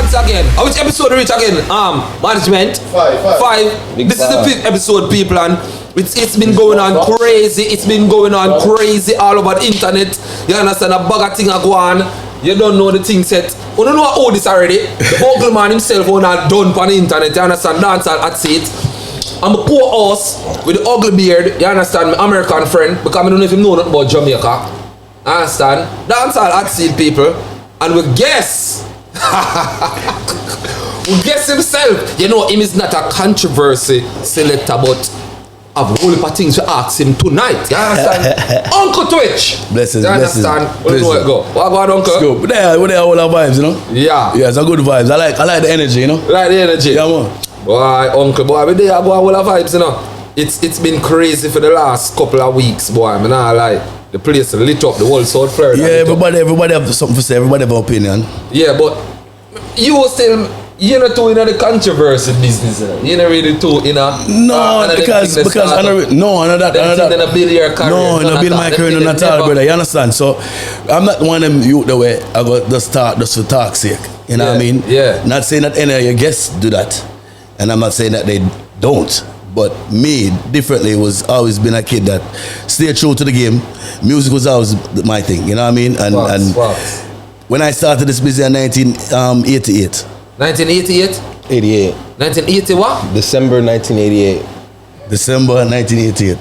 once again. Which episode reach again? Management. Five. This is the 5th episode, people, and it's been going on crazy. It's been going on crazy all over the internet. You understand? A bag of thing a go on. You don't know the thing set. You don't know all this already. The ugly man himself who not done on the internet. You understand? Dancehall at seat. I'm a poor horse with the ugly beard. You understand? My American friend. Because I don't know if you know nothing about Jamaica. You understand? Dancehall at seat, people. And we guess. We guess himself. You know, him is not a controversy selector, but I've a whole heap of things to ask him tonight. You understand? Uncle Twitch. Blessings. You understand? Where do it go? What go on, Uncle? Let's go. But there all our vibes, you know? Yeah. Yeah, it's a good vibes. I like the energy, you know? Like the energy? Yeah, man. Boy, Uncle, boy, we there go all our vibes, you know? It's been crazy for the last couple of weeks, boy. I mean, like, the place lit up, the whole South Florida. Yeah, everybody have something to say. Everybody have an opinion. Yeah, but you still... You're not too in the controversy business, you're not really too in a... No, because I know that. Then build your career. No, build my career, not at all, brother. You understand? So, I'm not one of them youth the way I got the start just for talk's sake. You know what I mean? Yeah. Not saying that any of your guests do that. And I'm not saying that they don't. But me, differently, was always been a kid that stayed true to the game. Music was always my thing, you know what I mean? And when I started this business in 1988. 1988? 88. 1980 what? December 1988. December 1988.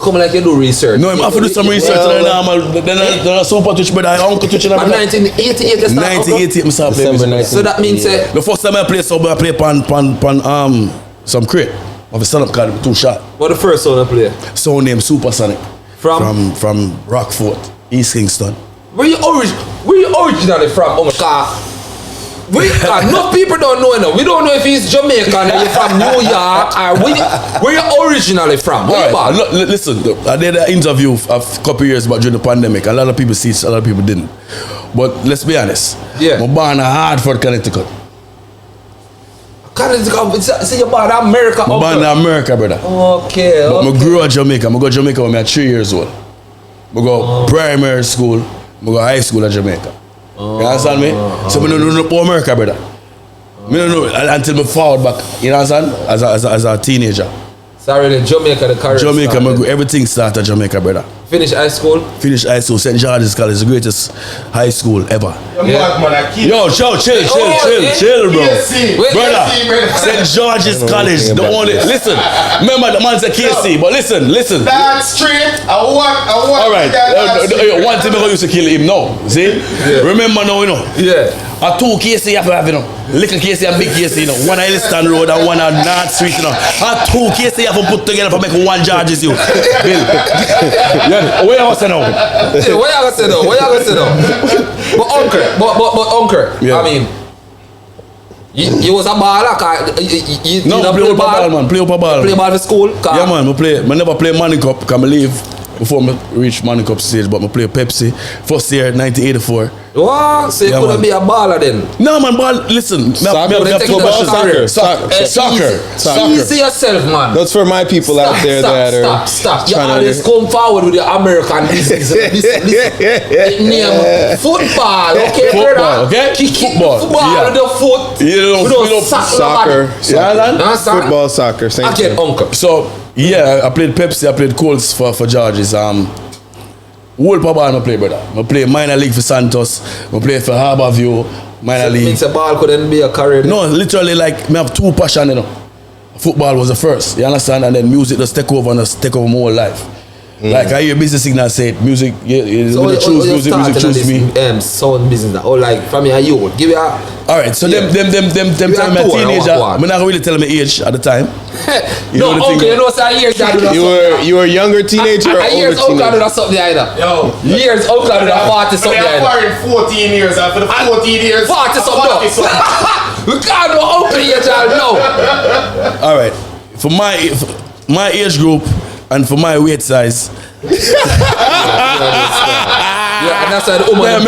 Come like you do research. No, I'm have to do some research. Then I Supa Twitch, but I Uncle Twitch. 1988 just 1988 I started December. So that means the first time I play pan some crate of a stand-up card with 2 shots. What the first song I play? Song named Supersonic. From Rockfort, East Kingston. Where you originally from? Oh my God. Enough people don't know enough. We don't know if he's Jamaican or you're from New York or where you originally from. Right. Listen, I did an interview a couple years back during the pandemic. A lot of people see it, a lot of people didn't. But let's be honest. Yeah. I'm born in Hartford, Connecticut. Connecticut? So you're born in America? I'm born in America, brother. Okay. But I grew up in Jamaica. I go to Jamaica when I was 3 years old. I go primary school. I go high school in Jamaica. You understand me? So I don't know about America, brother. I don't know until I forward back, you understand? As a teenager. Sorry, Jamaica, the career Jamaica, everything started Jamaica, brother. Finish high school? Finish high school, St. George's College, the greatest high school ever. Yo, chill, bro. Brother, St. George's College, the only... Listen, remember the man's a KC, but listen. That's straight. I want. Alright, one thing I used to kill him now, see? Yeah. Remember now, you know? Yeah. A 2 KC you have to have, you know. Little KC and big KC, you know. One on Eastern Road and one on North Street, you know. A 2 KC you have to put together for make 1 George's you. Bill. Where you going to say now? Where you going to say now? But Uncle, yeah. I mean, you was a baller. You play ball, man. Play ball. Play ball for school? Yeah, man. I never play Money Cup because I leave before I reach Money Cup stage, but I play Pepsi. First year, 1984. What? So you couldn't be a baller then? No, man, ball, listen. Soccer. Easy yourself, man. That's for my people out there that are... Stop. You always come forward with your American business. Name football, okay? Football, okay? Football with the foot. You know, soccer. Football, soccer. Same thing. Uncle. So, yeah, I played Pepsi, I played Colts for George's. Whole ball I play, brother. I play minor league for Santos. I play for Harborview, minor league. Means a ball couldn't be a career? No, literally like, I have 2 passions, you know. Football was the first, you understand? And then music just take over my whole life. Like I hear business signal say music, when you choose music choose me. Sound business, or like from your youth, give you a... Alright, so them tell me a teenager, I'm not really telling my age at the time. No, okay, you know say years you were a younger teenager or older teenager? Years Oakland do something either. Yo. Years Oakland do 40 something either. I'm 14 years after the 14 years. 40 something. We can't know Oakland age, no. Alright, for my age group, and for my weight size. Yeah, and that's why the woman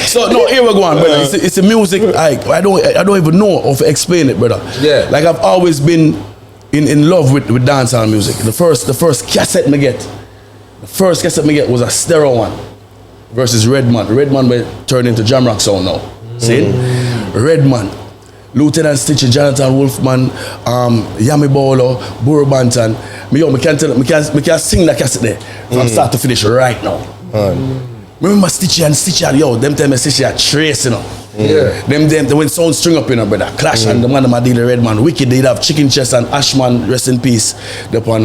So no, here we go on, brother. It's a music. I don't even know how to explain it, brother. Yeah. Like I've always been in love with dancehall music. The first cassette me get was a stereo one. versus Redman. Redman will turn into Jamrock sound now. See? Redman. Lieutenant Stitchy, Jonathan Wolfman, Yami Bolo, Burro Banton. Me can sing that cassette there from start to finish right now. Remember Stitchy and yo, them time Stitchy are trace, you know. Yeah. Them when sound string up, you know, brother. Clash and the man of my dealer Redman. Wicked, they'd have Chicken Chest and Ashman, rest in peace, upon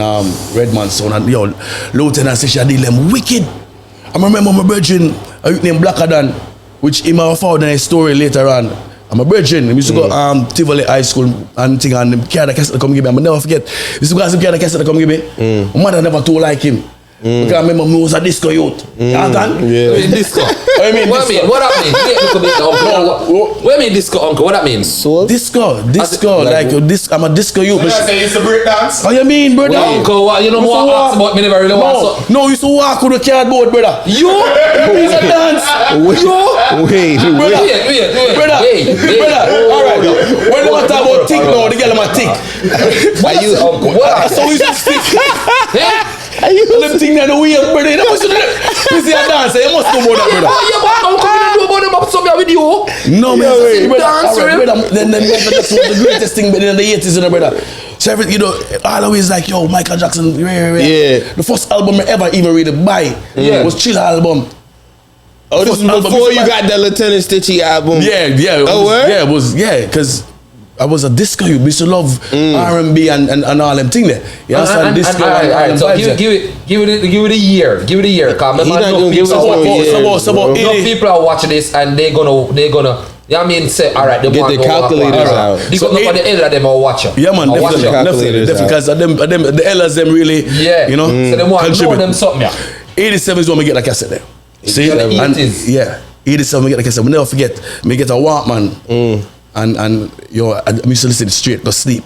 Redman sound. And yo, Lieutenant Stitchy deal them wicked. I remember my virgin, a youth named Blacker Dan, which he might have found in a story later on. I'm a virgin. I used to go Tivoli High School and thing and carry the cassette to come give me. I never forget. I used to go ask him carry the cassette to come give me. My mother never told like him. Because I remember me was a disco youth. You understand? Yeah. Disco. What I mean? What that mean? What I mean disco, uncle? What that mean? Soul? Disco. I'm a disco youth. I say it's a break dance. What you mean, brother? Uncle, you know more ask about me never really want to. No, you used to walk with a cardboard, brother. You used to dance. Wait. Brother. Alright. When they talk about tick now, the girl my tick. So we used to stick. Them thing that the wheel, brother. You must see a dancer. You must know about that, brother. Yeah, but uncle, you do about them up somewhere with you. No, man. Brother. Then that's the greatest thing in the 80s, you know, brother. So you know, always like, yo, Michael Jackson. Yeah. The first album I ever even really buy was Chill album. Oh, this was before you got the Lieutenant Stitchy album. Yeah. It was because I was a disco youth. We used to love R&B and all them thing there. You understand? Disco and so give it a year. Give it a year. Cause He not gonna give us no year. Enough people are watching this and they're gonna. Yeah, I mean, say, all right, they get the calculators out. Because nobody else of them are watching. Yeah, man, definitely. Because the elders them really, you know, so they want to know them something. 87 is when we get the cassette there. See, and 87 we get the cassette. We never forget. We get a Walkman, and yo, I used to listen straight to sleep.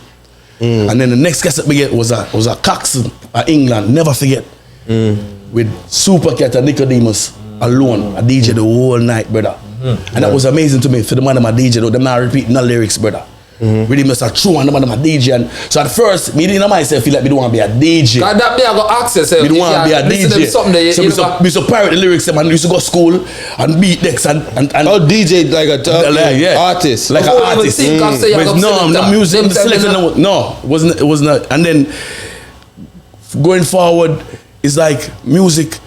And then the next cassette we get was a Coxon, England. Never forget. With Super Cat and Nicodemus alone, a DJ the whole night, brother. And that was amazing to me for the man of my DJ though. Them not repeating the lyrics, brother. Really must have true and the man of my DJ. And so at first, me didn't myself feel like me don't want to be a DJ. Cause that day I got access. Me don't want to be a DJ. So we used to pirate the lyrics and used to go to school and beat decks and oh, DJ like a artist. Like an artist. No, the music, the selector, no, it was not. And then going forward, it's like music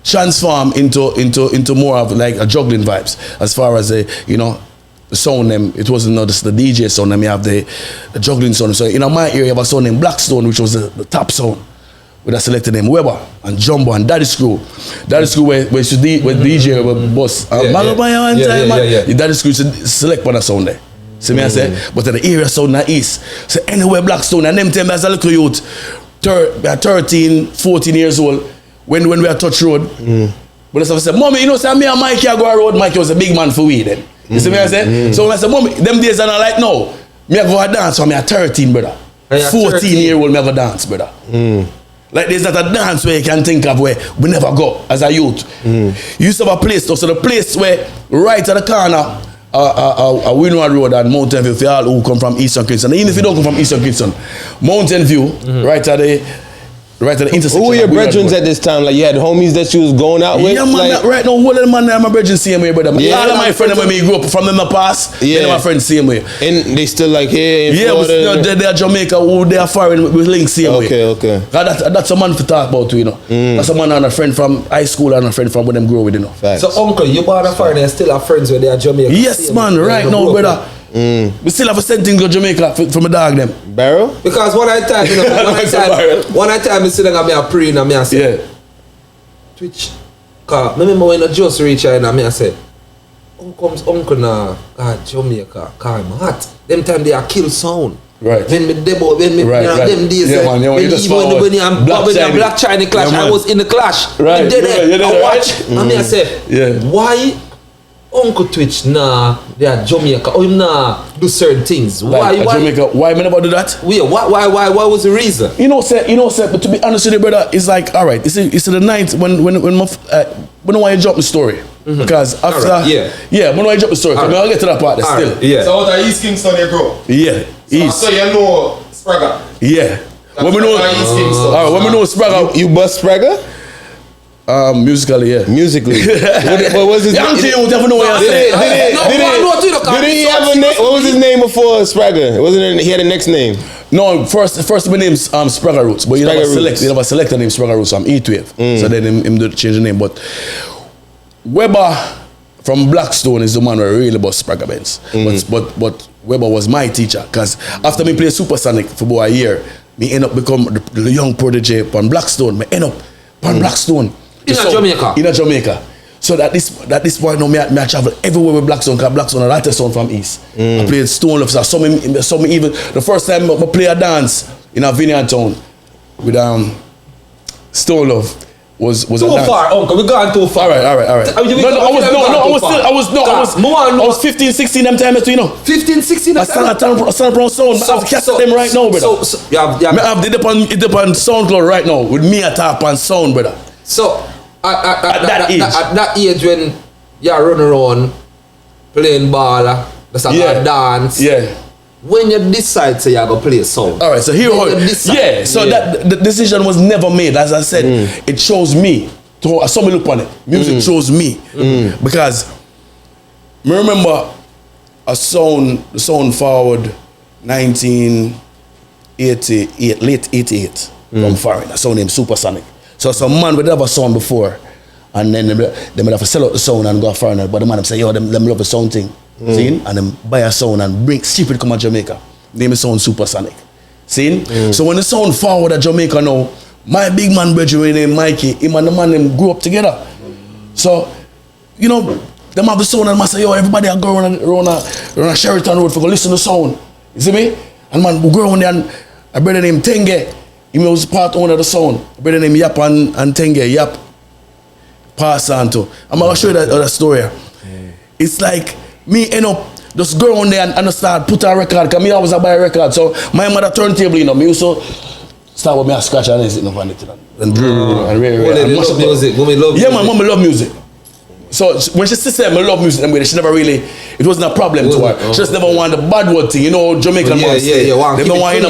transform into more of like a juggling vibes as far as the sound them. It wasn't just the DJ sound them, you have the juggling sound. So in my area you have a sound named Blackstone, which was the top sound with a selector named Weber and Jumbo and Daddy Screw where DJ with boss Daddy Screw select on a sound there. See me I say? But in the area sound in the east. So anywhere Blackstone and them time as a little youth 13, 14 years old. When we are touch road, but I said, Mommy, you know, say me and Mikey go a road. Mikey was a big man for weed then. You see me I say? So when I said, Mommy, them days are not like no. Me I go a dance when me a 13, brother. 14-year-old me have a dance, brother. Like there's not a dance where you can think of where we never go as a youth. You used to have a place, so the place where right at the corner, a Winward Road and Mountain View for all who come from Eastern Kingston. Even if you don't come from Eastern Kingston, Mountain View, right at the intersection. Who were your brethren at this time? Like you had homies that you was going out with? Yeah, man, like, right now, all of them man, I'm a brethren same way, brother. Yeah, all of my friends when we grew up from them past, they're my friends same way. And they still like here in Florida? They are Jamaica, who they are foreign with links same way. Okay. That's a man to talk about, you know. That's a man and a friend from high school and a friend from where them grow with, you know. Facts. So uncle, you born a foreigner and still have friends where they are Jamaica? Yes, man, right now, brother. We still have a sent thing to Jamaica from a dog them. Barrel? Because one time, one time I sit down and I pray and I say, Twitch, cause remember when I just reach out and I say, uncle na Jamaica, cause I'm hot. Them time they are kill sound. Right. When me debo, when me them days, when I'm Black China clash, I was in the clash. Right. I watch and I say, why? Uncle Twitch, they are Jamaica. Oh, do certain things. Why Jamaica? Why me never do that? Yeah, why was the reason? You know, sir. But to be honest with you, brother, it's like all right. It's the night when I drop the story because after when I drop the story, because I'll get to that part still. Yeah. So out of East Kingston you grow? Yeah, East. So you know Sprague? Yeah. When we know East Kingston. When we know Sprague, you bust Sprague? Musically, yeah. Musically. What was his name? Did he have a name? What was his name before Spragger? He had a next name. No, first my name's Spragger Roots, but you never select a name Spragger Roots from E-Wave. So then him change the name. But Weber from Blackstone is the man where really about Spragger Benz. But Weber was my teacher, because after me play Supersonic for about a year, me end up become the young protege on Blackstone. Me end up on Blackstone. In Jamaica. In Jamaica. So that this point now, I travel everywhere with Blackstone, because Blackstone is a sound from East. I played Stone Love, so some even the first time I play a dance in a vineyard town with Stone Love was too a dance. far, uncle. We gone too far. All right. I was 15, 16 them times, you know. 15, 16 I stand at Brown Sound. I have to them right now, brother. I have it up on SoundCloud right now with me at top on sound, brother. So at that age when you're running around playing ball, that's a dance. Yeah. When you decide to you're gonna play sound. All right, so here that the decision was never made. As I said, it chose me. To somebody look on it. Music chose me because I remember the sound forward 1988, late 88 from foreign. A sound named Supersonic. So some man would have a sound before, and then they would have to sell out the sound and go foreign. But the man say, yo, them love the sound thing. See? And then buy a sound and bring stupid come to Jamaica. Name the sound Supersonic. See? So when the sound forward at Jamaica now, my big man brother named Mikey, him and the man them grew up together. So, you know, them have the sound and I say, yo, everybody are going around a Sheraton Road for go listen to the sound. You see me? And man, we go around there and a brother named Tenge, he was part owner of the sound. A brother named Yap and Tenge, Yap pass on to. I'm gonna show you that story. It's like me end up just go on there and start put a record, because me always buy a record. So my mother turntable, you know, me also start with me a scratch and sit on it. And mash up music. Yeah, my mom love music. So when she said I love music, she never really, it wasn't a problem to her. She just never wanted the bad word thing, you know, Jamaican moms. They don't want the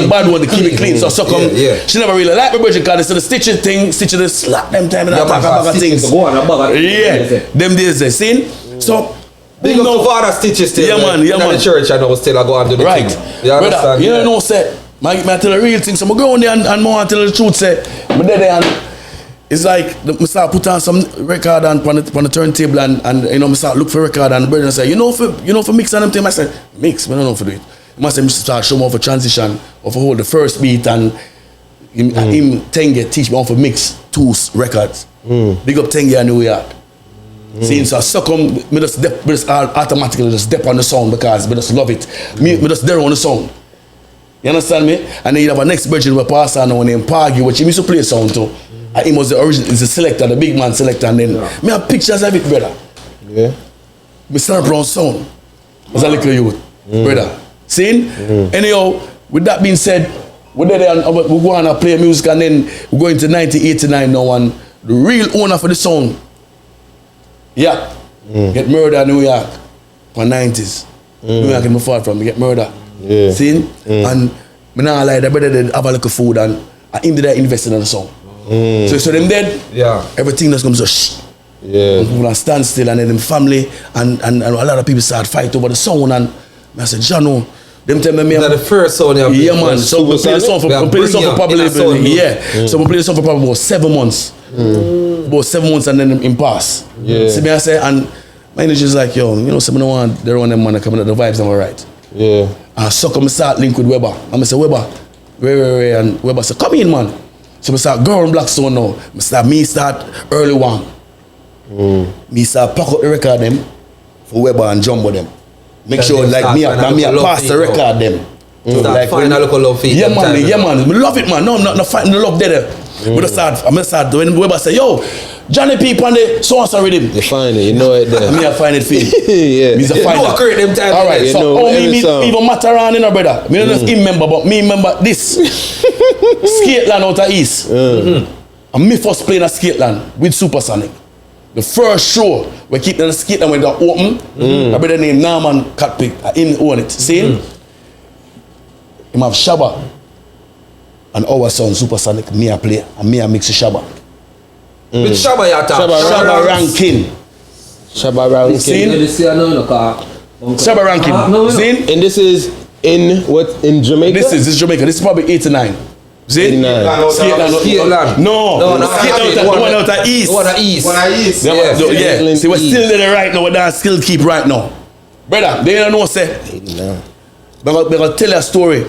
bad word to keep it clean. So come, she never really liked my virgin, because they said the stitches thing, stitches slap them time and attack a things. Yeah, them days they seen. So big up to Father Stitches still. Yeah, man. In the church, I know, still I go and do the thing. You understand? You know, say, I tell the real thing. So I go on there and more tell the truth. Say, but then it's like I start put on some record and on the turntable and you know I start look for record and the brother say, you know for mix and them thing. I say, mix, I don't know for do it. I must say, I start show me how for transition, or for hold the first beat, and him Tenge teach me how for mix 2 records. Big up Tenge in New York. See, so I suck on, me just automatically just dip on the sound, because I just love it. Me just there on the sound. You understand me? And then you have a next version of a pastor now named Paggy, which he used to play sound too. And he was the original, is the selector, the big man selector, and then me have pictures of it, brother. Yeah. Me start Brown sound as a little youth, brother. See? Anyhow, with that being said, we go on and play music, and then we go into 1989 now, and the real owner for the sound, get murdered in New York for 90s. New York is my far from, get murdered. Yeah. See? And I now like the brother did have a little food, and him did invest in the song. So them dead, everything that's going to shh. Yeah. People stand still, and then them family and a lot of people start fight over the sound, and I said, Jano, them tell me that the first sound you yeah, man. So we play the song for probably So we play the song for probably about 7 months. About 7 months, and then in pass. Yeah. See me, I say, and my energy is like, yo, you know, some no one they're on them man coming out, the vibes are right. Yeah. And so come start link with Weber. And I say, Weber, where, and Weber say, come in, man. So I start going Blackstone now. Me start early one. Me start pack up the record them for Weber and Jumbo them. Make sure like me pass the record them. Like find a local love feed. Yeah, man. I love it, man. No, I'm not fighting the love there. I'm gonna start when Weber say, yo, Johnny P on the so-and-so rhythm. You find it, you know it there. Me I find it for you. Yeah. Me's a find it. Them time. Alright, so me even matter around, you know, brother. Me don't just remember, but me remember this. Skateland out of East. And me first playing a Skateland with Supersonic. The first show we keep the Skateland when they open. A brother named Norman Catpick, him own it. See him? Him have Shabba. And our son Supersonic, me a play, and me a mix the Shabba. Which Shabba you talk? Shabba Rankin. Shabba Rankin. Seen? Shabba Rankin. No. Seen? And this is in Jamaica? This is Jamaica. This is probably 89. See? 89. Skateland. No, Skateland. The one out of East. The one out East. Yeah. See, we're still there right now. We're down still keep right now. Brother, they don't know, say. 89. Because tell you a story.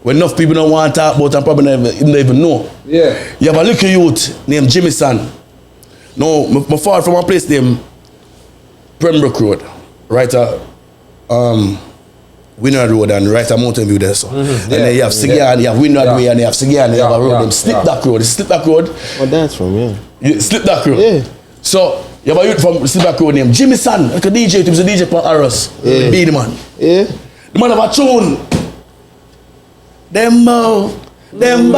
When enough people don't want to talk about and probably don't even know. Yeah. You have a little youth named Jimmy San. No, my father from a place named Pembroke Road. Right at Winard Road and right at Mountain View there. So. And then you have Sigan, you have Winard Way and you have Sigan, you have a road named Slipback Road. Slipback Road. Oh, that's from, Slipback Road. Yeah. So you have a youth from Slipback Road named Jimmy San, like a DJ, he was a DJ for Arrows. Yeah. Be the man. Yeah. The man have a tune. Dembo. Y'all them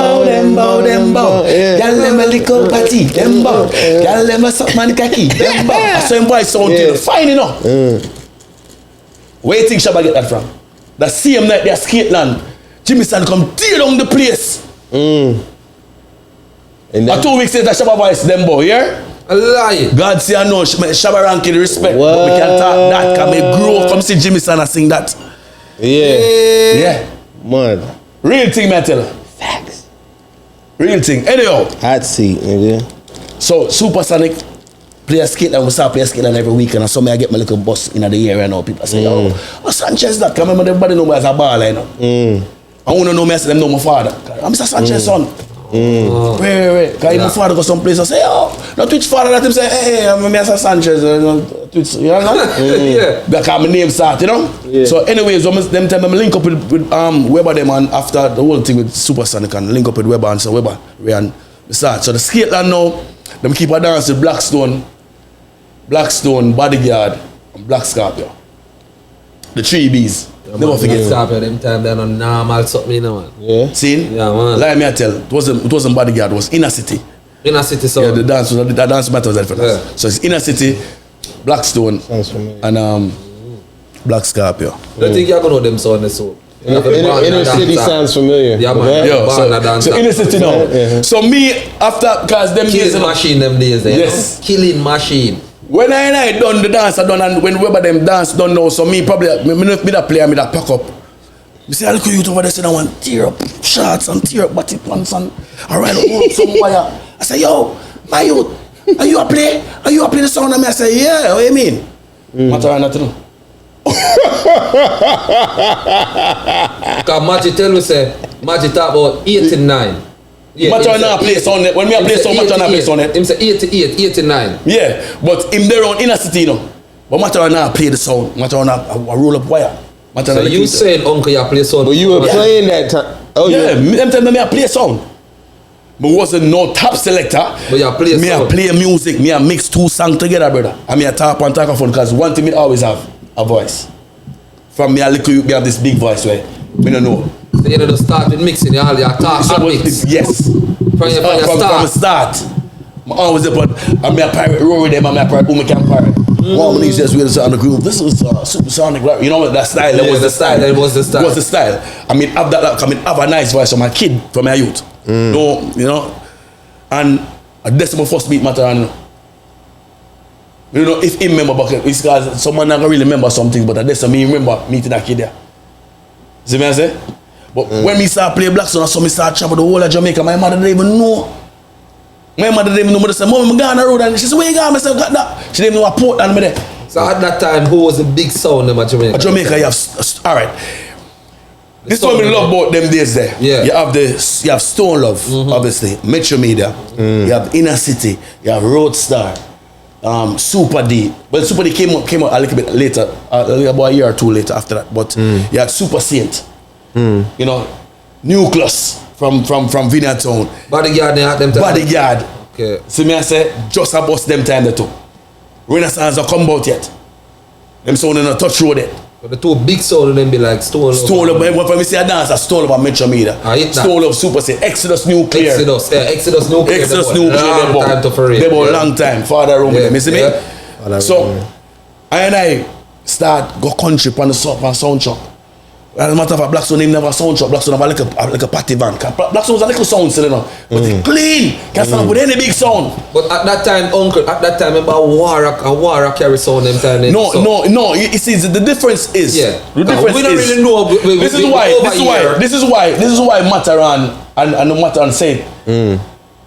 a little party. Dembo. Y'all them a suck man kaki. Dembo. I saw him boy sound fine enough. Where you think Shabba get that from? The same night they are Skateland. Jimmy San come tear down the place. And 2 weeks later Shabba voice Dembo, yeah? A lie. God say I know Shabba Rankin respect. But we can't talk that. Can we grow come see Jimmy San and sing that? Yeah. Man. Real thing, man, tell you. Facts. Real thing. Anyhow. Hot seat, nigga. So, Supersonic, play a skate and we start play a skate every week and so I get my little bus in the area now. People say, oh, Sanchez that. Because remember everybody know me as a baller, you know. I want to know me as them know my father. I'm Mr. Sanchez son. Wait. Because my father go someplace and say, oh, no Twitch father that him say, hey, I'm Mr. Sanchez. Twitch, you know? Yeah. Because my name start, you know? Yeah. So anyways, them time I link up with Weber them and after the whole thing with Supersonic and link up with Weber and so Weber and start. So the Skateland now, them keep a dance with Blackstone, Bodyguard, and Black Scorpio. The 3 Bs. Never forget. Scorpio, them time they're not normal something, you know, man. Yeah. See? Yeah, man. Like me I tell, it wasn't Bodyguard, it was Inner City. Inner City song. Yeah, the dance matter was that for us. Yeah. So it's Inner City, Blackstone, and Black Scorpio. I don't think you're gonna know them songs so. Inner City sounds familiar. Yeah, man. Yeah, so Inner City now. So me after because them days Killing Machine them days there. Yes. Killing Machine. When I done the dance, I done and when Weber them dance done now, so me probably me that player me that pack up. You see, I look at you over there saying I want tear up shots and tear up body plants and alright, some wire. I say, yo, my youth, are you a play? Are you a play the sound of me? I say, yeah, what do you mean? Matter or not to know. Because Maggie tell me say, Maggie talk about 89. Yeah, Matter or not play sound it. When me a play sound, Matter or not play sound it. Him say 88, 89. Yeah, but him there on Inner City, you know. But Matter or not play the sound. Matter or not, I roll up wire. Matter So you saying uncle you play sound? But you were playing that time. Oh yeah, them time me I play sound. But wasn't no top selector. But you play me sound. I play music. Me I mix 2 songs together, brother. And me I talk on phone because one thing me always have a voice. From me I little you have this big voice where me don't know. So you know the start with mixing, you all your talk and mix. Yes. From the start. I always up on I'm a pirate Rory them, I'm a pirate Boom Camp Pirate. One of these days we was on the group. This was Supersonic, right? You know that style. That was the style. That was the style. It was the style. I mean, have that. I mean, have a nice voice from my kid, from my youth. No, you know, and that's my first beat Matter. And you know, if he remember, but it's because someone not really remember something, but that's me remember meeting that kid there. See what I say? But when me start play Blackstone, I saw me start travel the whole of Jamaica. My mother didn't even know. My mother didn't even know. I said, "Mom, I'm going on the road," and she said, "Where you going?" I said, "Got that." She didn't know a port and me there. So at that time, who was the big sound in Jamaica? At Jamaica, you have all right. This one we love about them days there. Yeah. You have Stone Love, obviously, Metro Media. You have Inner City. You have Roadstar, Super D. Well, Super D came out a little bit later, about a year or 2 later after that. But you had Super Saint. You know, Nucleus from Vineyard Town. Bodyguard, they had them time. Bodyguard. Okay. See me I say, just a bust them time there too. Renaissance don't come out yet. Them sound in a touch road yet. But the 2 big sound them be like Stone Love. Stone Love, when we say a dance, a Stone Love and Metro Media. Stone Love, Super Saint, Exodus Nuclear. Exodus Nuclear. Exodus Nuclear. They bought long time. Father room with them, you see me? So, I start go country on the soundtrack. As a matter of fact, Blackstone name never sound shop. Blackstone have like a party van. Blackstone's a little sound still, you know. But it's clean. Can stand up with any big sound. But at that time, uncle, remember Wara carry sound them time. No. You see, the difference is. Yeah. The difference we don't really know. This is why Mataran and the Mataran say it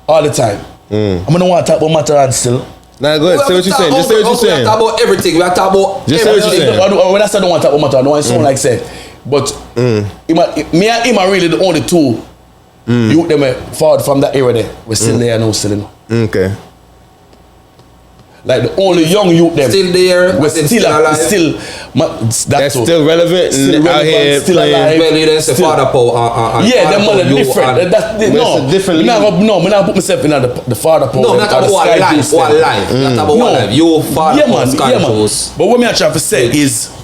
all the time. I'm gonna want to talk about Mataran still. Nah, go ahead. Say what you're saying. Just say what you're saying. We are talking about everything. We are talking about just say what you're saying. When I say I don't want to talk about Mataran, I don't want to sound like say. But me and him are really the only two youth them forward from that era there. We're still there and now still in. Okay. Like the only young youth them still there. We're still alive. That's still relevant and out here still alive. Well, there's the father power. Yeah, them are different. It's a different I'm not put myself in the father power. No, not about one life. Not about one life. You father power. But what me I try to say is,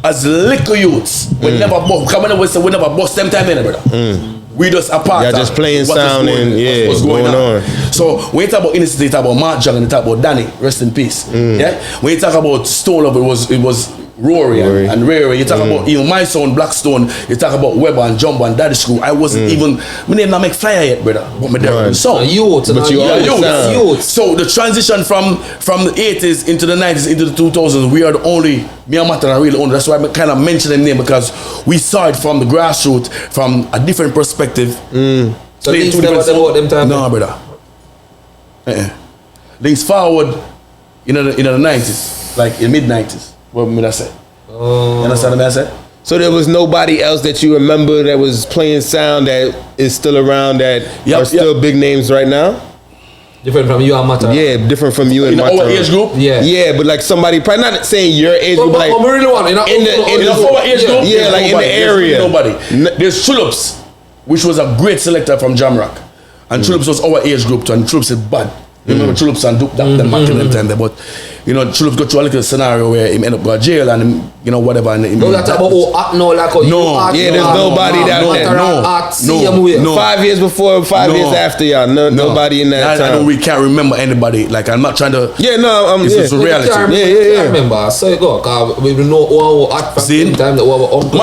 as little youths, we never bust them time in, brother. We just apart. Yeah, just playing sound and what's going on. So when you talk about Innocent, you talk about Mark Jung and you talk about Danny, rest in peace. Yeah. When you talk about Stone Love, it was Rory and Rary. You talk about even my son Blackstone. You talk about Weber and Jumbo and Daddy Screw. I wasn't even. My name not make flyer yet, brother. But my dad song. But you are youth. So the transition from the 80s into the 90s into the 2000s, we are the only. Me and Matan are really only. That's why I kind of mention the name, because we saw it from the grassroots, from a different perspective. So Links never about them time? No, brother. Links forward in the 90s, like in mid-90s. What did I say? You understand what I said? So there was nobody else that you remember that was playing sound that is still around that are still big names right now? Different from you and Mata? Yeah, different from you and Mata. In our age group? Yeah, but like somebody, probably not saying your age group, but like in our age group? Yeah, like in the area. Nobody. There's Chulops, which was a great selector from Jamrock. And Chulops was our age group too, and Chulops is bad. Remember Chulops and Duke them back in them time there, but you know Chulops got to a little scenario where he ended up going to jail and him, you know whatever. And no, that's about there's nobody that no. 5 years before, 5 years after y'all, nobody in that time. We can't remember anybody. Like I'm not trying to. This is a reality. I remember. So you go, cause we know who at the time that our uncle.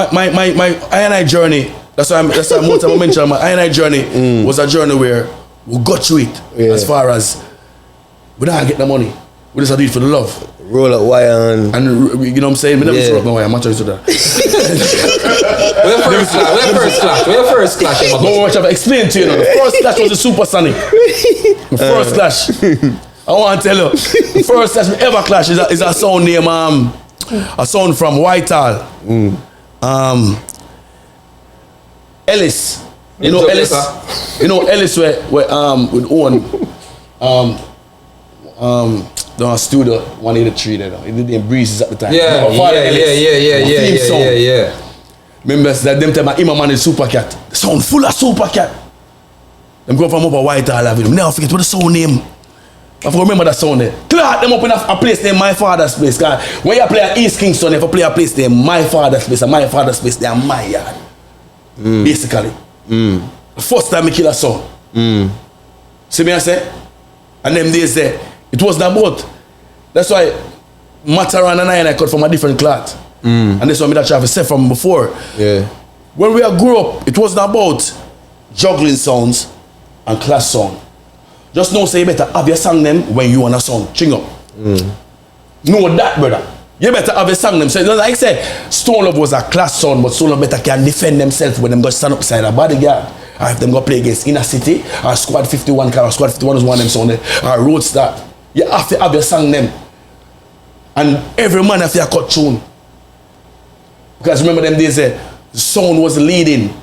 My I&I journey. That's why most time I mention my I&I journey was a journey where we got through it as far as we don't get the money. We just do it for the love. Roll up wire and you know what I'm saying? We never roll up my wire. I'm not trying to do that. Where first clash? No, I've explained to you now. The first clash was the Supersonic. The first clash. I want to tell you. The first clash we ever clash is a sound name, a sound from Whitehall. Ellis. You know Ellis where with Owen the studio 183 there. He did the Breezes at the time. Yeah. Remember that them time my man is Super Cat. The sound full of Super Cat. Them go from up a Whitehall Avenue. Never forget what the sound name. I remember that sound there. Clark them up in a place named My Father's Place. When you play at East Kingston, if you play a place named My Father's Place, and My Father's Place, they are my yard. Basically. The first time I kill a son. See me I say? And them days there, it was that boat. That's why Mataran and I cut from a different cloth. And that's what I try to say from before. Yeah. When we grew up, it wasn't about juggling sounds and class song. Just know say you better have your song them when you want a song. Ching up. Know that, brother. You better have a song them. So like I said, Stone Love was a class song, but Stone Love better can defend themselves when them go stand up beside a bodyguard. Or if them go play against Inner City, or Squad 51 car, or Squad 51 is one of them sound there, or Road Start. You have to have your song them. And every man have to cut tune. Because remember them days the sound was leading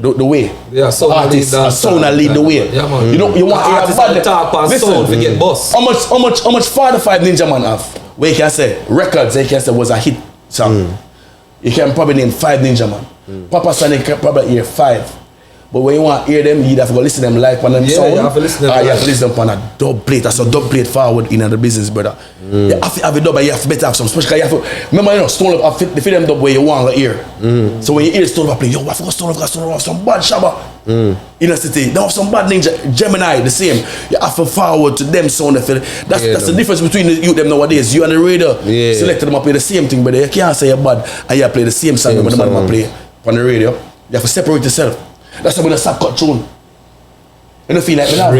the way. Yeah, sound lead the way. Yeah, man. You know, you want artists to talk on sound to get boss. How much Father 5 Ninja Man have? Where you can say records, you can say was a hit song. You can probably name 5 Ninja Man. Papa Sonic can probably hear 5. But when you want to hear them, you have to go listen to them live on them sound. You have to listen to them. You have to listen to them on a dub plate. That's a dub plate forward in the business, brother. You have to have a dub, but you have to better have some special. You have to remember, Stone Love have fit them dub where you want to hear. So when you hear Stone Love play, yo, I forgot Stone Love have some bad Shabba in the city. They have some bad Ninja Gemini, the same. You have to forward to them sound. That's the difference between the youth them nowadays. You and the radio selected them play the same thing, but you can't say you're bad and you play the same song when the man play on the radio. You have to separate yourself. That's why when the sap cut tune. You don't feel like me have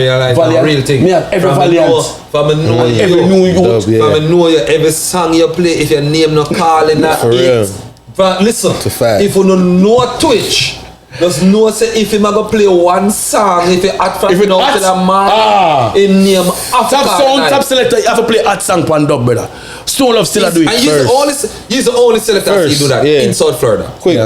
real thing. Me have every Valiant. From a know you, every new youth. From a know you, every song you play, if your name not calling that it. But listen, if you don't know Twitch, just know say if you go play one song, if you act from now to the man, in name Africa. Top selector, you have to play hot song pan dub, brother. Stone Love still do it. And he's the only selector to do that in South Florida. Quick.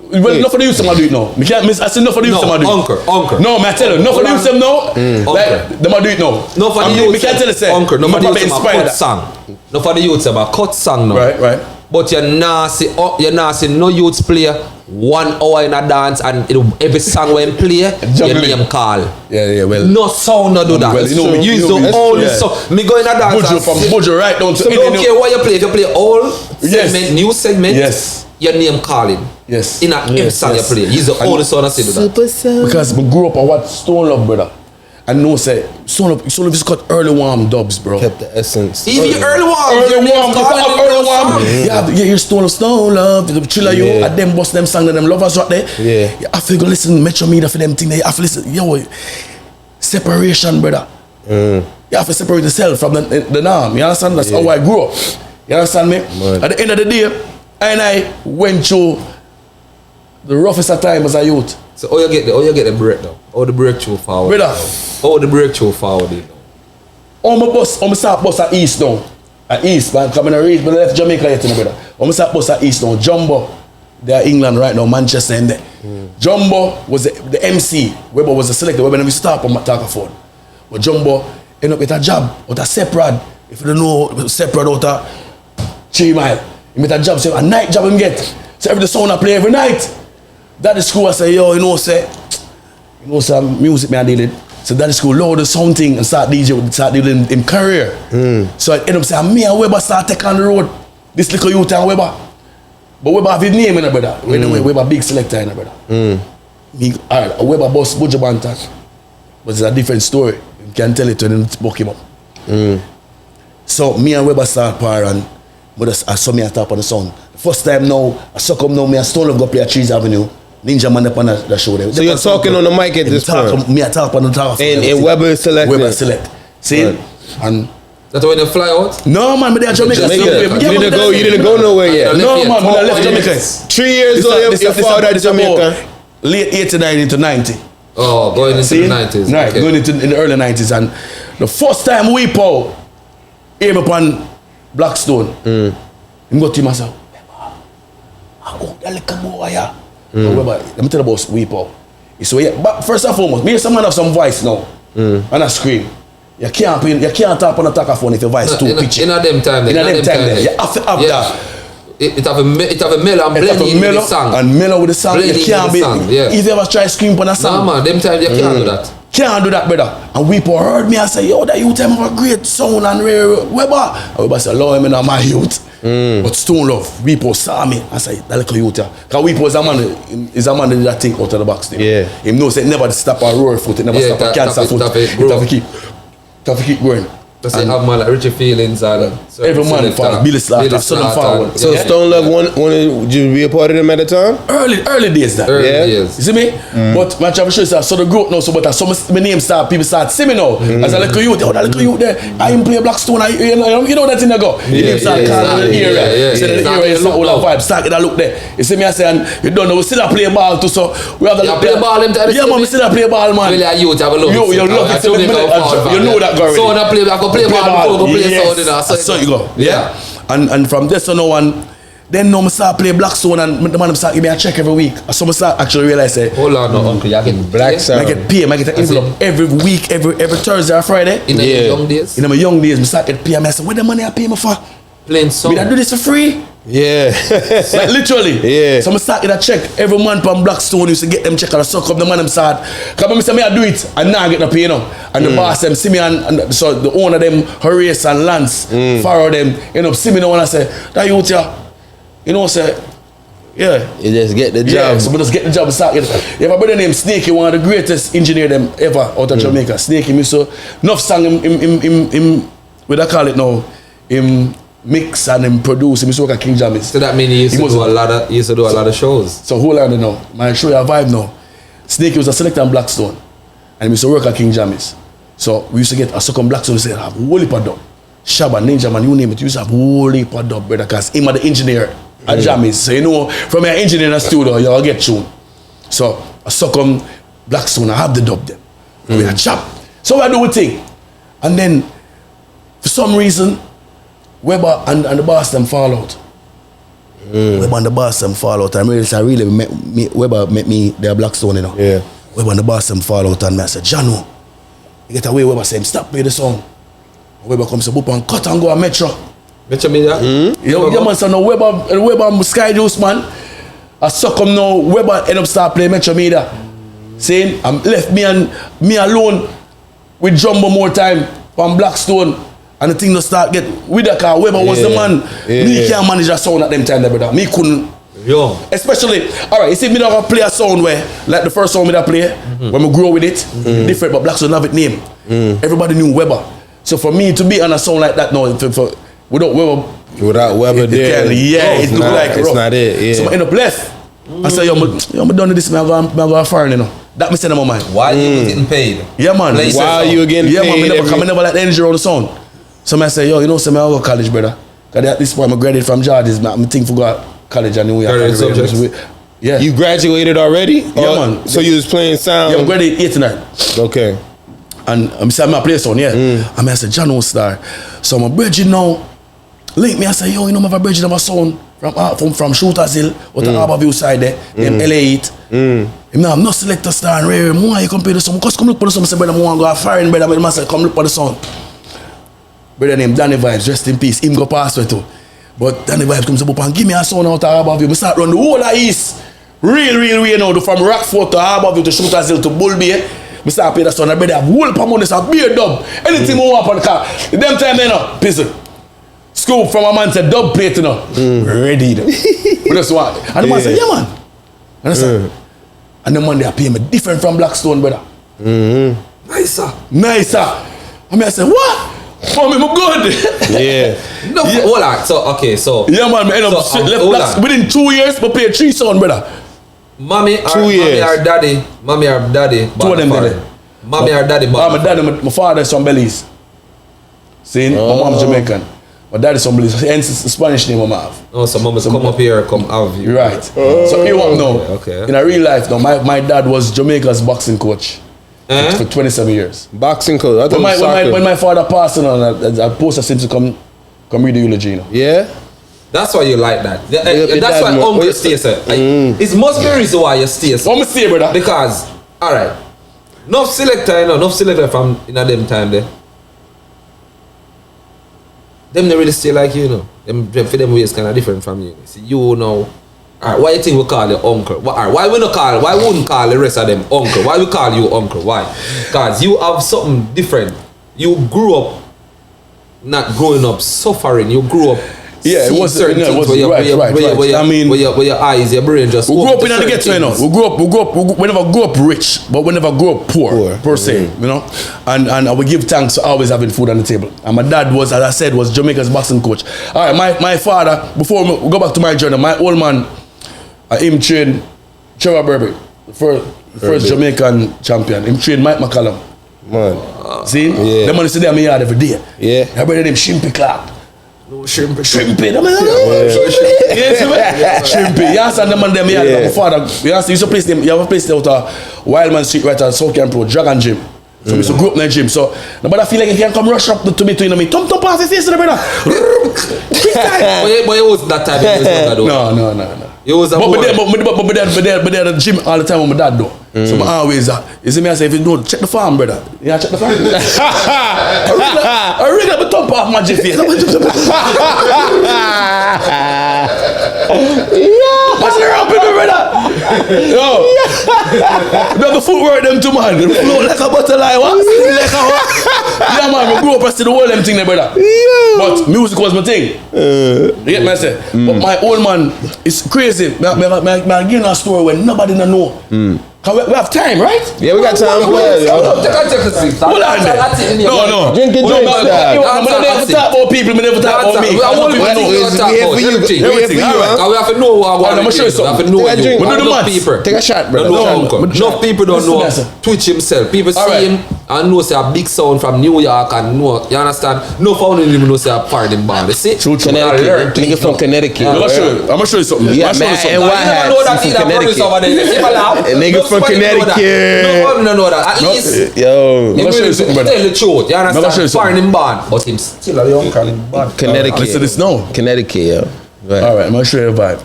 Well, enough for the youth them do it now. Me can't miss. I said enough for the youth them do it. Uncle. No, man, I tell you, enough for the youth them now. Like them do it now. No for the youth. Me can't tell you say. Uncle, no for the youth them a cut song. No for the youth them a cut song now. Right. But you're not see no youths play 1 hour in a dance and every song when play your name call. Yeah, well. No sound no do that. Well, you use the only song. Me go in a dance. Buju right down to. So don't care what you play. If you play old segment, new segment. Yes. Your name calling. Yes. In every song you play. He's the only song I say do that. Because we grew up on what Stone Love, brother. I know say Stone Love is got early warm dubs, bro. Kept the essence. Even early warm. Yeah, your Stone Love, the Chiller You, and them bust them song and them lovers right there. Yeah. You have to go listen to Metro Media for them thing. You have to listen, separation, brother. You have to separate yourself from the norm. You understand? That's how I grew up. You understand me? At the end of the day, I went through the roughest of time as a youth. So how you get the breakdown? How the breakthrough forward? Brother. How the breakthrough forward you know? On my start bus at East now. At East, man, coming to reach, but I left Jamaica yet, brother. On my start bus at East now. Jumbo, they're England right now, Manchester and there. Jumbo was the MC. Weber was the selector. Weber never stopped on my phone. But Jumbo ended up with a job, with a Seprad. If you don't know, Seprad out of 3 Mile. He made a job, say a night job him get. So every sound I play every night. That is school I say, yo, some music me I deal with. So that is school load the sound thing and start dealing in career. So I end up saying, me and Weber start take on the road. This little youth and Weber. But Weber have his name in a brother. Weber big selector in a brother. Alright, Weber boss Buju Banton. But it's a different story. You can tell it when you book him up. So me and Weber start par and I saw me at top on the sound. The first time now, I suck up now, me and Stone Love go play at Trees Avenue. Ninja man up on the show there. So you're talking on the mic at this point? Me at top on the top. And Weber select. Weber select. See? Right. And that's when you fly out? no man, but they are Jamaica. You didn't go nowhere yet. No man, but I left Jamaica. 3 years old, you followed at Jamaica. Late 89 into 90. Oh, going into the 90s. Right, okay. going into in the early 90s. And the first time we Paul aim upon Blackstone, he go to myself, that little boy, yeah. Let me tell you about we Paul. So yeah, but first and foremost, me someone have some voice now, and I scream. You can't tap on a talkaphone if your voice too pitchy. In a them time, you have to have that. It have a mellow and blending with the song. And mellow with the song. Blending You can't with be. the song, yeah. If you ever try scream on a song. Nah man, them time you can't do that. Can't do that, brother. And Weepo heard me and say, yo, that youth have a great sound and rare Weber. And Weber said, Lord, I'm not my youth. But Stone Love, Weepo saw me and said, that little youth. Because Weepo is a man that did that thing out of the box. Yeah. Him knows it never stop a roar foot, it never stop a cancer foot. It have to keep growing. Because they have man like Richie Feelings and every man forward, Billy Slaughter, Southern Forward. So Stone Love wanted you be a part of them at the time? Early days that. Early days. You see me? But my travel show is so the growth now, so but some my name start, people start see me now. As a little youth, that little youth there, I am play Blackstone, you know that thing I go. You name start calling the area. So the area is so all the vibe, start get a look there. You see me I say, and you don't know, we still play ball too, so we have to look there. Play ball, yeah man, we still play ball, man. Really a youth have a look. You love it, you know that girl. So I play ball before play yes. So you go. Yeah. And from this on one, then now I start play Blackstone and the man start give me a check every week. So I start actually realize say, hold on, no uncle, you get Blackstone. I get paid, I get an envelope every week, every Thursday or Friday. In my young days? In my young days, I start get paid. I say, what the money I pay me for? Playing song. Did I do this for free? Yeah. Like literally. Yeah. So I start get a check. Every man from Blackstone used to get them check and I suck up the man them start. Cause I say me I do it and now I get no pay, you know. And the boss them see me and so the owner them Horace and Lance follow them, you know, see me now and I say, that youth here, you know, say, yeah. You just get the job. Yeah, so we just get the job and start getting. You have a brother named Snakey, one of the greatest engineer them ever out of Jamaica. Snakey, me so enough song him what I call it now, him mix and him produce, him work at King Jammies. So that means he used to do a lot of shows. So hold on now, man, show you a vibe now. Snakey was a selector in Blackstone and he used to work at King Jammies. So we used to get a second Blackstone, we used to have whole heap of dub. Shabba, Ninja Man, you name it, you used to have whole heap of dub, brother, because him are the engineer at Jammies. So you know, from your engineer in the studio, you'll get tune. So I suck on Blackstone, I have the dub then. We are chop. So I do a thing. And then, for some reason, Weber and the boss them fall out. Weber and the boss them fall out. I really met Weber met me there Blackstone, you know. Yeah. Weber and the boss them fall out and I said, Jano, you get away. Weber said, stop play the song. Weber comes to Boop and cut and go a Metro. Metro Media? Yeah, man, so now Weber Sky Juice, man. I suck him now. Weber end up start playing Metro Media. Saying, I'm left me alone with Jumbo more time from Blackstone. And the thing just start get with the car. Weber was the man. Me can't manage a sound at them time, brother. Me couldn't. Yo. Especially, alright, you see me not play a sound where, like the first song me that play, when we grow with it, different, but Blackstone have it name. Everybody knew Weber. So for me to be on a song like that now, without Weber there, it look like it's rough. not it. Yeah. So I end up left. I say, yo, I'm done with this, man. I'm going foreign, you know. That me send in my mind. Why you was getting paid? Yeah, man. While you were getting paid? Yeah, man. I never like the energy around the sound. So I say, yo, you know, so I go to college, brother. Because at this point, I graduated from George's, man. I think for go college and we are yeah. You graduated already? Yeah, man. So you was playing sound? Yeah, I graduated 89. Okay. And I'm saying I play sound, yeah. And I said, John Star. So my bridging now, link me, I say, yo, you know, my bridging of a sound from Shooters Hill or the Harbour View side there, in LA8. I'm not selector star and rare. More you compare the song. Because come look for the song, I say, brother, I want to go foreign, brother. I say, come look for the song. Brother named Danny Vibes, rest in peace. Him go pass way too. But Danny Vibes comes up and give me a sound out of Harbour View. I start run the whole of East. Real way now. From Rockford to Harbour View to Shooters Hill to Bull Bay. I start pay the sound. I brother have whole of money, so beer dub. Anything I want on the car. Them time they know, pissing. Scoop from a man said dub plate, you know. Ready though. But that's what. And the man said, yeah man. Understand? And the man they pay me different from Blackstone, brother. Nicer. I mean I said, what? Oh, me good. Yeah. No, hold on. So okay, so yeah, man. I end up left Blackstone within 2 years, but pay 3 sound, brother. Mommy or daddy. Two of them did it. Mommy or daddy. My daddy, my father is from Belize. See, my mom's Jamaican. My dad is from Belize. Hence the Spanish name I have. Oh, so mama come up here, come have you. Right. So you want know. Okay. In a real life, now my dad was Jamaica's boxing coach for 27 years. Boxing coach. When my father passed on, I posted him to come read the eulogy. You know? Yeah. That's why you like that. That's why Uncle stays there. It must be a reason why you stay there. I'm stay, brother. Because, alright, enough selector, you know, enough selector from in a them time there. Them they really stay like you know. Them for them ways kind of different from you. See, you know. Alright, why you think we call you uncle? Why wouldn't call the rest of them uncle? Why we call you uncle? Why? Because you have something different. You grew up not growing up suffering. You grew up. Yeah, it was certain things where your eyes, your brain just. We grew up in the ghetto, you know. We never grew up rich, but we never grew up poor per se, you know. And I would give thanks for always having food on the table. And my dad was, as I said, was Jamaica's boxing coach. All right, my father. Before we go back to my journey, my old man, him trained Trevor Burby, the first Jamaican champion. Him trained Mike McCallum. Man, see, the man used to do my yard every day. Yeah, I brother named Shimpy Clark. Shrimpy. Yes, and the man them here. My father, yes, used to place them. You have a place there out of Wildman Street, right at South Camp Road, Dragon Gym. So we used to grow up in the gym. So nobody feel like you can come rush up to me, you know me. Tom pass the face to the brother. But it was that time. No. It was a but there the gym all the time with my dad though. So I always you see me I say if you don't check the farm, brother. Yeah, check the farm. I really have a top off my face. What's the wrong with me, brother? Yo. The footwork them too, man. Float like a butterfly, what? Sting like a what? Yeah, man, I grew up and see the whole them thing there, brother. Yeah. But music was my thing. You get me, I say? But my old man is crazy. I give you a story when nobody know. We have time, right? Yeah, we got time. Hold on there. No. Drinking drinks. I never talk about people, I never talk about me. We have to know what I'm show you something. We have to know you. Take a shot, bro. Enough people don't know Twitch himself. People see him and know say a big sound from New York and know, you understand? No found in him know say a foreign band. You see? Connecticut. Nigga from Connecticut. I'm gonna show you something. Yeah, man. And why hat? Nigga from Connecticut. No know that. At least, yo, I'm gonna show you something, brother. tell the truth. You understand? Foreign band, but him still a young band. Connecticut. Listen to this now. Connecticut, yo. Alright, I'm gonna show you a vibe.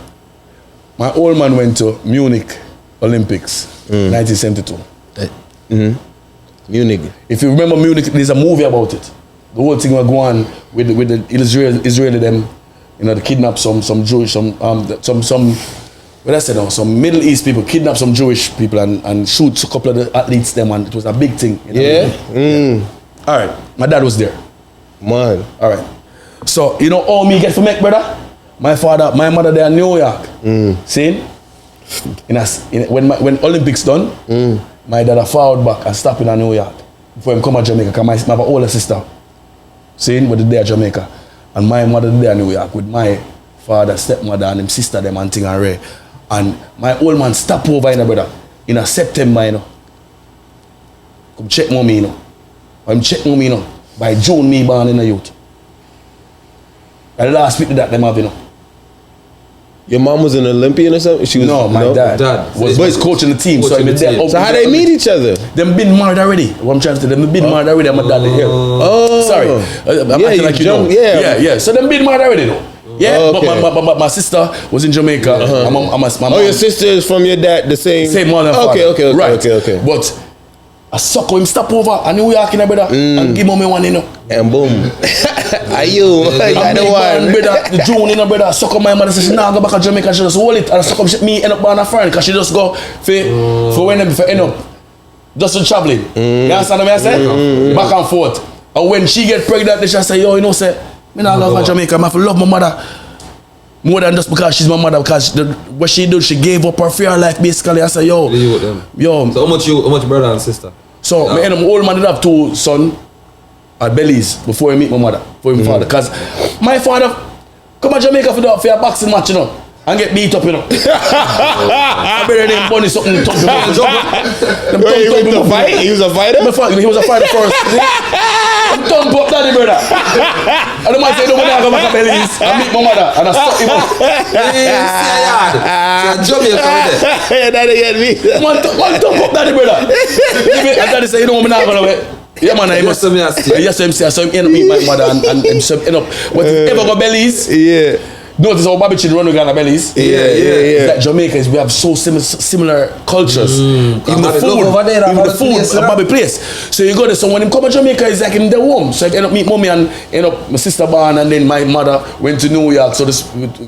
My old man went to Munich Olympics, 1972. Munich. If you remember Munich, there's a movie about it. The whole thing will go on with the Israeli them, you know, they kidnap some Jewish, what I said now, some Middle East people kidnap some Jewish people and shoot a couple of the athletes them, and it was a big thing. You know? All right, my dad was there. Man. All right. So you know all me get for make, brother? My mother there in New York. See? When Olympics done, my dad forward back and stop in New York before him come to Jamaica. Cause I have an older sister. See? With the day Jamaica. And my mother there in New York with my father, stepmother, and them sister, them and thing and Ray. And my old man stop over in a brother in a September, you know. Come check mommy, you know. I'm check mommy, you know. By June, me born in the youth. The last week that them have, you know. Your mom was an Olympian or something? She was, no, my dad was coaching the team. So how they meet each other? Them been married already. What I'm trying to say, them been married already. My dad here. Oh, sorry. I'm acting like you know. Yeah. So them been married already, though. Yeah, okay. but my sister was in Jamaica. My mom. Your sister is from your dad, the same mother and father. Okay. Right. Okay. But I suck him stop over and New York in a brother and give mommy one, you know. And boom. Are you? I know one. Brother, the June, you know, brother, suck up my mother says she now go back to Jamaica, she just hold it and suck up me end up on a friend because she just go for when them for end up just to traveling. You understand what I say? Back and forth. And when she get pregnant, she say, yo, you know, say, me now go to Jamaica, I have to love my mother. More than just because she's my mother, because what she did, she gave up her free life basically. I said, yo. So how much brother and sister? So my old man did have 2 sons at Belize before I meet my mother, before my father. Because my father come to Jamaica for a boxing match, you know, and get beat up, you know. I better than bunny something tough. He was a fighter? He was a fighter first. Thump up daddy, brother. And the man say, no, we're not going back to Belize. I meet my mother and I stop him up. Jamaica with it. Yeah, daddy get me. Man, thump up daddy, brother. And daddy say, you know, we're not going to yeah, man, I must. Yes, so I saw him end up meet my mother and end up. But if ever go Belize, notice how Bobby Chin run with Ghana Belize. Yeah. Like Jamaica we have so similar cultures. Even the food, Bobby place. So you go there. So when him come to Jamaica, it's like in the home. So I end up meet mommy and end up my sister born, and then my mother went to New York. So this,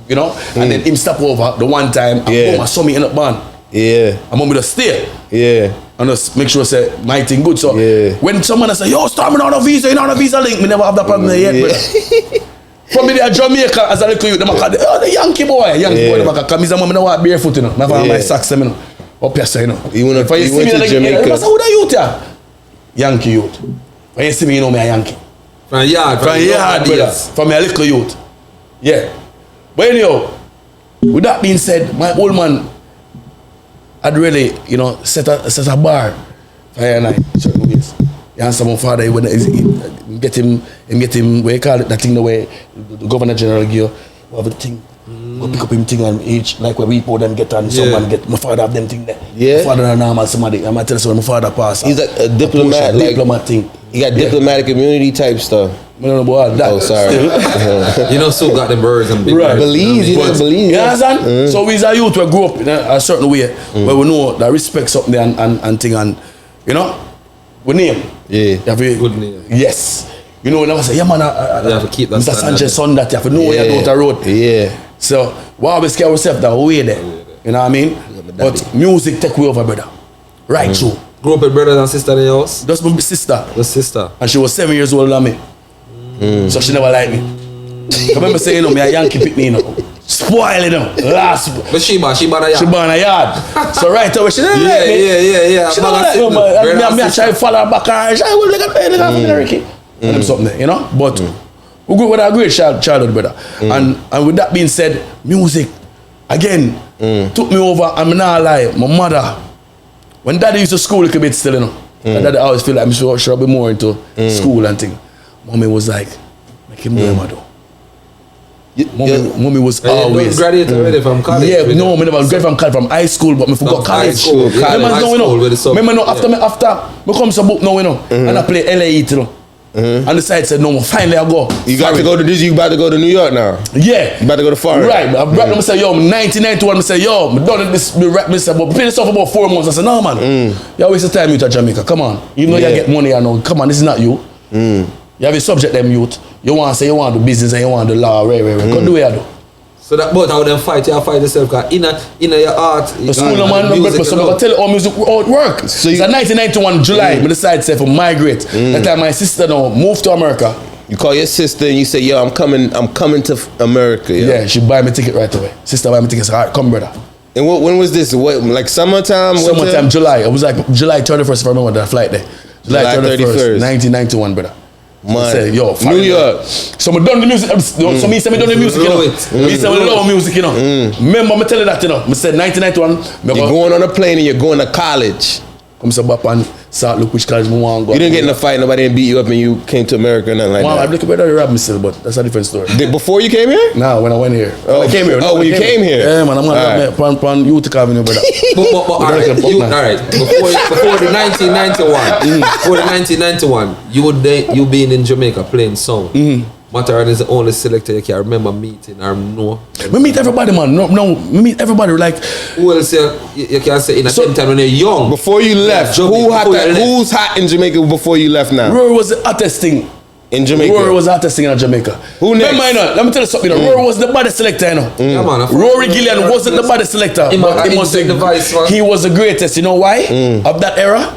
you know, and then him stop over the one time. And boom, I saw me end up born. Yeah. And mommy just stay. Yeah. And just make sure say my thing good. So when someone say, yo, start me on a visa, you know, on a visa link, me never have that problem yet, brother. From me there Jamaica as a little youth, them call the Yankee boy. Because me say, I want barefoot, you know. I have my socks, you know. Up here, you know. You went to Jamaica. I say, who the youth here? Yankee youth. When you see me, you know me a Yankee. From yard, brother. From me a little youth. Yeah. But anyhow, with that being said, my old man I'd really, you know, set a bar for you and I, certain ways. You answer my father, when he get him, what you call it, that thing the way the Governor General give you, have the thing, go pick up him thing on each, like where we pour them get on, someone get, my father have them thing there. Yeah. My father and normal somebody, I'm going to tell you when my father passed. He's like a diplomat, diplomat thing. He got diplomatic immunity type stuff. No, boy, that. Oh, sorry. You know, so got them birds and big right. Belize, you know, Belize. You understand? So we as a youth, we grew up in a certain way where we know that respect something there and thing, and you know, we name. Yeah. Good name. Yes. You know, when I say, yeah, man, you have to keep that Mr. Sanchez son that you have to know where you're down the road. Yeah. So we always carry ourselves that way there. You know what I mean? But music take way over, brother. Right through. Grew up with brothers and sisters in your house? Just my sister. The sister. And she was 7 years older than me. So she never liked me. I remember saying, me a Yankee pick me, spoil it, last. But she born a yard. She born a yard. So right away, she didn't like me. Yeah. She don't like me, but I try to follow her back and she will like a Ricky. And them something there, you know? But we grew with a great childhood, brother. And with that being said, music, again, took me over. I'm not lie, my mother, when daddy used to school a little bit still, you know. And daddy always feel like I should be more into school and thing. Mommy was like, make him do him, though. Mommy was always. You graduated already from college? Yeah, no, I never graduated from college, from high school, but I forgot college. Remember, after I come to book now, you know, and I play LA, you know. And the side said, no, finally I go. You got to go to this, you about to go to New York now? Yeah. You about to go to foreign? Right. I say, yo, 1991, I say, yo, I done this, but play this off about 4 months. I said, no, man. You waste the time you to Jamaica, come on. You know you get money, I know. Come on, this is not you. You have a subject them youth. You want to say you want to do business and you want to do law, right. Go do what you do. So that both of them fight, you fight yourself, because in your art, the school no man, music, so I tell you how music how it work. So it's 1991 July, I decided to migrate. That time my sister now moved to America. You call your sister and you say, yo, I'm coming to America. Yo. Yeah, she buy me ticket right away. Sister buy me ticket, say, all right, come brother. And when was this? What, like summertime? Summertime, July. It was like July 31st if I remember that flight there. July 31st, 1991, brother. Man. Say, yo, New York. So I done the music. So me say me done the music, you know. Me say I love music, you know. Remember me tell you that, you know. Me said 1991. You're going on a plane and you're going to college. Come say back and start look which college I want to go. You didn't get in a fight, nobody didn't beat you up and you came to America and nothing like that. I look better than rap me still, but that's a different story. Before you came here? Nah, when I went here. Oh, I came here. No, when you came here? Yeah, man, I'm gonna pan Utica Avenue, brother. But all right, before the 1991, you being in Jamaica playing sound. Mataran is the only selector you can remember meeting or know. We meet everybody, man. No, we meet everybody. Like, who else you can say in a time when you're young? Before you left, who's hot in Jamaica before you left now? Rory was the hottest thing in Jamaica. Rory was the hottest thing in Jamaica. Who next? Remember, you know, let me tell you something. Rory was the baddest selector, you know. Yeah, man, Rory Gillian wasn't the baddest selector. He was the greatest. You know why? Of that era.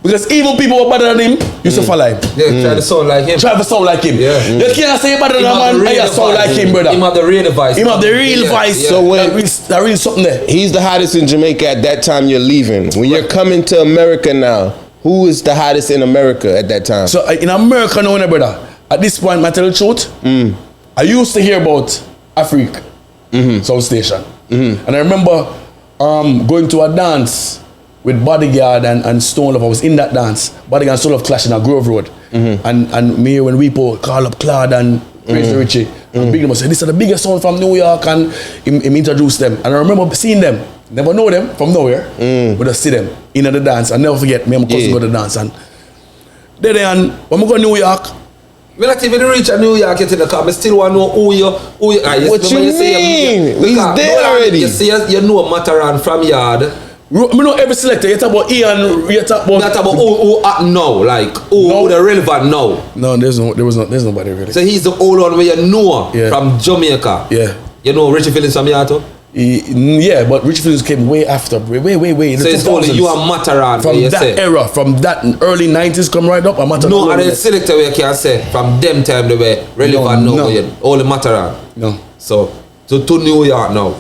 Because even people who were better than him used to follow him. Yeah, try to sound like him. Try to sound like him. Yeah. You can't say you're better than a man and you sound like him, brother. Him have the real voice. Him have the real voice. Yeah. So when that really something there. He's the hottest in Jamaica at that time you're leaving. When you're coming to America now, who is the hottest in America at that time? So in America now, brother, at this point, I tell you the truth, I used to hear about Afrique, South Station. And I remember going to a dance with Bodyguard and Stone Love. I was in that dance. Bodyguard and Stone Love clashing at Grove Road. And me when we call up Claude and Crazy Richie, and Big them say, this is the biggest sound from New York, and him introduced them. And I remember seeing them. Never know them from nowhere, but I see them in the dance. I never forget, me and my cousin go to the dance. And then when we go to New York, we not even reach a New York yet in the car. I still want to know who you what you mean? He's there already. You see, you know Mataran from yard. I know every selector. You talk about Ian. You talk about. Not about who now, like who the relevant now. No, there's nobody really. So he's the old one where you know from Jamaica. Yeah. You know Richie Phillips from Yato? Yeah, but Richie Phillips came way after. Way. So it's only you and Mataran. From that era, from that early 90s come right up. No other selector where you can say from them time they were relevant now. Only Mataran. No. So to New York now.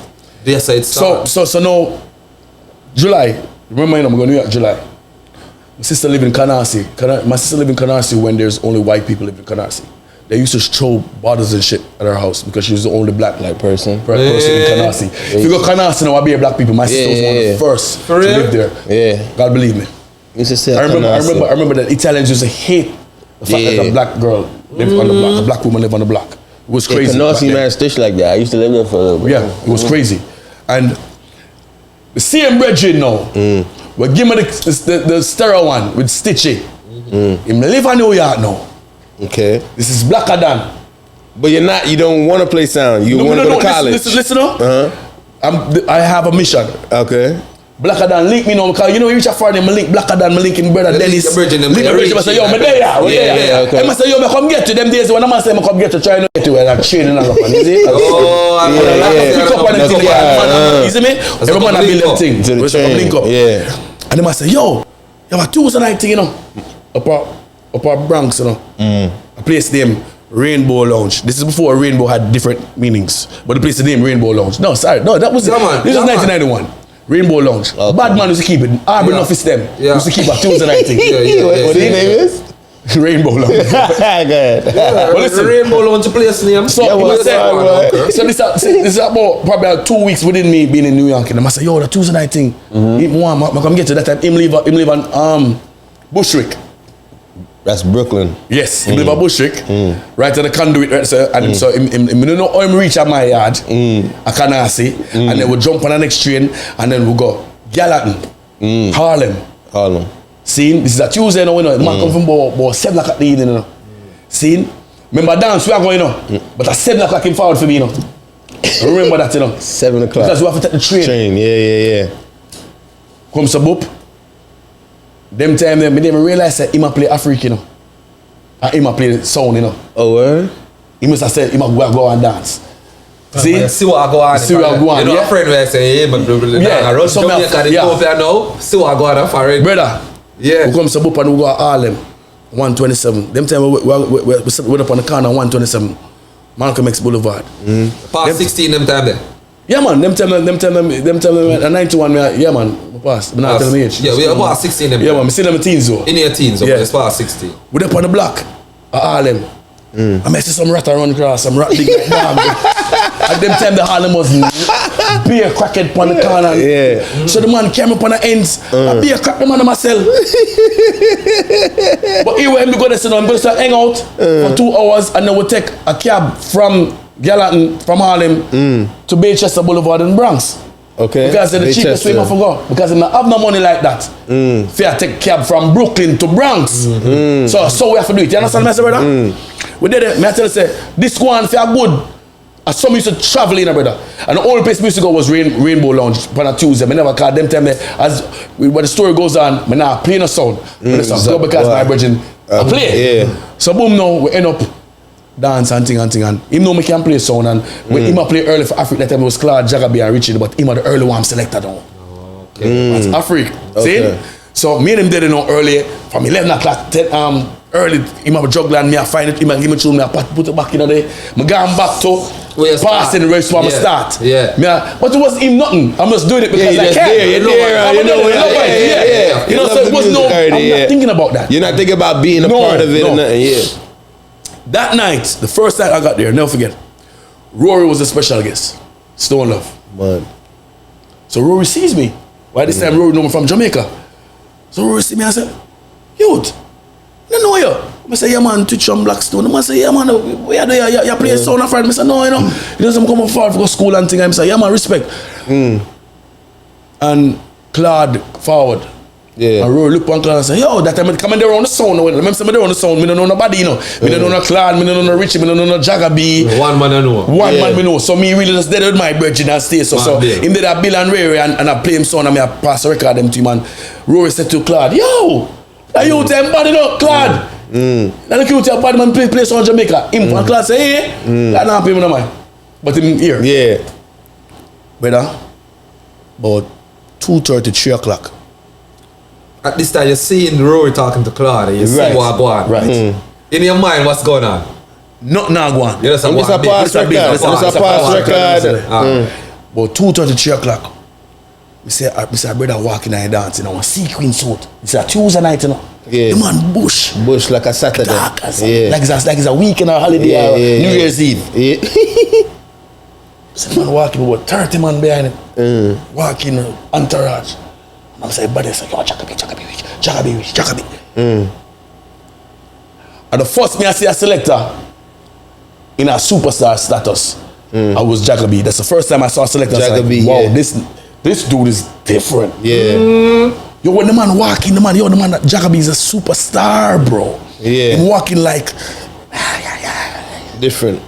They say it's so now July. Remember, I'm going to New York July. My sister live in Canarsie. My sister live in Canarsie when there's only white people live in Canarsie. They used to throw bottles and shit at her house because she was the only black person in Canarsie. If you go Canarsie now, I'll be a black people. My sister was one of the first to live there. Yeah. God believe me. I remember that Italians used to hate the fact that a black girl lived on the block, a black woman lived on the block. It was crazy. Canarsie man stitch like that. I used to live there for a little bit. Yeah, it was crazy. And the CM Bridget now, we give me the sterile one with Stitchy. Him live in New York now. Okay. This is blacker than. But you don't want to play sound. You want to go to college. Listen up. I have a mission. Okay. Blacker than link me now because you know you reach a far name, link Blacker than me linking brother Dennis. Link I say yo, me there. I must say yo, me come get to them days when I must say me come get to try to get to where I'm training and up. You see? Pick up on the thing. You see me? Every man I build them thing. We say link up. Yeah. And they must say yo, you have a Tuesday night thing, you know, up Bronx, you know. A place named Rainbow Lounge. This is before Rainbow had different meanings, but the place name Rainbow Lounge. No, sorry, no, that was this was 1991. Rainbow Lounge. Okay. Bad man used to keep it. Auburn office them used to keep a Tuesday night thing. What the name is? Rainbow Lounge. Good. But listen, Rainbow Lounge place name. So this is about probably 2 weeks within me being in New York, and I say, yo, the Tuesday night thing. I come get to that time. Him live on Bushwick. That's Brooklyn. Yes, he live at Bushwick, right at the conduit. Right, so and so him don't know how him reach at my yard. I can't see, and then we jump on the next train, and then we go Gallatin, Harlem. See, this is a Tuesday, you know. Man come from about 7 o'clock in the evening, you know. See, remember dance we are going, you know, but at 7 o'clock came forward for me, you know. Remember that, you know. 7 o'clock. Because we have to take the train. Yeah. Come so boop. Them time them, I didn't realize that he might play Afrique, you know. And he might play sound, you know. Oh, where? He must have said he might go and dance. See what I go on. See what I go on. You know, a friend will say, hey, but I run to Jamaica, they go there now. See what I go on for it. Brother, we come to Boop and we go to Harlem, 127. Them time we're up on the corner, 127. Malcolm X Boulevard. Past 16 them time there. Yeah, man. Them tell me, 91, yeah, man. Pass. But not tell me age. Yeah, we are past 16 them. Yeah, man. I see them in teens, though. In your teens, yeah. It's past 16. We're up on the block at Harlem. I see some rat run across, some rat big like damn. At them time, the Harlem was beer crackhead on the corner. Yeah. So the man came up on the ends. A beer crack the man on myself. But here when we go there, so I'm going to start hang out for 2 hours, and then we'll take a cab from Gallatin, from Harlem to Baychester Boulevard in Bronx. Okay. Because the cheapest way I forgot. Because I don't have no money like that. Fair take cab from Brooklyn to Bronx. So we have to do it. You understand me, brother? We did it. I tell you, say, this one feel good. As some used to travel in, brother. And the only place we used to go was Rainbow Lounge on a Tuesday. I never called them time there. As when the story goes on, I now play no sound. So because my virgin I play. Yeah. So boom, now we end up dance and thing. Him know me can play sound, and when him play early for Afrique, that time it was Claude, Jagabi and Richie, but him are the early one selector now. That's Afrique. See? So me and him did it now early, from 11 o'clock, 10 early, him have a juggler and me I find it, him and give me tune, me I put it back in there. I gone back to passing the race where I start. Yeah. But it wasn't him nothing. I'm just doing it because I can. You know, so it was no, I'm not thinking about that. You're not thinking about being a part of it or nothing, That night, the first night I got there, never forget, Rory was a special guest. Stone Love. Man. So Rory sees me. By this time, Rory know me from Jamaica. So Rory see me and said, youth, I know you. I say, yeah man, Twitch on Blackstone. I say, yeah man, where are you? You play sound of friend. I say, no, you know. He doesn't come up far to go school and thing. I say, yeah man, respect. And Claude forward. Yeah. And Rory look on Claude and say, yo, that time I come in there on the sound. I remember somebody on the sound. I don't know nobody, you know. I don't know no Claude, I don't know no Richie, I don't know no Jagabi. One man I know. One man I know. So me really just did with my virgin and stay. So him did a Bill and Ray and I play him sound and I pass the record them to him. And Rory said to Claude, yo, that you tell body no, Claude. Now look you tell body man play sound Jamaica. Him and Claude say, hey, that not pay me no mind. But him here. Yeah. Brother, about 2:30, 3 o'clock. At this time, you're seeing Rory talking to Claude, and you see what go on. Right. In your mind, what's going on? Nothing not go on. Yeah, that's a past record. About 2:30, 3 o'clock. We say, brother walking and dancing. I want to see Queen suit. It's a Tuesday night, you know. Yeah. The man bush. Bush like a Saturday. Dark as like it's a weekend or holiday or New Year's Eve. Yeah. So man walking about 30 man behind him. Walking entourage. I'm saying, buddy, it's like, oh, Jagabi. And the first me I see a selector in a superstar status, I was Jagabi. That's the first time I saw a selector. Jagabi, like, wow, this dude is different. Yeah. Yo, when the man walking, the man Jagabi is a superstar, bro. Yeah. Him walking like, different.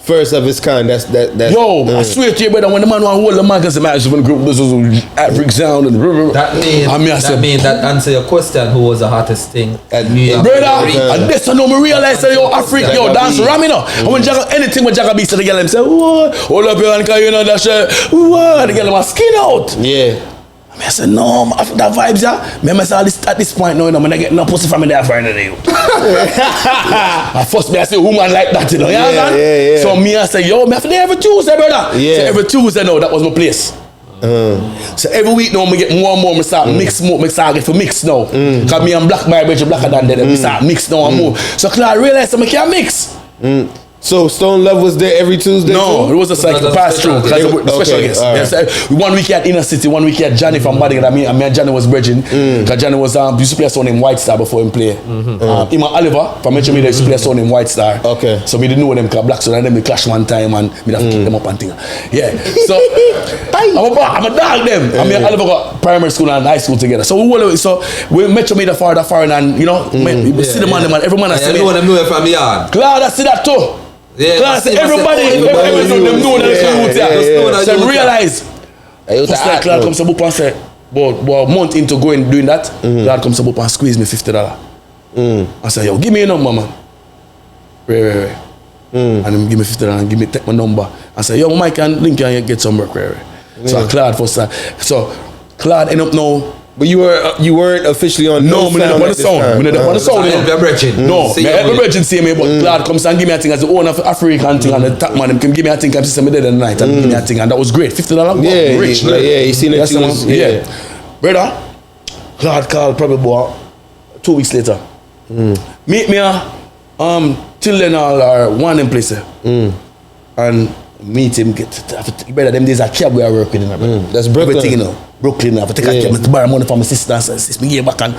first of its kind. That's Yo, I swear to you, brother, when the man want to hold the mic and say, man, when the group this was Afrique sound and that means that answer your question. Who was the hottest thing at New York? Brother, and this I know me realize that yo Afrique, yo dance ram, you know. And when anything with Jaga B, so the girl them say, what? Hold up your hand, cause you know that shit. What? The girl them skin out. Yeah. I said, no, that vibes, yeah. I say, at this point, no, I'm get no pussy from me there for anything. At first, I say, woman like that, you know. Yeah. So me, I say, yo, I have to do every Tuesday, brother. Yeah. So every Tuesday, no, that was my place. So every week now, I get more and more, I start mix more, I start get for mix now. Because me and Black, my bitch, blacker than them, I start mix now and more. So Claude realized I can't mix. So Stone Love was there every Tuesday? No, too? it was just like a pass through. Special guest. Right. One week at Inner City, one week at Johnny from Bodyguard. Me and Johnny was bridging. Because Johnny was used to play a song named White Star before him play. Ima Oliver from Metro Media used to play a song named White Star. Okay. So me didn't know them because Blackstone and them we clash one time and me have to kick them up and thing. Yeah. So I'm a dog them. And me and Oliver got primary school and high school together. So we Metro Media far and you know, we see the man, every man I see. I know them know from the yard. Claude, I see that too. Yeah, class, everybody them know that it's so realize. Just like Claude comes up and say, but a month into doing that, Claude comes up and squeeze me $50. I say, yo, give me a number, man. Right. And him give me $50 and take my number. I say, yo, Mike can link you and get some work, right. So Claude first so Claude end up now. But you weren't officially on no sound. No, on the sound. No, my brethren say me, but Claude comes and give me a thing as the owner of African thing and the top man, him can give me a thing, I'm system dead at night and give me a thing and that was great. $50, yeah, rich. Yeah, you seen it. Yeah. Brother, Claude called probably about 2 weeks later. Meet me till then all one in place and meet him, brother, them days a cab we are working in. That's Brooklyn. Everything, you know. Brooklyn, I have to take a cab to borrow money from my sister and sis me give back and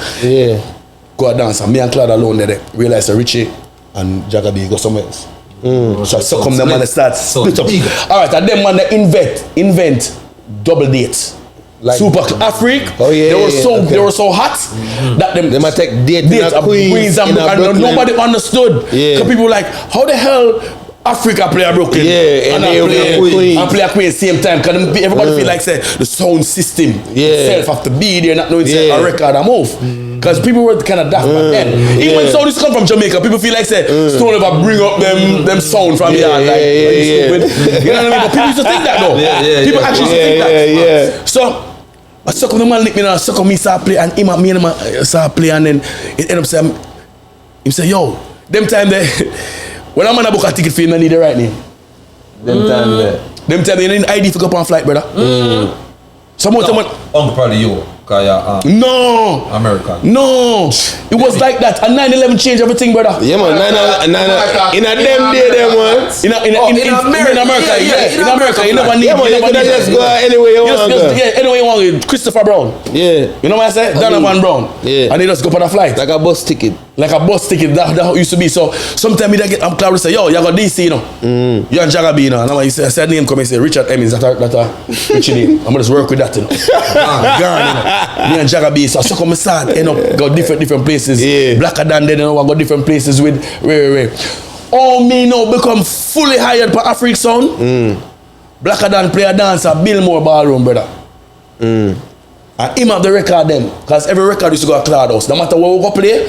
go out dance. And me and Claude alone there, realize Richie and Jagabi go somewhere else. So come them man start split up. Alright, and them man they invent double dates. Like Supa Afrique. Oh yeah. They were so hot that they might take dates of Queens and nobody understood. Yeah. Because people were like, how the hell Africa play a Brooklyn and play a Queen same time because everybody feel like say the sound system itself have to be there, not knowing say a record a move. Because people were kind of daft back then. Even when sound used to come from Jamaica, people feel like say Stone ever bring up them sound from here. Like, you know what I mean? But people used to think that though. People actually used to think that. So I suck on the man lick me now, suck on me start play and him and me and him start play and then it end up saying him say, yo, them time there when I'm gonna book a ticket for you, I need the right name. Them time you need an ID for go up on flight, brother. Someone probably you. No. American. No. It was like that. A 9/11 changed everything, brother. Yeah, man. In a them day, them man. In America. In America. You never need. Yeah, man. You could just go anywhere you want. Anywhere you want. Christopher Brown. Yeah. You know what I said? Donovan Brown. Yeah. And they just go on a flight. Like a bus ticket. That used to be. So sometimes I'm Claude say, yo, you got DC, you know. You and Jagabi, you know. And I said name come and say Richard M. Is that a rich name? I'm gonna just work with that, you know. Gone, you know. Me and Jagabi, so I come and start, you know, go different places. Blacker than them, you know, I go different places with all me now become fully hired for Afrique sound. Blacker than play a dancer, Billmore Ballroom, brother. And him have the record them, because every record used to go to Claude house. No matter what we go play,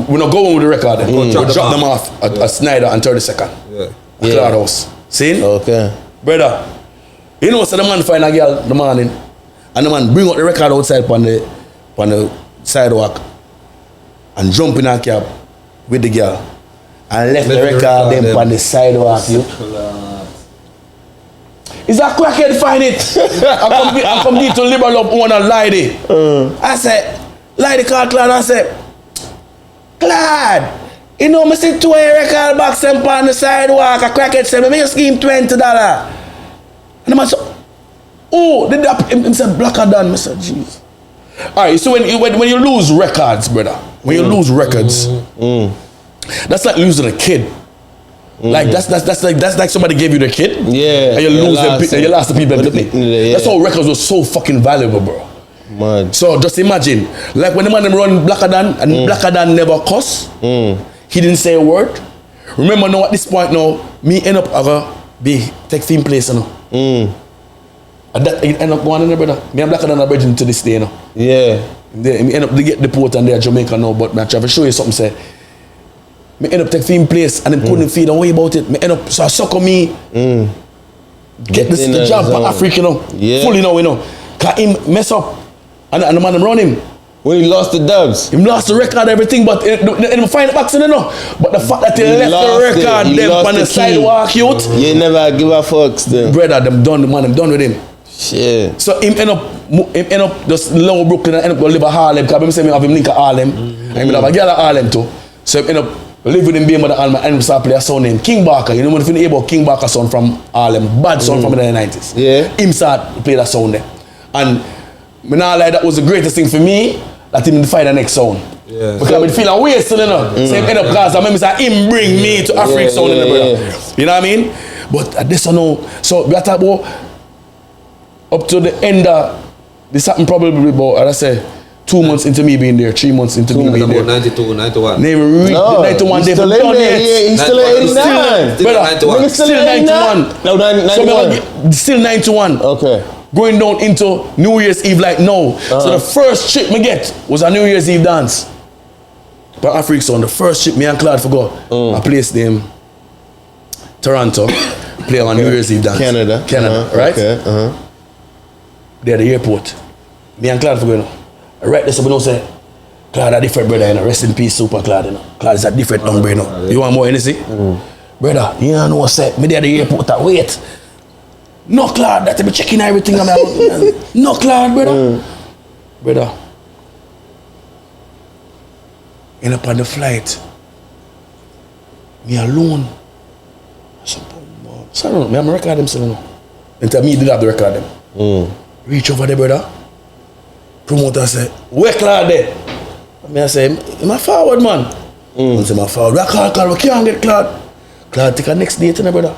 we not go on with the record them. We drop them off at Snyder and 32nd. Claude house. See? Okay. Brother, you know, so the man find a girl the morning, and the man bring out the record outside on the sidewalk and jump in a cab with the girl and left the record them on the sidewalk. Is that crackhead find it? I come here to liberal up owner Lady. I said, Lady called Claude and I said, Claude, you know me see 2 record box them on the sidewalk, a crackhead said, me just give him $20. And the man said, oh, did that him said blacker than me said, jeez. Alright, so when you lose records, brother, when you lose records, that's like losing a kid. Like that's like somebody gave you the kid, and you lose them, and you lost the people. That's how records were so fucking valuable, bro. Man. So just imagine, like when the man them run Blacker than and Blacker than never cuss, he didn't say a word. Remember now at this point now, me end up be take film place, you know. And that end up going in there, brother. Me and Blacker than a bridge to this day, you know. Yeah. Me end up to get the port and there Jamaica now, but I try to show you something, say. Me end up take film place and then couldn't feel no way about it. Me end up, so I suck on me. Get this the job for Afrique, you know. Yeah. Fully now, you know. Cause him mess up. And the man run him. When he lost the dubs. He lost the record, everything, but he find the boxing, you know. But the fact that he left the record, them on the sidewalk, youth. You never give a fuck still. Brother, them done with him. Shit. So him end up just low Brooklyn and end up go live at Harlem, because I say me have him link at Harlem. And him have a girl at Harlem too. So him end up live with him being with the Harlem and start play a song named King Barker. You know when you hear about King Barker son from Harlem, bad son from the 90s. Yeah. Him start play that sound there. And me not like that was the greatest thing for me, that him find the next sound. Yeah. Because I feel a way still, you know. So him end up cause I remember say him bring me to Afrique sound in the brother. You know what I mean? But this I know. So we are talking about up to the end of this happened probably about, as I say, 2 months into me being there, 3 months into me being there. 92, 91. Never reached the 91 day. He's still in there. He's still 89. Still 91. No, 91. So still 91. Okay. Going down into New Year's Eve like now. So the first trip me get was a New Year's Eve dance. But Afrique Sound, the first trip me and Claude forgot. A place named Toronto. Play on New Year's Eve dance. Canada, right? Okay. They're at the airport. Me and Claude forgot. Right there, so we don't say, Claude a different brother, you know. Rest in peace, Super Claude, you know. Claude is a different number, you know. You want more anything? Brother, you know what I said? Me there at the airport, I wait. No, Claude, that be checking everything. No, Claude, brother. Brother. End up on the flight. Me alone. I said, so I don't know, me I'm record them, so I don't know. Until me did have to record them. Reach over there, brother. Promoter said, where Claude there? I say, am I forward, man? I say, my forward. We Claude, we can't get Claude. Claude take a next date, you know, brother.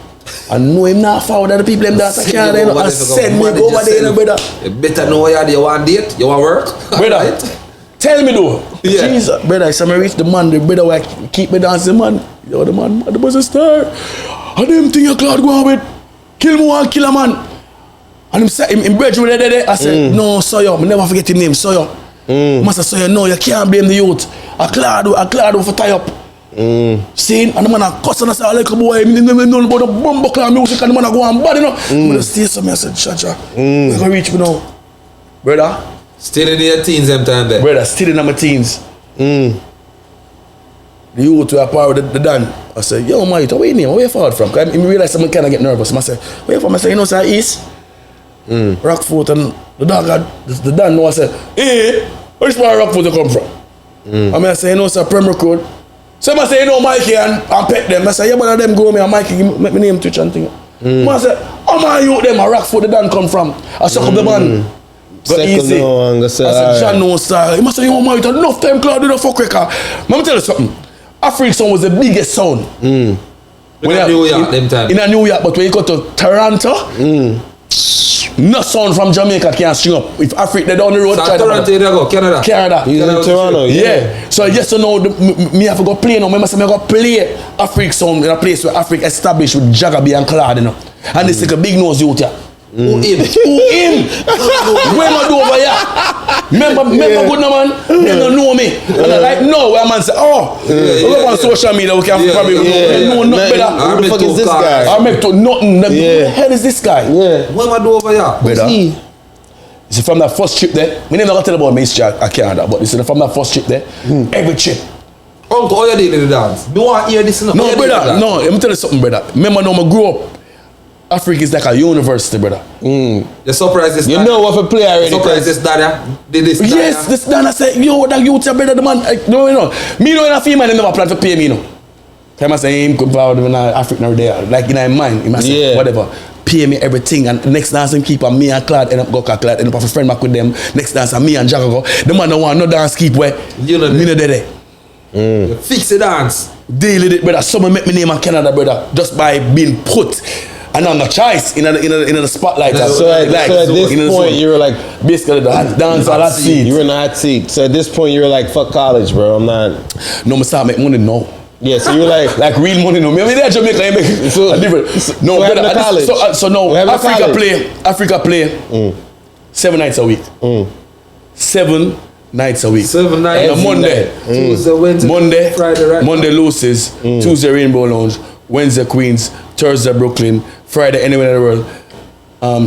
I know him not forward at the people them that I can't, you know, and send me go over there, you know, brother. You better know where you want date, you want work. Brother, right? Tell me though. Yeah. Jesus, brother, so I reach the man, the brother where I keep me dancing, man. Yo, the man, the was a star. And them thing you Claude go on with, kill me one, kill a man. And him say, him bridge me there. I said, no, Sawyer, I never forget his name, Sawyer. Master Sawyer, no, you can't blame the youth. A Claude for tie up. Saying, and the man a cuss and I say, I like a boy, I never know about the bumbo clan music and the man a go on bad, you know. I'm gonna stay somewhere, I said, Chacha, we're gonna reach me now. Brother. Still in your teens them time there. Brother, still in my teens. The youth were part of the Dan. I said, yo, mate, where you name? Where you forward from? Because I realized someone kind of get nervous. I said, where you from? I said, you know, sir, East. Rockford and the dog had, the Dan know. I said, hey, where's part of Rockford you come from? I say, you know, sir, Premier Code. So I say, you know, Mikey and pet them. I say, yeah, but them go me and Mikey make me name Twitch and thing. I say, how my youth them a Rockford the Dan come from? I suck up the man. Go easy. I said, John no, sir. He must say, you know, Mikey, enough time, Claude, do the fuck record. Let me tell you something. Afrique Sound was the biggest sound. In New York, them time. In New York, but when you go to Toronto, no sound from Jamaica can string up. If Afrique, they down the road. So Toronto, you go, Canada. He's in Toronto, yeah. So yes or no, me have to go play now. I go play Afrique Sound in a place where Afrique established with Jagabi and Claude, you know. And it's like a big nose youth here. Who him? Where am I do over here? Remember good no man? They don't know me. And I like no where man say, oh, look on social media, we can probably know nothing better. Who the fuck is this guy? I make to nothing. Who the hell is this guy? Where am I do over here? Brother. It's from that first trip there. Me never tell about my history at Canada, but it's from that first trip there. Every trip. Uncle, how you did the dance? Do you want to hear this? No, brother. No, let me tell you something, brother. Remember now, I grew up. Afrique is like a university, brother. You're surprised this You know what for play already. Surprised this dad, did this dad. Yes, this dad I said, yo, that youth better the man. No, you know. Me know in a female, they never plan to pay me, you know. Time I say, him come forward when Afrique now there. Like in my mind, he must say, whatever. Pay me everything. And next dance him keep on me and Claude end up go Claude end up a friend back with them. Next dance and me and Jack go. The man don't want no dance keep where. You know me no there. Fix the dance. Deal with it, brother. Someone make me name in Canada, brother. Just by being put. And on the choice in the spotlight. So at this point, you were like, basically the dance on that seat. You were in the hot seat. So at this point, you were like, fuck college, bro. I'm not. No, I start make money now. Yeah, so you're like real money. No, maybe they're Jamaica. You make a different. No, what brother. happened to college? So no, What happened to Africa play 7 nights a week. 7 nights a week. 7 nights. And a Monday. Tuesday, Wednesday, Monday. Friday, right? Monday Lucy's. Tuesday Rainbow Lounge. Wednesday Queens. Thursday Brooklyn. Friday anywhere in the world.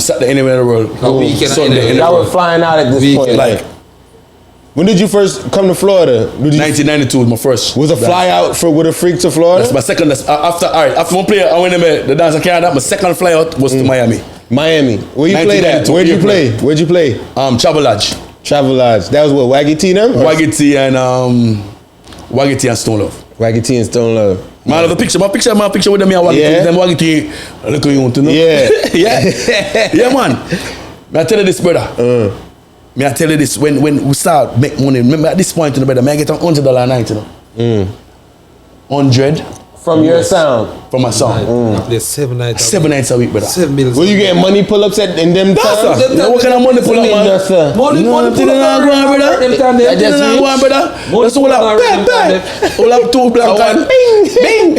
Saturday anywhere in the world. Weekend Sunday in the y'all were world. flying out at this point. Like when did you first come to Florida? 1992 was my first. Was a fly out with a freak to Florida? That's my second. After one player, I went in the dance in Canada. My second fly out was to Miami. Miami. Where you played at? Where'd you play? Where'd you play? Travel Lodge. Travel Lodge. That was what, Waggy T now? Waggy T and Stone Love. Waggy T and Stone Love. Man, I have a picture. My picture with them here. Waggy T. Them Waggy T. Look at you want to know. Yeah. Yeah, man. May I tell you this, brother? May I tell you this? When we start make money, remember at this point, brother, may I get $100 a night, 100 From your sound. from my song. I play 7 nights. 7 nights a week, brother. 7 million. Were you getting money pull-ups in them times? You know what kind of money pull up, man? Money You know pull what I'm telling you, brother? Them time there. That's just me, brother. That's all up. Bang, bang. All up 2 black and bing, bing.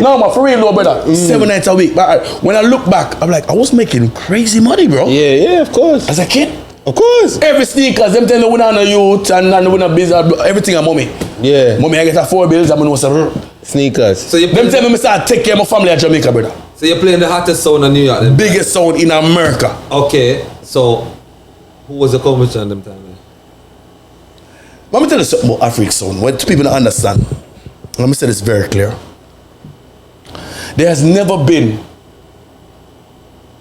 No, man, for real, though, brother. 7 nights a week. But when I look back, I'm like, I was making crazy money, bro. Yeah, of course. As a kid. Of course. Every sneakers, them tell me when I'm a youth and when I'm busy, everything I'm mommy. Yeah. Mommy, I get a 4 bills, I'm going to Sneakers. So you them tell me I start take care of my family in Jamaica, brother. So you're playing the hottest sound in New York then? Biggest sound in America. Okay, so who was the competition them time? Let me tell you something about Afrique sound. What people don't understand. Let me say this very clear. There has never been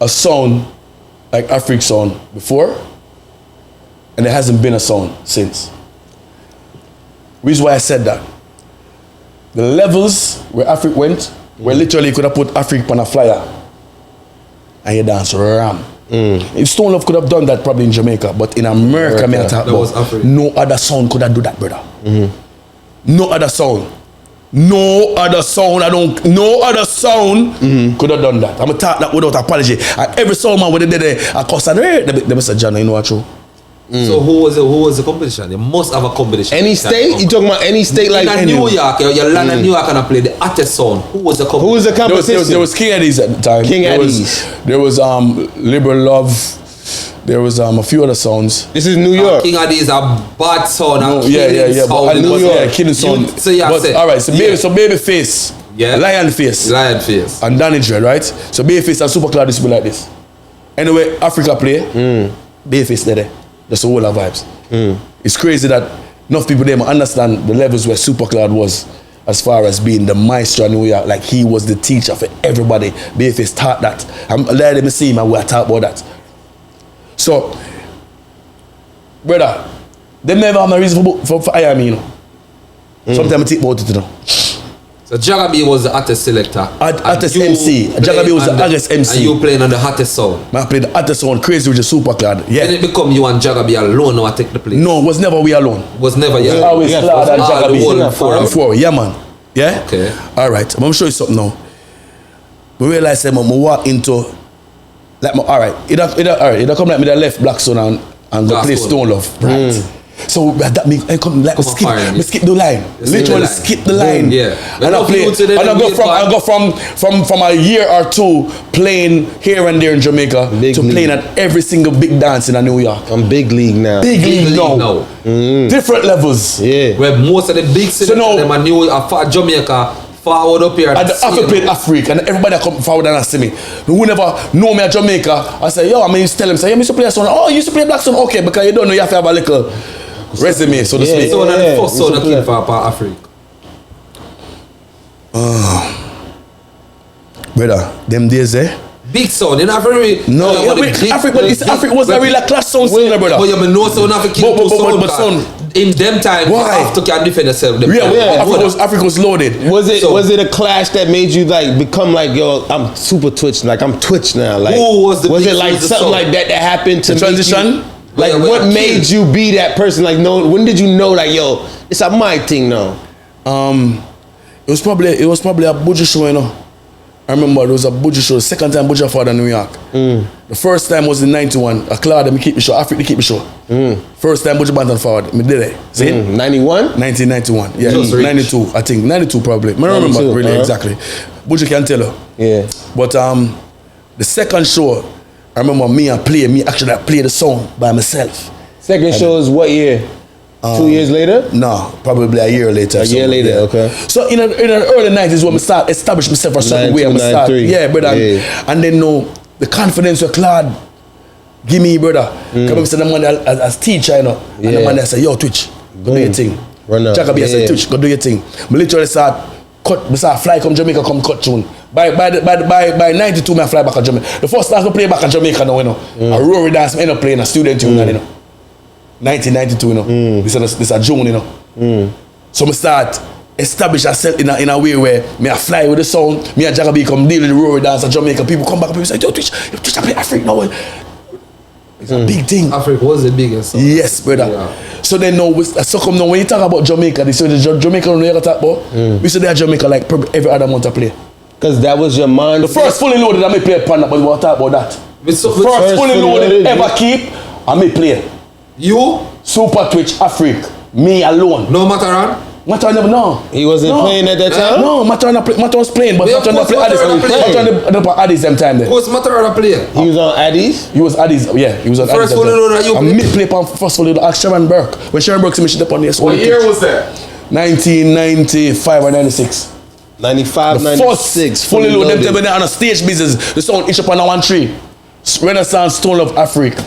a sound like Afrique sound before, and there hasn't been a sound since. Reason why I said that. The levels where Afrique went, where literally you could have put Afrique on a flyer and you dance ram. If Stone Love could have done that probably in Jamaica, but in America, me I talk was about, Afrique. no other sound could have do that, brother. No other sound. No other sound could have done that. I'm going to talk that without apology. And every sound man when they did it, I cuss and they Mr. John, you know what true? So who was the competition? You must have a competition. Any state? You talking about any state like in New York, you land in New York and I play the hottest sound. Who was the competition? Who was the competition? There was King Eddie's at the time. King Eddie's. There was Liberal Love. There was a few other sounds. This is New York. King Adi is a bad sound. Yeah. But New York. Yeah, killing sound. So yeah, but, all right. So Babyface. Yeah. Lionface. And Danny Dread, right? So Babyface and Super Cloud used to be like this. Anyway, Africa play. Babyface there. That's the whole of vibes. It's crazy that enough people there understand the levels where Super Cloud was as far as being the maestro in New York. Like he was the teacher for everybody. Babyface taught that. I'm let them see him and we'll talk about that. So, brother, they never have no reason for hire me, you know. Sometimes I think about it, you know. So Jagabi was the hottest selector. Hottest MC. Jagabi was the hottest MC. And you playing on the hottest sound. I played the hottest sound, crazy with the Super Cloud. Yeah. Did it become you and Jagabi alone now I take the place? No, it was never we alone. Was never you. Always Cloud and Jagabi. Four. Four. Yeah, man. Yeah? Okay. All right. I'm going to show you something now. We realize that I'm walk into, like, all right, it come like me that left Blackstone and go play Stone Love. Right. So that means I come like skip the line. Literally skip the line. Yeah. And I play. And I go from a year or two playing here and there in Jamaica to playing at every single big dance in New York. I'm big league now. Big league now. Different levels. Yeah. Where most of the big cities them are New Jamaica forward up here. And after played Afrique and everybody come forward and see me. Who never know me at Jamaica, I say, yo, I used to tell them, say, you used to play a song. Oh, you used to play Blackstone? Okay, because you don't know you have to have a little resume, so to speak. So one of the first sound that came for Afrique. Brother, them days big sound, you know, very Afrique was a real class sound singer, brother. But you know sound have to kill two sound. In them time, you have to can defend yourself. Afrique was loaded. Was it a clash that made you like become like, yo, I'm super Twitch, like I'm Twitch now? Like was it like something like that happened to the transition? Like what made you be that person? Like when did you know like, yo, it's a my thing now? It was probably a budget show, you know. I remember there was a Buju show, the second time Buju fought in New York. The first time was in 91. A Claude, me keep me show, Afrique, keep me show. First time Buju Banton fought, me did it. See? 91? 1991. Yeah, 92, I think. 92 probably. I don't remember really exactly. Buju can tell her. Yeah. But the second show, I remember me actually play the song by myself. Second show is what year? 2 years later? No, probably a year later. A year later, okay. So in the early 90s when I start establish myself a certain way, I start. Yeah, brother. Yeah. And then the confidence of Claude give me, brother. Come up to the man as teacher, you know. And the man there say, yo, Twitch, go do your thing. Jacob say, Twitch, go do your thing. I literally start fly come Jamaica, come cut tune. By 92, I fly back to Jamaica. The first time I play back in Jamaica now, you know. A Rory dance, I end up playing a student tune, you know. 1992, you know. This a June, you know. So I start establish myself in a way where me I fly with the song, me and Jacob come deal with the Rory dance in Jamaica. People come back and people say, yo, Twitch, I play Afrique now. It's a big thing. Afrique was the biggest song. Yes, brother. Yeah. So then so come now when you talk about Jamaica, they say the Jamaica don't ever talk about. We say they are Jamaica like every other month I play. Because that was your mind. The first fully loaded I may play a panda, but we won't talk about that. The first fully loaded ever keep, I may play. You? Supa Twitch, Afrique. Me alone. No Mataran? Mataran never, no. He wasn't playing at that time? No, Mataran was playing, but Mataran play Addis them time there. Who's Mataran playing? He was on Addis? He was Addis, yeah. He was on Addis. First fully loaded you play? I play on first fully loaded. Ask Sharon Burke. When Sharon Burke said me, she did on this. What year was that? 1995 or 96. 95, the 96. Fully loaded. Them when they're on a stage business, the sound each up on one tree. Renaissance Stone of Afrique.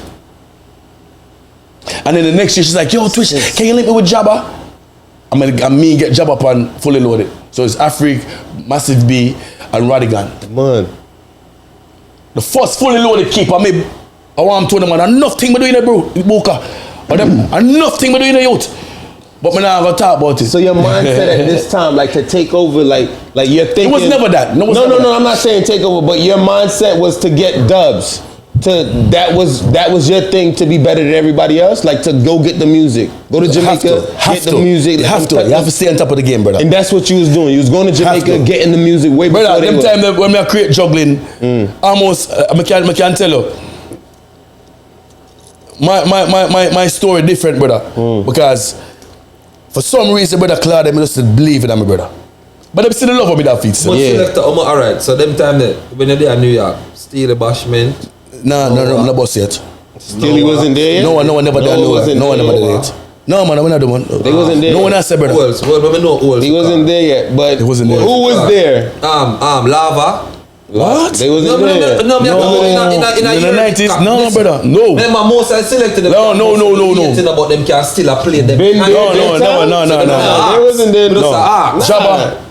And then the next year she's like, yo, Twitch, can you link me with Jabba? I'm me get Jabba on fully loaded. So it's Afrique, Massive B, and Radigan. Man. The first fully loaded keep I want to them, man, enough thing we doing it, bro, Boka. Enough thing we doing it, youth. But I'm not gonna talk about it. So your mindset at this time, like to take over, like you're thinking. It was never that. No, I'm not saying take over, but your mindset was to get dubs. That was your thing to be better than everybody else, like to go get the music, go to Jamaica, get the music. You have to stay on top of the game, brother. And that's what you was doing. You was going to Jamaica, getting the music way before. Brother, them time when I create juggling, almost I can tell you. My story different, brother, because for some reason, brother Claude, I just believe in me, brother. But they still love me that feet. So selector, alright. So them time when you're there in New York, still the bashment. No, not boss yet. Still he wasn't there yet? No one never there. No one never there yet. No, man, I'm not the one. They wasn't there. No one else said, brother. He wasn't there yet, but he wasn't there. Who was there? Lava. What? They wasn't there. No, in the 90s. No, brother. No. Remember, most I selected them. No. About them can still play them. No. They wasn't there. No.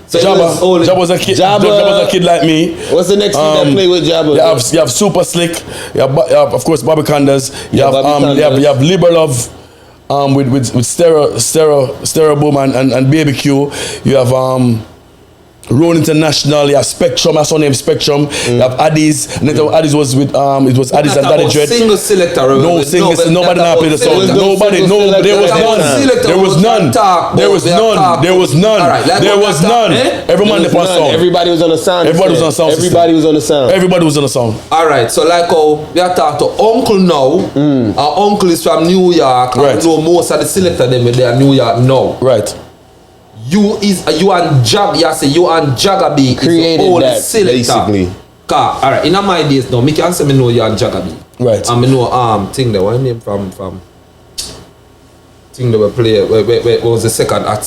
Jabba was a kid. Jabba was a kid like me. What's the next thing that play with Jabba? You have Super Slick. You have of course Bobby Condas. You have Liberlove. With Stereo Boom and Baby Q. You have Road International, you have Spectrum, that's her name Spectrum. You have Addis, and then Addis was with it was Addis and Daddy Dread. Single selector. No single, nobody now play the song. Nobody, there was none. Every man on song. Everybody was on the sound. Everybody was on sound. Everybody was on the sound. Everybody was on the sound. Alright, so like how we are talking to Uncle now. Our uncle is from New York. Right. I know most of the selector them they are New York now. Right. You and Jagabi created is the that selector. basically. Alright, in my days now, me can say me know you and Jagabi. Right. And me know thing there, what name from thing that we play. What was the second at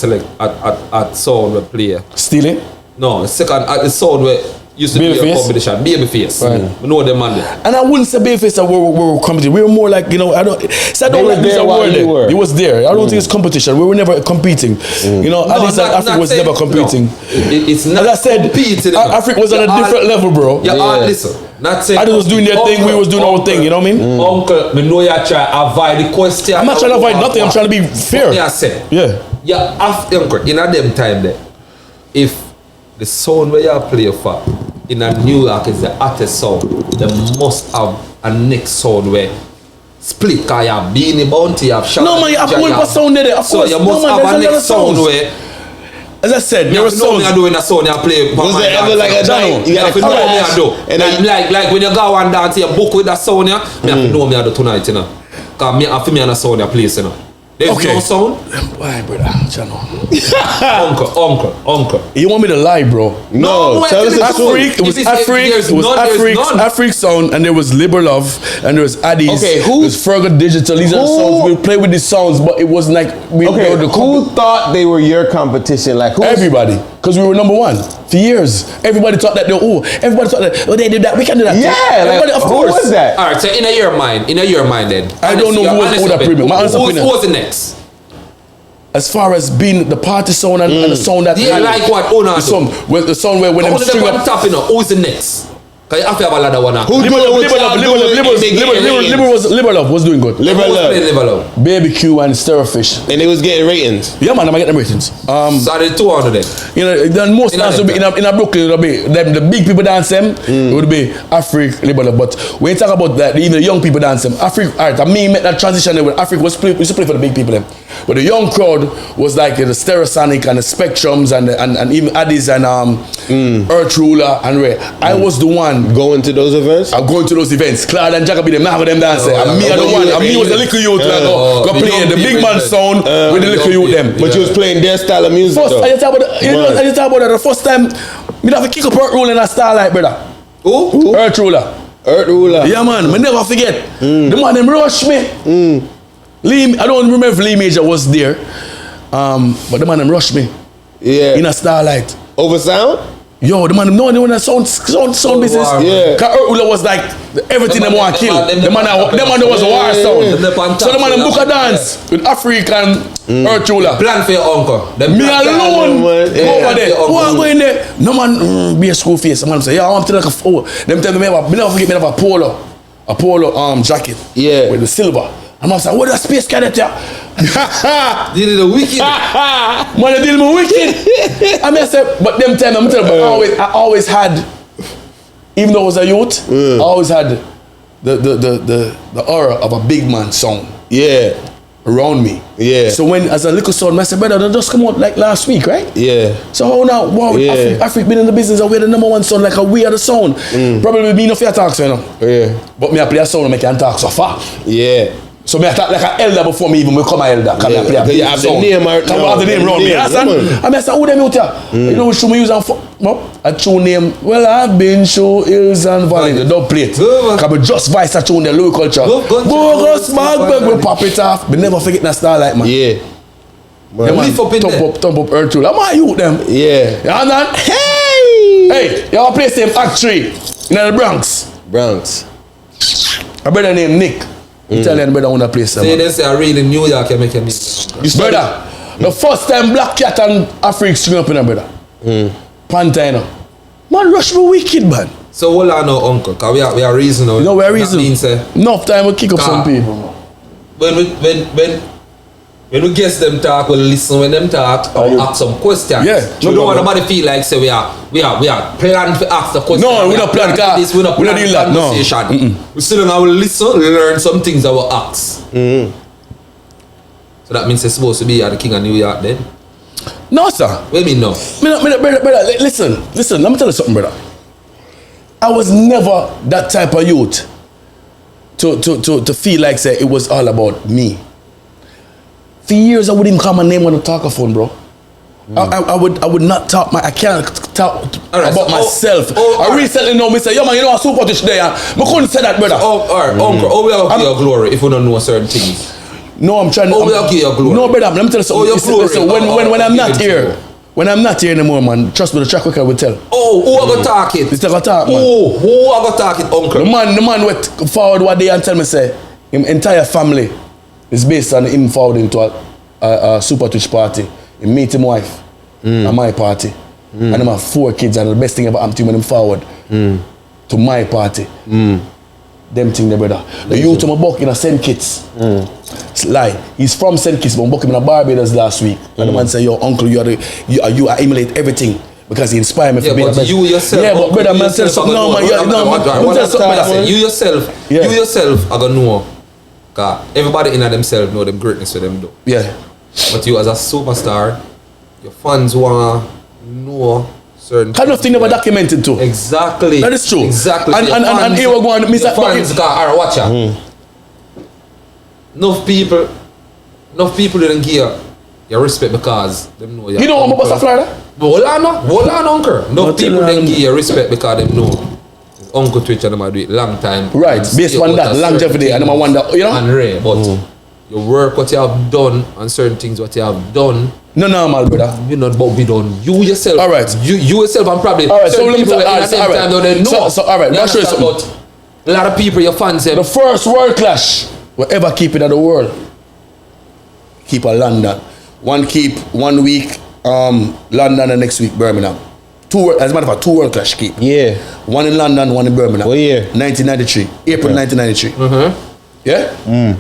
sound we play? Stealing? No, second at the sound where used to be a competition. Babyface. Right. We know them man there. And I wouldn't say Babyface that we were competing. We were more like, I don't like this word. He was there. I don't think it's competition. We were never competing. Afrique was never competing. No, it's not. As I said, competing. Afrique was on a different level, bro. Listen. Not saying I was doing their thing, we was doing our thing, you know what I mean? Uncle, me know you try to avoid the question. I'm not trying to avoid nothing, I'm trying to be fair. Yeah, I said. Yeah. Yeah, after uncle, in a them time there, if the sound where you play for in a New York is the hottest sound, they must have a next sound where split, cause you have Beanie Bounty, you have Shaq. No man, you have one sound there, of course. So you must have a next sound where as I said, there You was know me songs. I do in a song, I play. Was there ever like a night? You have to know me I do. And then, Like when you go and dance, you book with that sound, yeah. Me have to know me I do tonight, you know. Cause me have to me on a sound, place, you know. There's no sound. Why, brother? Uncle. You want me to lie, bro? no, tell us the truth. Afrique, it was Afrique, there's it was none, there's none. Afrique sound, and there was Liber Love, and there was Addies. Okay, who- There was Fergal Digital. These are the songs we play with these songs, but it wasn't like we Okay, were the who thought they were your competition? Like who? everybody, because we were number one for years. Everybody thought that everybody thought that they did that. We can do that. too. Yeah, everybody, like, of who course. was that? Alright, so in your mind then. I don't know who was that premium. My honest Who opinion. was the next? As far as being the party sound and the sound that Yeah, like what? Oh, no, the song, when the song where when I them want to string on up. top, you know. Who's the next? Cause you have to have a ladder one. Who Liber Love was doing good. Liber Love. Liver Love. BBQ and Stirfish. And they was getting ratings. Yeah, man, I'm getting them ratings. So the 200 then. You know, then most In dance would be in a Brooklyn. It would be them, the big people dance them. It would be Afrique, Liber Love. But when you talk about that, even the young people dance them. Afrique, alright, I mean, make that transition there when Afrique was play, we used to play for the big people them. But the young crowd was like the Supersonic and the Spectrums and even Addies and Earth Ruler and Ray. I was the one Going to those events. I'm going to those events. Claude and Jacob be them, now them dancing. Oh, And me are the one. And me was the little youth like go play the big man sound with the little youth them. But you was playing their style of music First, though. I just talk about that the first time me have to kick up Earth Ruler in a Starlight, brother. Who? Earth Ruler. Earth Ruler. Yeah, man. Me never forget. The man them rush me. Lee, I don't remember if Lee Major was there, but the man them rush me Yeah. in a Starlight. Over sound? Yo, the man them know when a sound business. war. Yeah. Cause Earth Ruler was like everything them want to kill. The man was a war sound. So the man them book a dance with African Earth Ruler. Plan for your uncle. Me alone man. go Yeah. over there. Yeah. Who are going there? No man be a school face. The man say, yeah, I want to like a them tell me never forget me have a polo jacket. Yeah. With the silver. And man say, what that space cadet here? You did a wicked. Man, they deal me wicked. I mean, I said, but them time I'm telling you, I always had, even though I was a youth, I always had the aura of a big man song. Yeah. Around me. Yeah. So when as a little son, I said, brother, they just come out like last week, right? Yeah. So how now? Wow, Yeah. Afrique been in the business and we're the number one sound, like we are the sound. Probably me no fear talk, so you know. Yeah. But me I play a sound and I can talk so far. Yeah. So me I talk like an elder before me even become an elder. Come Yeah, I play a because you big have the sound. name right Come now. have the name round me. Yeah, Understand? man. I mean I say, who them out here? You know which show me use and a true name. Well, I've been show hills and valleys. They don't play it. Because we just vice a tune the low culture. Bogus Magberg will pop it off. But never forget that Starlight, man. Yeah. Yeah, man. Lift up in there. Thump up Earth Tool. I'm a youth them. Yeah. You understand? Hey. Hey, y'all play same Act 3 in the Bronx. Bronx. A brother named Nick. Italian brother on the place. Say they say I really New York you make a music. Brother, the first time Black Cat and Afrique string up in a brother. Panta, you know. Man, rush me wicked, man. So hold on now, uncle, because we are reasoning. You know, we're reason. That means, Enough time we kick up some people. when we guess them talk, we'll listen when them talk or ask some questions. Yeah, You true, don't want man. nobody feel like say we are planned to ask the question. No, we not plan, this, we not we not plan do that, no. conversation. We still don't listen, learn some things that we ask. So that means it's supposed to be at the King of New York then? No, sir. What do you mean no? Brother, listen, let me tell you something, brother. I was never that type of youth to feel like say it was all about me. For years I wouldn't even call my name on the talkaphone, bro. I would not talk I can't talk Alright, about so, myself. I alright. recently know me say, yo man, you know a Supa Twitch there. I couldn't say that, brother. Alright, uncle, we have to give your glory if we don't know certain things. No, I'm trying to. we have give your glory. No, brother, let me tell you something. your glory. Listen, when I'm not give it to here, you. when I'm not here anymore, man, trust me, the track record will tell. Oh, who are going to talk it? It's like a talk, man. Who are going to talk it, uncle? The man went forward one day and tell me say him entire family is based on him forward into a Supa Twitch party. He meet him wife at my party. And him have 4 kids and the best thing ever happened to him when him forward to my party. Them thing there, brother. The youth him a buck in a St. Kitts. It's lie. He's from St. Kitts, but I buck him in a Barbados last week. And the man say, yo, uncle, you emulate everything. Because he inspired me Yeah, to be the but best. you yourself. Yeah, but uncle, brother, you man, tell yourself something. No, are man, gonna know. no, man. What Tell I'm something, trying to say, brother. you yourself are going to know. Because everybody in themselves know them greatness for them do. Yeah. But you as a superstar, your fans want to know certain kind of thing never documented too. Exactly. That is true. Exactly. And here we're going, Mr. Fans are watcher. Enough people didn't give your respect because them know you know what about Florida? Hold on, uncle. Enough people didn't give you respect because them know it's Uncle Twitch and them do it long time. Right, based on that longevity and them wonder, you know? And rare, but your work, what you have done, and certain things what you have done. No normal, brother. You not about be done. You yourself. All right. You yourself and probably. All right. So certain let me people tell. at the same time don't they know. So all right. Let me show you something. But a lot of people, your fans, the first world clash we ever keep it in the world. Keep a London. One week London and next week Birmingham. As a matter of fact, 2 world clash keep. Yeah. One in London, one in Birmingham. What year? 1993. April 1993. Yeah?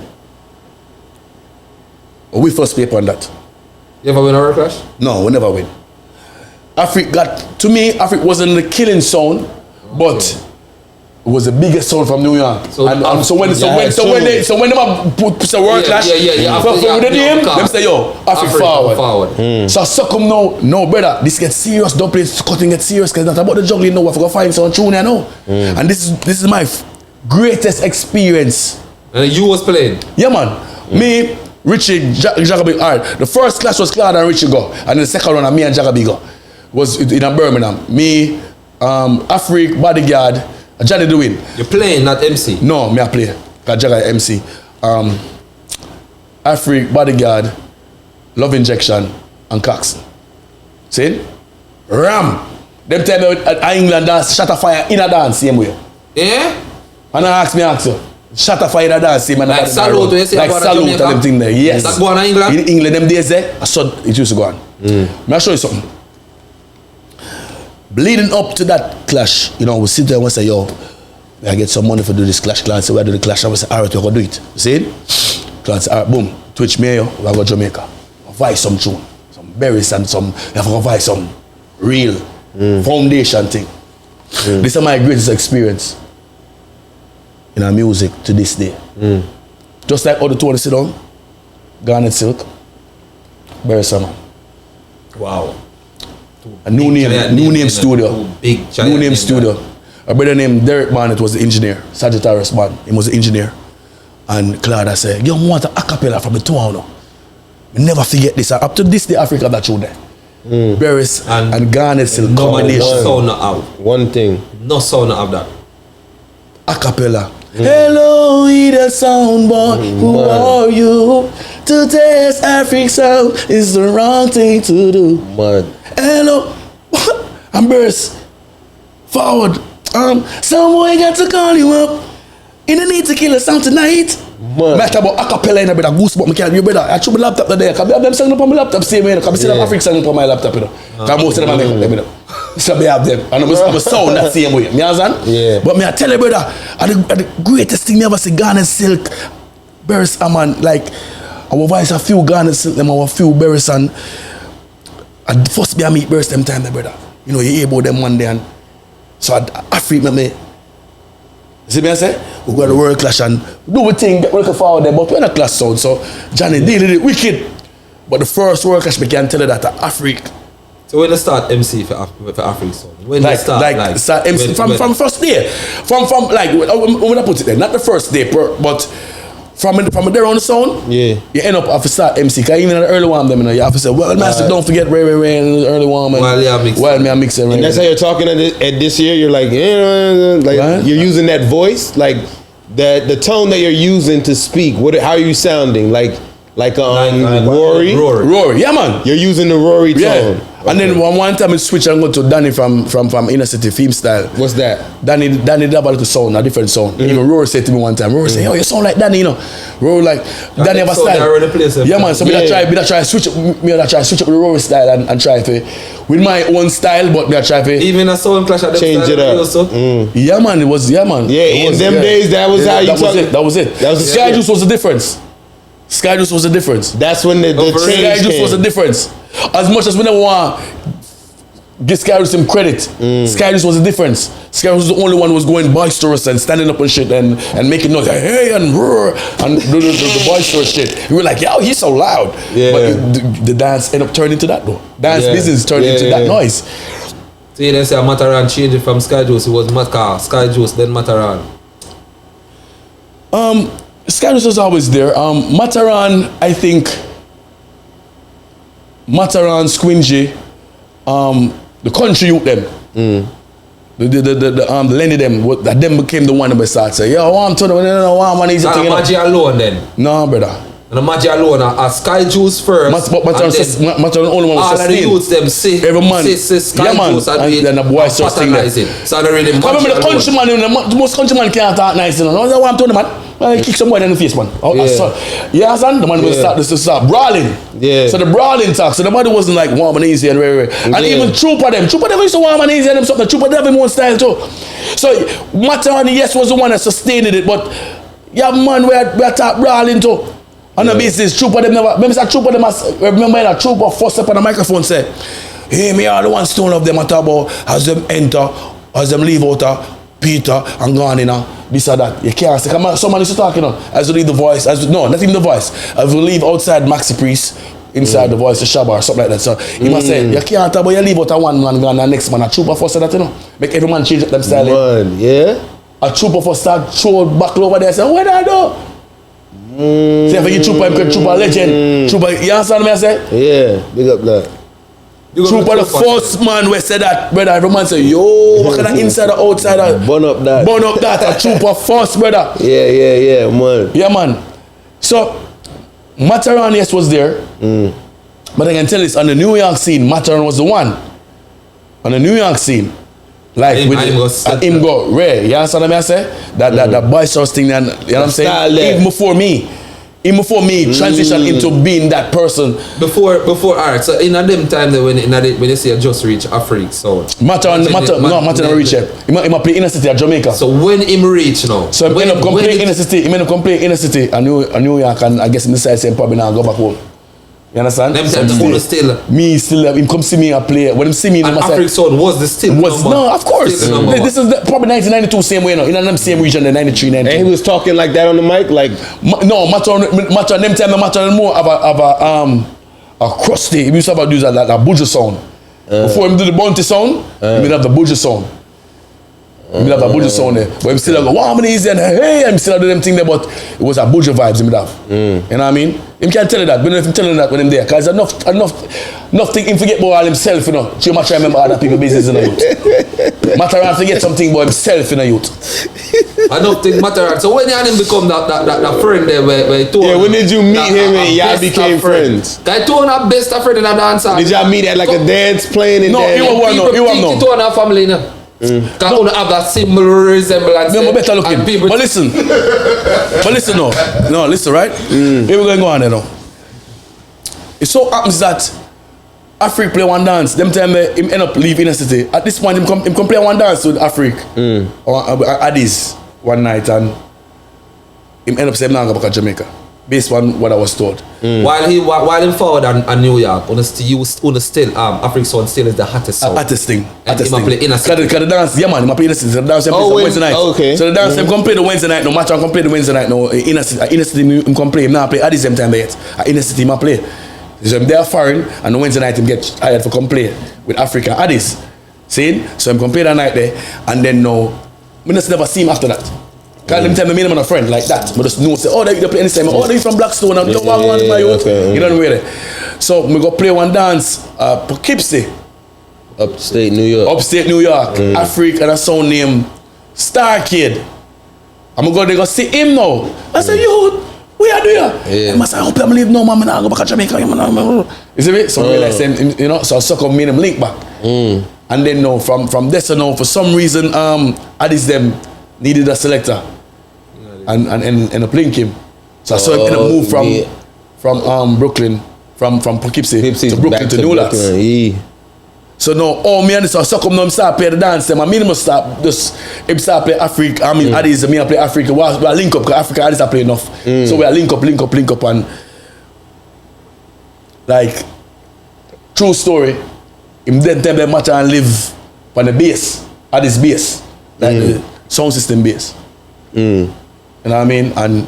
We first paper on that. You ever win a world clash? No, we never win. Afrique Afrique wasn't the killing sound, but it was the biggest sound from New York. So when they put a world clash, them say, yo, Afrique forward. So suck them now. No, brother, this gets serious. Don't play cutting get serious because it's not about the juggling now. I forgot to find some tune I know. And this is my greatest experience. And you was playing? Yeah, man. Me, Richie, Jagabi. All right. The first clash was Claude and Richie go, and then the second one, me and Jagabi go. Was in Birmingham. Me, Afrique, Bodyguard, Johnny doing. You playing, not MC? No, me I play. Cause Jaga MC. Afrique, Bodyguard, Love Injection, and Cox. See? Ram. Them tell me England dance, shatter fire in a dance same way. Yeah? And I ask you. Shatter fire in a dance same way. Like salute, you say like salute and them thing there. Yes. That go on in England? In England, them days there, I saw it used to go on. May I show you something? Leading up to that clash, you know, we sit there and we say, yo, I get some money for do this clash. Client say, we do the clash. I will say, all right, we're going to do it. You see it? Client say, all right, boom, Twitch me, yo, we're going to Jamaica. I'll buy some tune, some berries and some, I'm going to buy some real foundation thing. This is my greatest experience in our music to this day. Just like all the two sit down, Garnet Silk, Berry Summer. Wow. A new name studio. New name studio. A brother named Derek Barnett was the engineer. Sagittarius man, he was the engineer. And Claude said, you want a cappella from the two now. We never forget this. Up to this day, Africa that tune there. Berries and Garnet Silk combination. No sound out. One thing. No sound of that. A cappella. Hello, the sound boy. Who are you? To test Afrique sound is the wrong thing to do. Man. Hello, I'm Burst. Forward. Some boy got to call you up. You don't need to kill a sound tonight. Matter about acapella in a bit of goosebumps. Me can't, you better. I should my laptop today. Cause I have them singing up on my laptop same way. Cause I see them African singing up on my laptop, you know. Cause most of them are them, you know. So I have them, and I'm a sound that same way. Me understand? Yeah. But me I tell you, brother, the greatest thing me ever see Garnet Silk, Burst, man, like our voice a few Garnet Silk, them our few Burst and. And first me I meet Burst them time, brother. You know, you hear about them one day and so Afrique me. See me I say? We go to the world clash and do we thing, get working forward there, but we're not clash sound. So Johnny did it wicked. But the first world clash, we can tell you that Afrique. So when you start MC for Afrique song? When you start start MC from first day. From like when I put it there, not the first day, but from there on the sound, you end up have to start MC. Cause even in the early one, them, you know, you have to say, well, master, don't forget Ray in the early one, man. While me I mix it. And that's how you're talking at this year. You're like, like you're using that voice, like the tone that you're using to speak. How are you sounding? Like Rory, yeah, man. You're using the Rory tone. Yeah. Okay. And then one time I switch and go to Danny from Inner City Theme Style. What's that? Danny have a little sound, a different sound. Even Rory said to me one time, Rory said, yo, you sound like Danny, you know. Rory like, Danny have a style. Yeah, man, so me try switch up with the Rory style and try to, with my own style, but me try to. Even a sound clash at them change it up. Yeah, man, it was, yeah, man. Yeah, in them days, that was how you talk. That was it. Sky Juice was the difference. Sky Juice was the difference. That's when the change Sky Juice was the difference. As much as we never want give Skyrus some credit. Skyrus was the difference. Skyrus was the only one who was going boisterous and standing up and shit and making noise like, hey, and roar, and the boisterous shit. We were like, yo, he's so loud. Yeah. But the dance ended up turning into that though. Dance business turned into that noise. So you didn't say Mataran changed it from Sky Juice, it was Sky Juice, then Mataran. Sky Juice was always there. Mataran, I think, Squingy, the country youth them, the Lenny them, them became the one that started saying, yo, I'm telling you, no, one easy thing. Magic alone then? No, brother. And the Magic alone, a Sky Juice first. But the only one was all of the youths them say, every man. Sky Juice and then the boys just thing there. So they really remember the countryman, the most countryman can't talk nice, you know. That's what I'm telling you, man. I kick somebody in the face, man. Yeah, son, the man will start brawling. Yeah. So the brawling talk. So the body wasn't like warm and easy and very. And even Trooper them used to warm and easy and them something. Trooper them in one style too. So Mataran, yes, was the one that sustained it, but yeah, man, we talk brawling too. On the basis, Trooper them never. Remember that Trooper first up on the microphone said, "Hey, me all the one stone of them I talk about as them enter, as them leave out." Peter and gone in this or that. You can't say, someone is talking as you leave the voice, no, not even the voice. As you leave outside Maxi Priest, inside the voice, the Shabba or something like that. So he must say, you can't talk about you leave out a one man gone and next man. A trooper first that, you know. Make every man change up them style. Man, yeah. A trooper first start throw back over there and say, what do I do? Say if you trooper legend. Trooper, you understand me I say? Yeah, big up that. Trooper the first man we said that, brother. Every man say, yo, what kind of inside or outside? Burn up that. A trooper first, brother. Yeah, man. Yeah, man. So, Mataran, yes, was there. But I can tell you, on the New York scene, Mataran was the one. On the New York scene. Like, him go rare. You understand what I say? That boisterous thing, and, you know what I'm saying? Even before me. Transition into being that person. Before alright, so in them time when they say just reach Afrique, so Mataran never reach yet. He might play inner city at Jamaica. So when him reach now? So he end up playing inner city at New York, and I guess in the side saying probably now go back home. You understand? Them time the still. Me still him come see me and play. When him see me, and Afrique Sound was the still. No, of course. This is probably 1992 same way, in the same region, the 93, 92. And he was talking like that on the mic, like no, Mataran them time Mataran more of a crusty. He used to have a Buju sound. Before him do the bounty sound, he would have the Buju sound. He would have a Buju sound there. But him still go, wow, I'm easy and hey, I'm still do them thing there, but it was a Buju vibes him have. You know what I mean? Him can't tell you that, but if him telling that when him there, because enough thing him forget about himself, you know. Too much remember other people's business in the youth. Mataran forget something about himself in the youth. Enough thing Mataran. So when you and him become that friend there where he told when did you meet him and y'all became friends? Guy told him best friend in a dancer. Did y'all meet at like a dance playing in there? No, he was no. Our family, no. Because no. Have that similar resemblance. No, better looking. But listen. No, listen, right? Here we're going to go on there now. It so happens that Afrique play one dance. Them time him end up leaving the city. At this point, him come play one dance with Afrique. Or Addis one night, and him end up saying, I'm going to go back to Jamaica. Based on what I was told. While him forward on New York, still Afrique Sound still is the hottest sound. Hottest thing. And he play inner city. Because the dance, yeah man, he play inner city. So the dance Wednesday night. Okay. So the dance him come play the Wednesday night. No matter how come play the Wednesday night. No inner city him come play. Him now play at the same time yet. Inner city him play. So him there foreign and the Wednesday night him get hired for come play with Africa Addis. See? So him come play that night there, and then no, we just never see him after that. Because them time I made him a friend like that. But just know, say, oh, they play anytime. Oh, they from Blackstone. And you know what I mean? So we go play one dance, Poughkeepsie. Upstate New York. Afrique, and a sound named Star Kid. I'm going to go see him now. I say, yo, what you do here? I say, I hope I'm leave now, man. I go back to Jamaica. You see me? So I realize him, you know, so I suck up made him link back. And then no, from this and now, for some reason, Addis them needed a selector. And a plane came. So I saw him in a move from Brooklyn, from Poughkeepsie to Brooklyn to New York. So now, me and this suck up now, him start play the dance. I mean, him start play Africa. I mean, Addis, me I play Africa. We link up because Africa Addis are play enough. So we link up, and like true story. him then tell them matter and live on the bass, at his bass, like the sound system bass. You know what I mean? And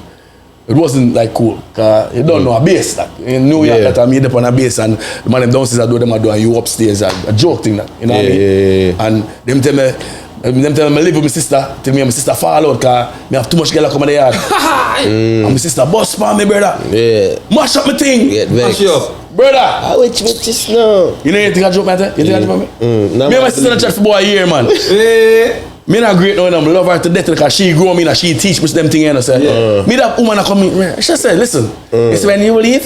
it wasn't like cool, cause you don't know a bass. Like in New York, that time you up on a bass and the man them downstairs do them and you upstairs, a joke thing that, you know what I mean? And them tell me I live with my sister, till me and my sister fall out, cause me have too much girl come in the yard. And my sister bust for me, brother. Yeah. Mash up my thing. Mash you up. Brother. I wish me just know. You know you think I joke, man? You think I joke, man? Me and my sister in the chat for about a year, man. Me not great now, I love her to death because she grew me and she teach me them things, you know, say. Me that woman that come in, she said, listen, it's when you leave,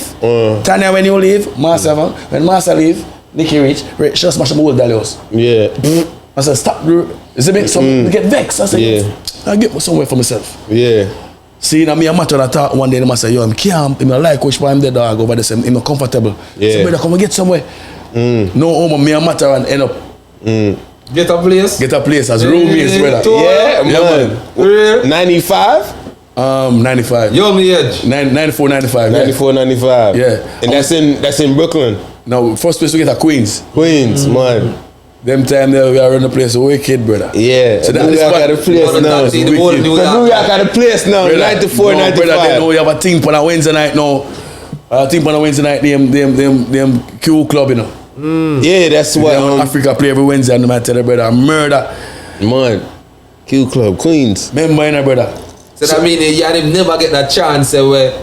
Tanya when you leave, Master, when Master leave, Nicky reach, she'll smash up my whole dolly house. Yeah. I said, stop, you see me? Some get vexed. I said, I get somewhere for myself. Yeah. See, now me and Matter and I talk one day, and I say, yo, I'm calm, I'm like which one I'm the dog over there, I'm comfortable. Yeah. So, brother, come and get somewhere. No home, me and Matter and end up. Get a place? Get a place as roommates, brother. Yeah, man. 95? 95. Young age. 94, 95. 94, 95. Yeah. And that's in Brooklyn. Now, first place we get a Queens. Queens, man. Them time there we are running the place wicked, brother. Yeah. So that New York got a place now. New York got a place now. 94, 95. Brother, they know we have a thing on a Wednesday night now. A thing on a Wednesday night, them Q club, you know. Yeah, that's what Africa play every Wednesday, and I tell you, brother, murder. Man, Q Club, Queens. Remember, you know, brother. So that means you never get that chance where,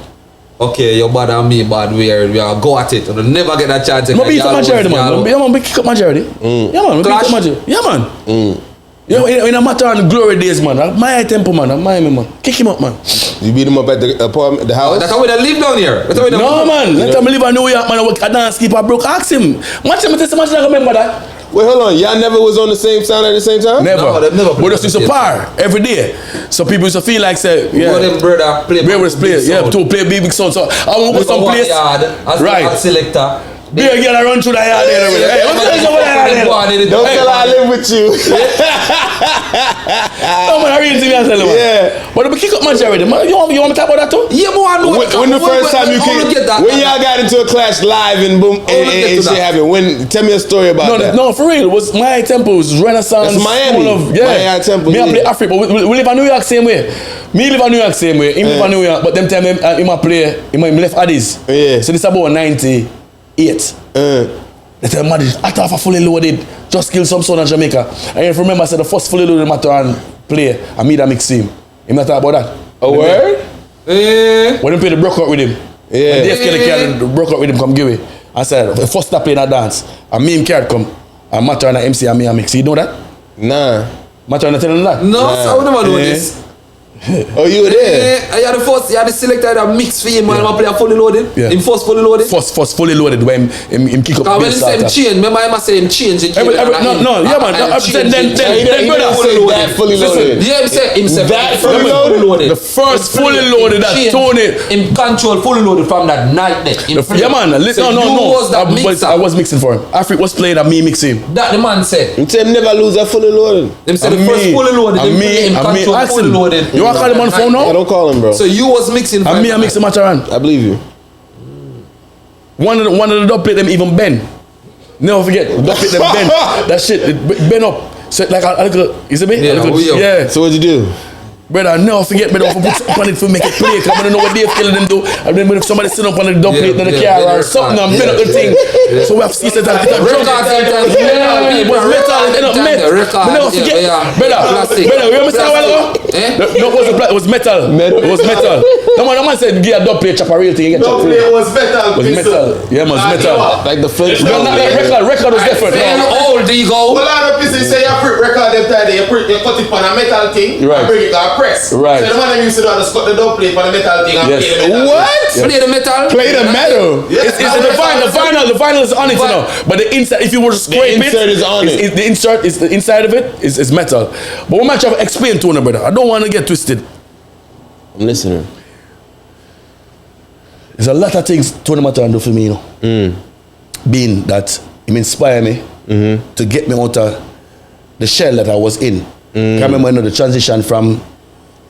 okay, you're bad and me bad, we are go at it. You never get that chance. No, beat up majority, man. Yeah, man, we kick up majority. Yeah, man, we kick up majority. Yeah, man. Yeah, in a matter of glory days, man. My temple, man. My me, man. Kick him up, man. You beat him up at the apartment, the house? That's how we live down here. No, man. Let him live in New York, man. I dance keeper broke. Ask him. Much him test much I remember that. Wait, hold on. Y'all never was on the same sound at the same time? Never. No, never. We just used to par every day. So people used to feel like say, yeah. Them brother play. Brothers play. Yeah, to play big sound. So I won't go some place. Right. Selector. Be a girl run through the yard there. Hey, what's going on there? Don't tell her I live with you. No, man, I really think that's man. Yeah. But we kick up man already. Man, you want me to talk about that too? Yeah, but I know. When the first time you kicked, when y'all got into a clash live and boom, and shit happened. Tell me a story about that. No, for real. It was my temple was Renaissance. That's Miami. Miami temple. Me I play Afrique, but we live in New York same way. Me live in New York same way. Him live in New York, but them time him play. Him left Addis. Yeah. So this about 98. They tell me, I thought I fully loaded, just kill some son in Jamaica. And if you remember, I said the first fully loaded matter and play, I made a mix him. You not talk about that? A word? When they play the broke out with him. Yeah. When DFK the broke out with him come give it. I said, the first stop in a dance, and me and Card come, and matter and MC and me a mix. You know that? Nah. Matter and I tell him that? No, so I would never do this. Oh, you were there? I had the selector that mix for him and I play a fully loaded. Yeah. Him first fully loaded. First fully loaded when him kick up the bass. When him say him change, remember I must say him change. Yeah, man. Then brother, that fully loaded. Yeah, him say that fully loaded. The first fully loaded that Tony. Him control fully loaded from that night net. Yeah, man. I was mixing for him. Afrique was playing and me mixing. That the man said. Him say him never lose a fully loaded. Him say the first fully loaded. Him control fully loaded. Call him on the phone now? I don't call him, bro. So you was mixing and me I mix the match around. I believe you. One of the dub plate them even bend. Never forget, dub plate them bend. That shit it bend up. So like a little, you see me? Yeah. So what'd you do? Brother, I never forget, brother, if I put on it for make it play, because I don't know what they're killing them do. And then if somebody sit up on the dub plate in the car or something and bend up the thing. So we have to see that it's a drum. It was metal, it was metal. But never forget, brother, you remember a while ago? No, it was metal. It was metal. The man said, get a dub plate, chop a real thing. Dub plate was metal. It was metal. Yeah, man, it was metal. Like the Flintstones. Record was different. How old do you go? Well, a lot of people say you record them time, you cut it on a metal thing, and bring it to a press. Right. So the man used to do is cut the dub plate on the metal thing and play the metal. What? Play the metal? Play the metal? Yes. The vinyl is on it, you know. But the inside, if you were to scrape the insert is on it. The insert is the inside of it is metal. But we might have to explain to one brother. I don't want to get twisted. I'm listening. There's a lot of things Tony Matan do for me, you know. Being that he inspired me to get me out of the shell that I was in. I remember the transition from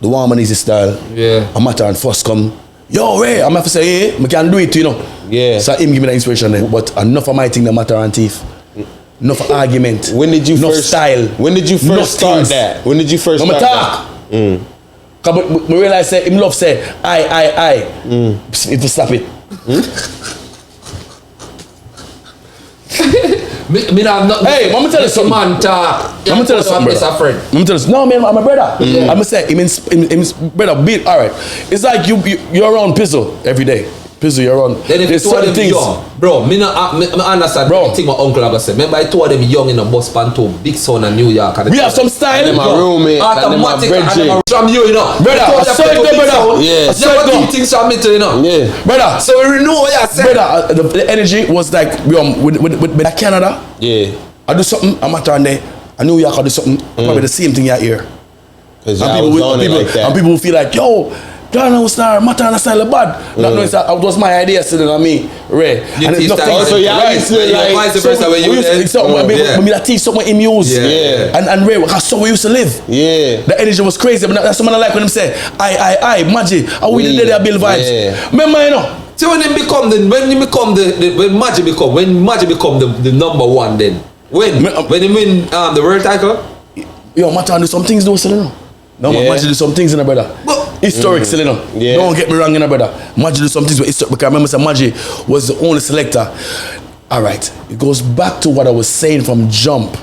the warm and easy style. Yeah. A matter and first come, yo, hey, I'm have to say, hey, I can do it, you know. Yeah. So him give me the inspiration there. But enough of my thing, the matter and thief. enough argument. When did you enough first style? When did you first start that? When did you first start talk? that? Cause we realize say him love say I. If you stop it. Me not nothing. Hey, let me tell you something. Man talk. Let me tell you something, brother. Let me tell you. No, man, I'm a brother. I'm gonna say, brother, beat. All right. It's like you're around Pizzle every day. Pizzle, you're around. Then if there's two of them things. young, bro, me understand. Bro, I think my uncle ever said. Remember, I two of them young in a bus pan to Big Son and New York. And we have some style. And my roommate. Automatic and from you know. Brother, I saw it, brother. Yeah. I saw it. Things from me too, you know. Yeah. Brother. So we know what you said. Brother, the energy was like with Canada. Yeah. I do something, I'm out there. I New York, I do something. Probably the same thing here. Because and people will feel like, yo, Ghana was star, Mata and style bad. Not knowing that was my idea, so I mean, Ray. And it's nothing. So yeah, it's like vice versa when you I teach something in music. Yeah. And Ray, that's how we used to live. Yeah. The energy was crazy, but that's something I like when them say, I, Magic, how we did there build vibes. Yeah. Remember, you know. So when Magic become the number one then. When you win the world title? Yo, Mata do some things though, so you know. No, Magic do some things in a brother. Historic, you know. Yeah. Don't get me wrong, in a brother. Magic do some things with historic, because I remember Magic was the only selector. All right, it goes back to what I was saying from jump.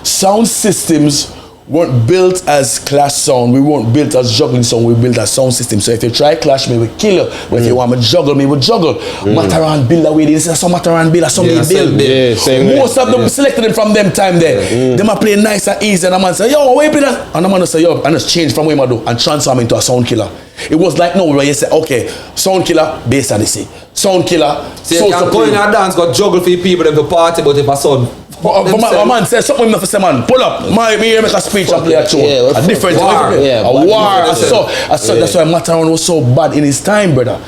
Sound systems weren't built as clash sound. We weren't built as juggling sound. We built as sound system. So if you try clash me, we kill you. But if you want me juggle me, we juggle. Mataran build away. This is some Mataran build, some build. Yeah, same Most of them selected them from them time there. Them are playing nice and easy, and a man say, yo, where you play that? And the man say, yo, and just change from where I do and transform into a sound killer. It was like no, where you say, okay, sound killer, bass and this. Sound killer. See, so you can go in a dance, go juggle for people them to party, but if a son. But my man says something for say, man, pull up. Me here make a speech and play a tune. Yeah, a different war. A war. I saw that's why Mataran was so bad in his time, brother.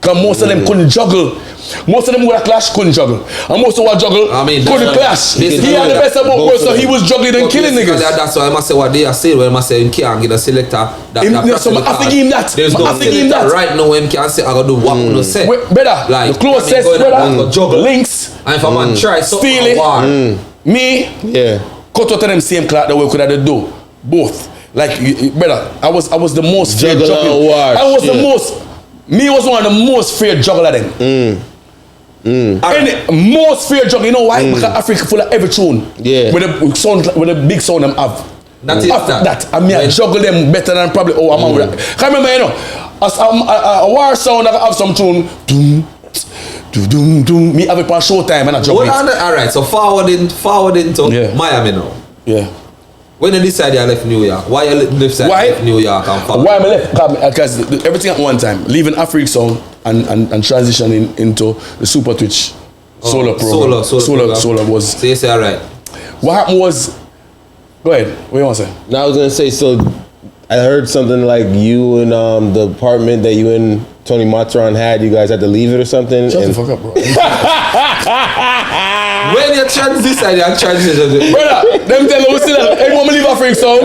Because most of them couldn't juggle. Most of them with a clash couldn't juggle. And most of what juggle couldn't clash. He had the best of both worlds, so he was juggling and killing niggas. That's why I must say what they are saying when I say him can't get a selector. So I have to give him that. There's no selector right now him can't say I gotta do what I'm gonna say. Brother, like, the closest brother, links. And if a man try steal it. Me, cut out of them same clock that we could have do. Both. Like, brother, I was the most feared juggler. I was the most. Me was one of the most feared juggler then. And most feared juggler, you know why? Because Africa full of every tune. Yeah. With the big sound them have. That is that. I mean, I juggle them better than probably a man with that. I remember, you know, as a war sound, I have some tune. Me have it on showtime and I juggle it. Alright, so forwarding to Miami now. Yeah. When you decided you left New York, why you left New York and forward? Why am I left? Because everything at one time, leaving Afrique sound and transitioning into the Supa Twitch solo program. Solo was. So you say alright. What happened was, go ahead, what do you want to say? Now I was gonna say, so I heard something like you and the apartment that you and Tony Mataran had, you guys had to leave it or something. Shut the fuck up, bro. When you transition, brother, them tell me we still have, everyone leave Afrique sound.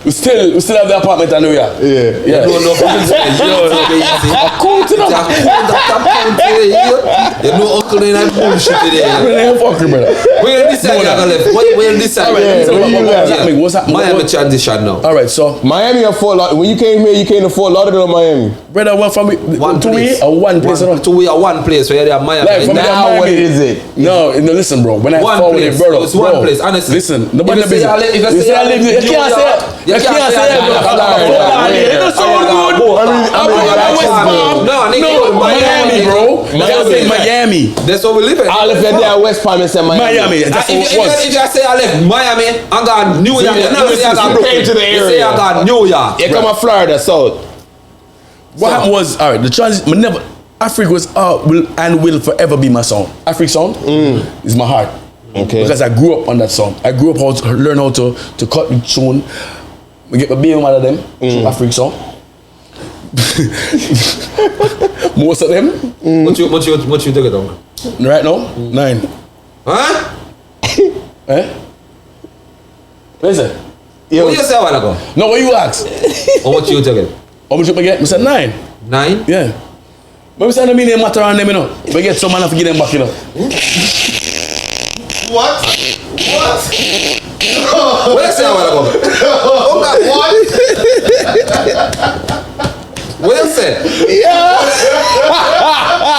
We still have the apartment in New York. Yeah. No. You know uncle in that bullshit today. Fucking brother. Where you decide you're gonna left? Where you decide? What's happening? Miami transition now. Alright, so Miami or Fort Lauderdale. When you came here, you came to Fort Lauderdale or Miami? Brother, one from one place. One place. One place where you're Miami. Like, now what is it? No, listen, bro. When I forward it, brother, it's one place. Honestly, listen. Nobody if you say I live, you can't say it. You can't say it. It's so good. No, Miami, bro. Miami. That's what we live in. I left there West Palm and said Miami. That's what it was. If I say I left Miami, I got New York. You came to the area. You say I got New York. You come to Florida, so. What happened was, all right, the transition, never, Afrique was, will forever be my song. Afrique song is my heart. Okay. Because I grew up on that song. I grew up learn how to cut the tune. We get my baby one of them, Afrique song. Most of them. What you take it on? Right now, 9. Huh? What is it? What you say a while ago? No, what you ask? How much you take it? How much you get? I said 9. 9? Yeah. But we say no mean matter on them, you know. We get some man to give them back, you know. What? What you say a while ago? What? What you say? Yeah.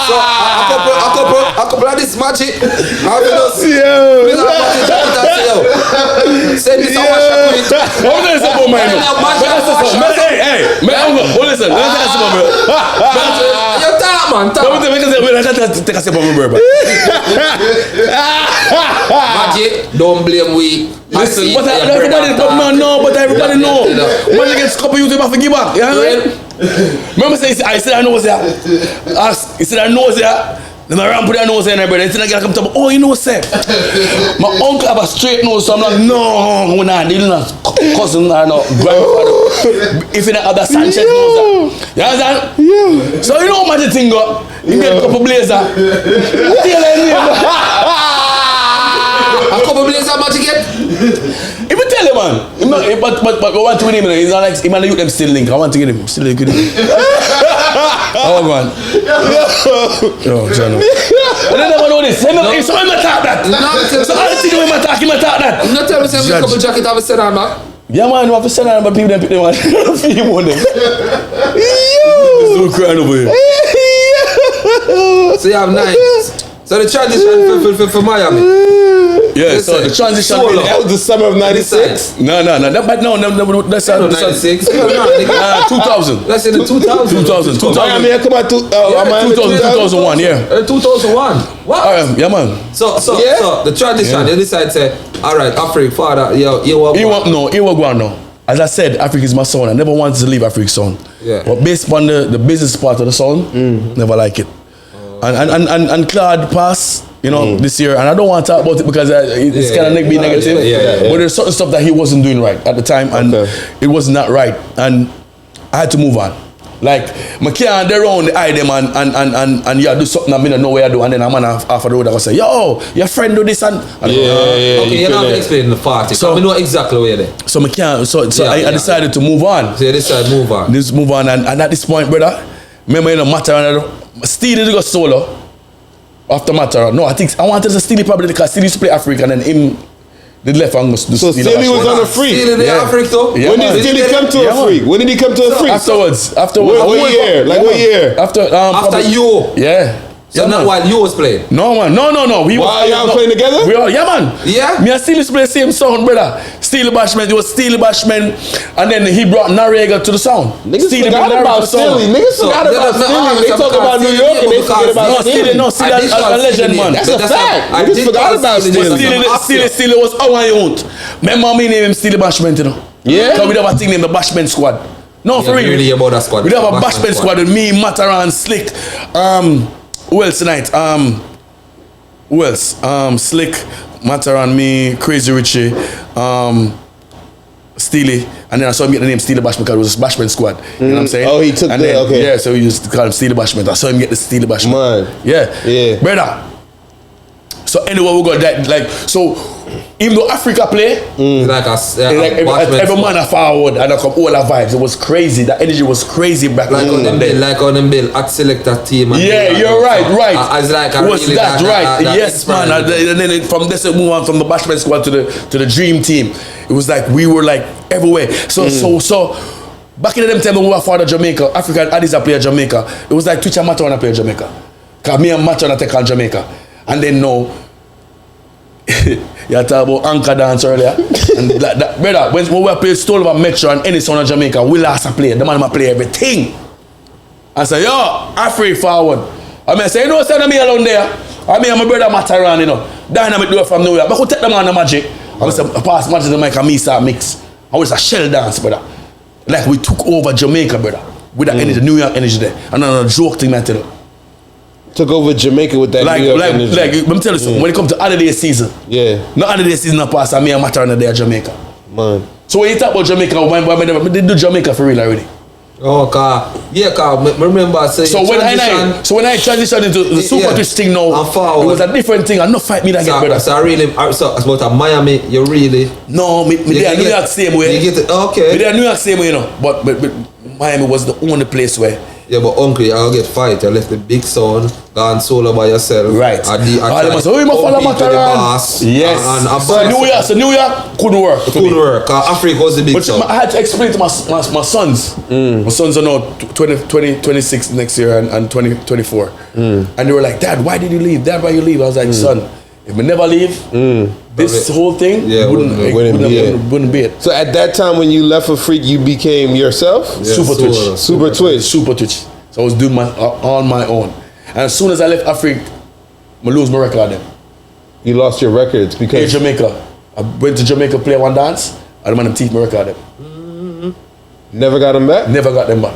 So a couple of this magic. Send me some magic. Hold on, listen, man. Hey, listen. You talk, man. Take a sip of my bourbon. Magic, don't blame we. Listen, but everybody know. Magic gets a couple YouTube have to give back. Remember, I said I know what's there. He said I know what's there. Then I ran put their nose in there, brother. Then I come to me, oh, you know what, sir? My uncle have a straight nose, so I'm like, no, we're not dealing with cousin or no grandfather. If you don't have the Sanchez nose, you understand? Yeah. So you know what the thing go? You get a couple blazer. A couple blazer magic get? If you tell him, man, but we want to win him, he's not like, he might them still link. I want to get him, still link. Oh, man. Yo, John. I don't never know this. If someone attack that. So I don't see the way I attack him, attack that. You not tell me say a couple jacket have a set on, man? Yeah, man, you have to send on, but people don't pick them on. I don't feel him on them. There's no crying over here. So you have 9. So the transition for Miami. Yeah, so the transition. That was the summer of '96. No. That's 96. 2000. That's in the 2000. 2000. Miami come out 2001. Yeah. 2001. What? Yeah, man. So the tradition. You decide to say, all right, Afrique, father, you He won't go on now. As I said, Afrique is my son. I never wanted to leave Afrique, son. Yeah. But based upon the business part of the son, never like it. And Claude passed, this year, and I don't want to talk about it because it's kind of negative. But there's certain stuff that he wasn't doing right at the time, and it was not right, and I had to move on. Like, I can't they're around the eye them and you do something I don't know where I do, and then I'm on half of the road I go say, yo, your friend do this and okay, you're not explaining the party. So we know exactly where you're there. So I can't. I decided to move on. So you decided to move on. Just move on, and at this point, brother, remember matter. Steely to go solo after matter. No, I wanted to Steely probably because Steely used to play Afrique, and then him did left and go to So Steely was on Afrique. Steely did Afrique though. Yeah, when did Steely come to Afrique? When did he come to Afrique? Afterwards. What year? Like what year? After you. Yeah. So not while you was playing? No, man. No. Why y'all playing together? Yeah, man. Yeah? Me and Steely play the same sound, brother. Steely Bashman, it was Steely Bashman, and then he brought Noriega to the sound. Niggas forgot about Steely. Niggas forgot about Steely. They talk about New York and they forget about Steely. No, Steely is a legend, man. That's a fact. Niggas forgot about Steely. Steely was our own. Remember me name him Steely Bashman, Yeah? So we have a thing named the Bashman Squad. No, for real. Really about that squad. We have a Bashman Squad with me, Mataran, Slick, who else tonight? Who else? Slick, Mataran, me, Crazy Richie, Steely, and then I saw him get the name Steely Bashman because it was a Bashman Squad. You know what I'm saying? Oh, he took and that, then, okay. Yeah, so we used to call him Steely Bashman. I saw him get the Steely Bashman. Man. Yeah. Brother. So anyway, we got that, like, so even though Africa play, like every man a forward and I come all the vibes. It was crazy. The energy was crazy back like on them bill, like on them bill at selector team. And yeah, you're right. As like was really that right? Yes, man. And then from this move on from the Bashman Squad to the Dream Team. It was like we were like everywhere. So back in them time when we were for Jamaica, African Addis a play Jamaica. It was like Twitch and Matter wanna play Jamaica. Cause me and Matter wanna take on Jamaica. And then now you talk about anchor dance earlier. And that brother, when we play Stole over Metro and any sound of Jamaica, we last a play. The man might play everything. I say, yo, Afrique forward. I mean, I say, you know, send me along there. I mean, my brother Mataran, Dynamic do it from nowhere. But who take them on the magic? I say, pass magic to the mic and me start mix. I was a shell dance, brother. Like we took over Jamaica, brother. With that energy, New York energy there. And then a joke thing, man, tell you. Took over Jamaica with that New York energy. Like, let me tell you something. When it comes to holiday season, not holiday season, not pass, and me and Mataran there Jamaica. Man. So when you talk about Jamaica, when they do Jamaica for real already. Oh, remember saying so when I transitioned into the Supa Twitch thing now, it was a different thing. I'm not fight me that get brother. So it's about a Miami, you really no, me there New York same way. You get it, okay. Me there New York same way, but Miami was the only place where Yeah, but uncle, I'll get fight. You left the big sound, gone solo by yourself. Right. All them must say, follow boss. Yes. So New York couldn't work. Couldn't work. Afrique was the big sound. I had to explain to my sons. My sons are now 26 next year and 24. And they were like, Dad, why did you leave? Dad, why you leave? I was like, son, if we never leave, this whole thing wouldn't be it. So at that time when you left Afrique, you became yourself? Yeah, Supa Twitch. So I was doing on my own. And as soon as I left Afrique, I lose my record then. You lost your records because... In Jamaica. I went to Jamaica, play one dance, and the man teach my record them. Never got them back? Never got them back.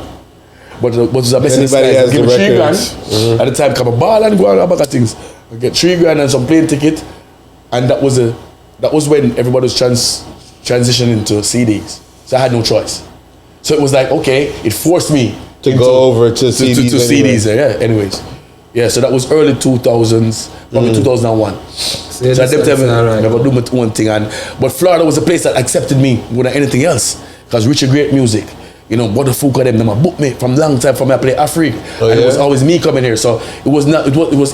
But what was a blessing? Anybody has give the me records. $3 grand. At the time, come a ball and go and back at things. I get $3 grand and some plane ticket. And that was when everybody was transitioning to CDs. So I had no choice. So it was like, okay, it forced me to go over to CDs. To CDs, yeah, anyways. Yeah, so that was early 2000s, probably 2001. So at that time, I never do my own thing. But Florida was a place that accepted me more than anything else. Because Richard Great Music, you know, what the fuck of them booked me from long time from I play Afrique. And it was always me coming here. So it was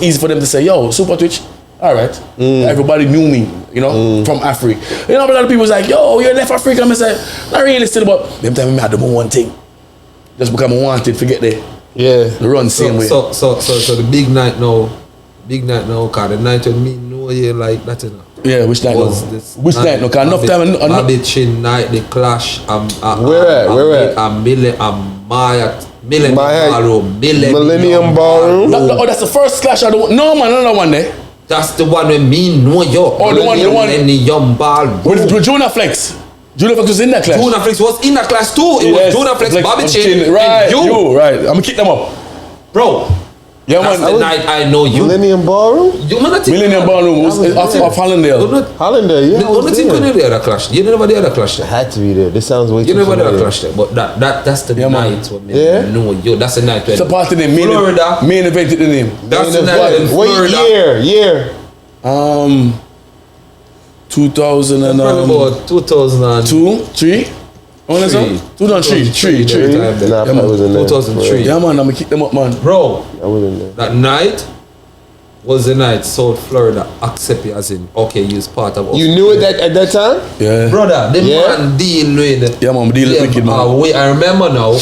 easy for them to say, yo, Supa Twitch. All right. Everybody knew me, you know, from Afrique. You know, but a lot of people was like, yo, you left Africa. I'm say, not really still, but them time I had to do one thing. Just because I wanted, forget the run same way. So the big night now, cause the night when me know you like that, you know. Yeah, which night now? Which night now? Cause enough time. Bobby Chin night, the Clash. Where at? Millennium Ballroom. That's the first Clash. No man, another one there. That's the one when me know you. Oh, the one. Millennium Ballroom. With Jonah Flex. Jonah Flex was in that class. Jonah Flex was in that class too. It was Jonah Flex, Bobby Chin, right? And you. Right. I'm gonna kick them up, bro. Yeah, that's man. the night I know you. Millennium Ballroom? Millennium Ballroom was off Hollandale. Hollandale, yeah. Don't think you the other clash. You never the other clash there. Had to be there. This sounds way too You never the familiar. other clash there. But that's the night when me know you. That's the night when It's a part of the name. Florida. Main invented the name. That's the night when Florida. What year? 2000 and about 2002, 3. Oh, that's 2003. Nah, I wasn't there. 2003. Yeah, man, I'm gonna kick them up, man. Bro, I wasn't there. that night was the night South Florida accept you as in, okay, you's part of us. You knew it at that time? Yeah. Brother, the man deal with. Yeah, man, deal with wicked, man. I remember now,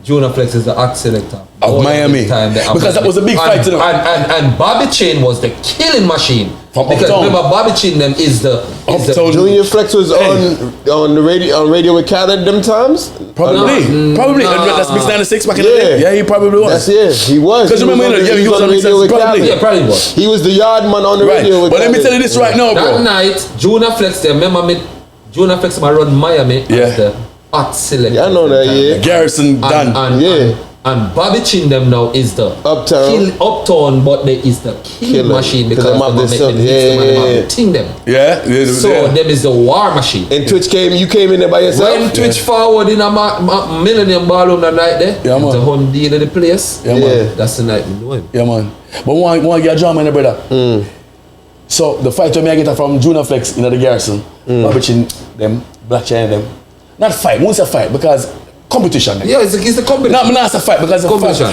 Jonah Flex is the act selector of Miami. Because that was a big fight. And Bobby Chin was the killing machine. Because remember, Bobby Chin them is the Junior Flex was on the radio with Khaled them times? Probably. That's Mix 96 back in the day. Yeah, he probably was. That's he was. Because remember, he was on the radio with Khaled. Yeah, probably was. He was the yard man on the radio with But let me tell you this right now, bro. That night, Jonah Flex, remember me, Jonah Flex run Miami as the art selector. Yeah, I know that, yeah. Garrison done. And Bobby Chin them now is the uptown, but there is the kill machine because them them. Yeah. So them is the war machine. And Twitch you came in there by yourself? When Twitch forward in a Millennium Ballroom that night there, to home deal in the place. Yeah, man. That's the night we know him. Yeah, man. But one get a drama in the brother. So the fight when I get from Jonah Flex in the Garrison, Bobby Chin them, Black China them. Not fight, won't say fight because competition. Yeah, it's a competition. Not a fight because it's competition.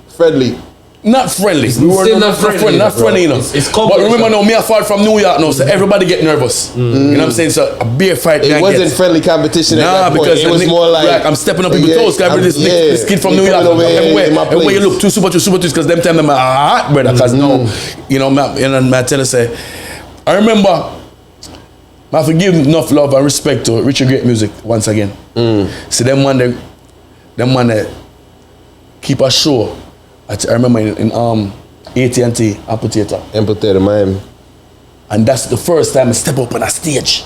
Friendly. Not friendly. We were not friendly, you know. It's but remember now, me I fought from New York now, so everybody get nervous. You know what I'm saying? So a beer fight. It wasn't friendly competition at that point. Because it was more like I'm stepping up people's toes. This kid from New York, everywhere you look, Supa Twitch, because them time them hot, brother. Because now, you know, my tell us say, I remember. I forgive enough love and respect to Richard Great Music once again. So them man keep a show. I remember in AT&T Amphitheater Miami. And that's the first time I step up on a stage.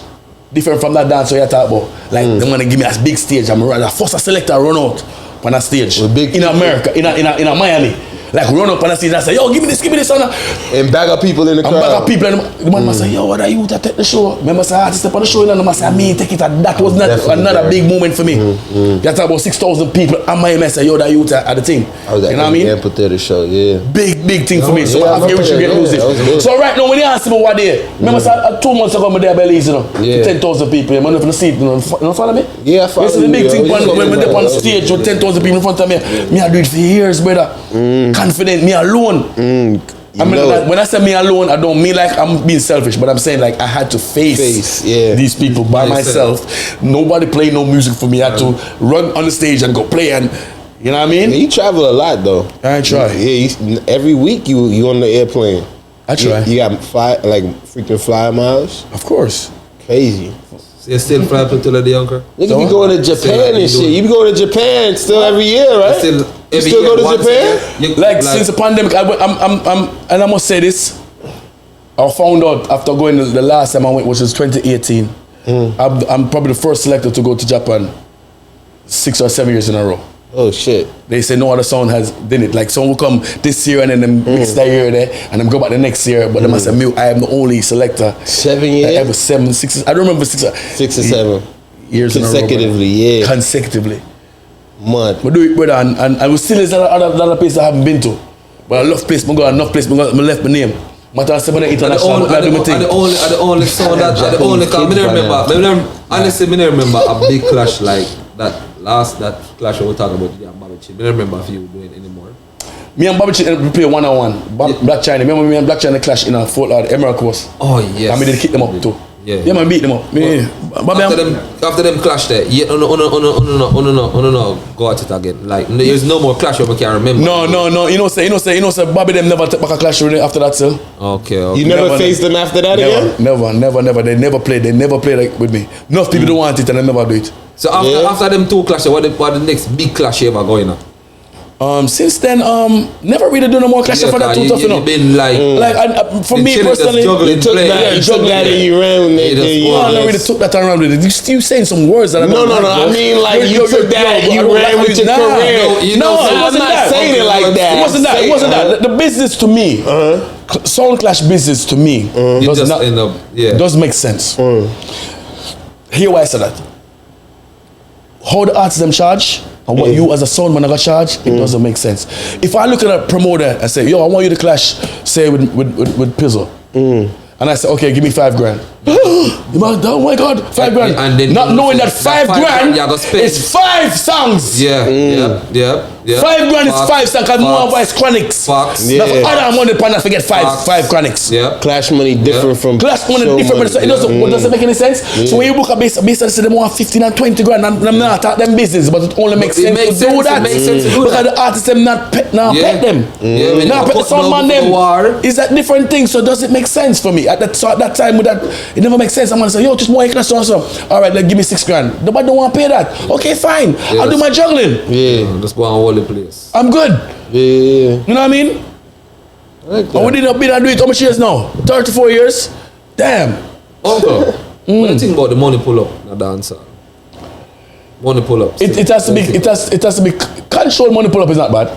Different from that dance you talk about. Like them gonna give me a big stage. I'm the first selector run out on a stage in America, in a Miami. like run up on the stage and say, yo, give me this, son. And bag up people in the crowd. And bag up people, and the man must say, yo, what are you to take the show? Remember, say, artist step on the show, and the man say, me take it. That was not another big moment for me. You have about 6,000 people, and my man say, yo, that you at the thing. I was at the amphitheater show, yeah. Big thing for me. So I feel we should get music. So right now, when you ask me what day, remember, 2 months ago, I'm there Belize, you know, 10,000 people. I'm on the seat, you know, follow me? Yeah, I follow you. This is the big thing when they're on the stage with 10,000 people in front of me. Me, I do it for years, brother. Confident, me alone. I mean, like, when I say me alone, I don't mean like I'm being selfish, but I'm saying like I had to face these people by myself. Nobody played no music for me. I had to run on the stage and go play, and you know what I mean? You travel a lot though. I try. Yeah, every week you on the airplane. I try. You got freaking flyer miles? Of course. Crazy. So you still fly to the uncle? Nigga be going to Japan and shit. You be going to Japan still every year, right? You still go to Japan? Like since the pandemic, and I must say this, I found out after going the last time I went, which was 2018, I'm probably the first selector to go to Japan 6 or 7 years in a row. Oh shit. They say no other sound has done it. Like someone will come this year and then them mix that year there and then go back the next year. But they must say, I am the only selector. 7 years? Ever 7, 6, I don't remember 6 or 7 years consecutively, in a row, consecutively. Mud. But do it, brother, and I was still in other place I haven't been to. But I love place, I go enough place, I left my name. But I said, international, I do my thing. The only sound that, the only, cause honestly, I remember a big clash like that. That clash we were talking about, yeah, Bobby Chin. I don't remember if you were doing it anymore. Me and Bobby Chin play 1-on-1. Black China. Remember me and Black China clash in a Fort Lord, Emerald Coast. Oh yes. And we did kick them up too. Yeah, man, beat them up. After them clash there, no, go at it again. Like there's no more clash we can remember. No. You know, say Bobby them never take back a clash after that, sir. Okay. You never faced them after that again? Never. They never played like with me. Enough people don't want it and they never do it. So after them two clashes, what the next big clash you ever going on? Since then, never really do no more clash for that too tough, you know. Been like for me personally, they took that and you ran with it. I never really took that around with it. You saying some words that I don't like. I mean like you took that and you ran with your career. No, I'm not saying it like that. It wasn't that. The business to me, sound clash business to me does make sense. Here why I said that. How the artists them charge and what you as a sound man got charge, it doesn't make sense. If I look at a promoter and say, yo, I want you to clash, say with Pizzle, and I say, okay, give me $5,000. Oh my God, $5,000. And then not knowing that $5,000 is 5 songs. Yeah. $5,000 is 5 songs. Cause more voice chronics. Facts. Other money pan forget 5 chronics. Yeah. Clash money different from clash money different. So it doesn't make any sense. So when you book a bass say they want 15 and 20 grand, and I'm not at them business, but it only makes sense to do that. Because the artists them not pet them. Now pet the sound man them. Is that different thing? So does it make sense for me at that time with that? It never makes sense. I'm gonna say, yo, just more clash so. All right, like give me $6,000. Nobody don't want to pay that. Okay, fine. I'll do my juggling. Just go on all the place. I'm good. Yeah. You know what I mean? I like that. And we didn't do it how much years now? 34 years? Damn. Uncle, what do you think about the money pull up in a dancer? Money pull up. It has to be controlled. Money pull up is not bad.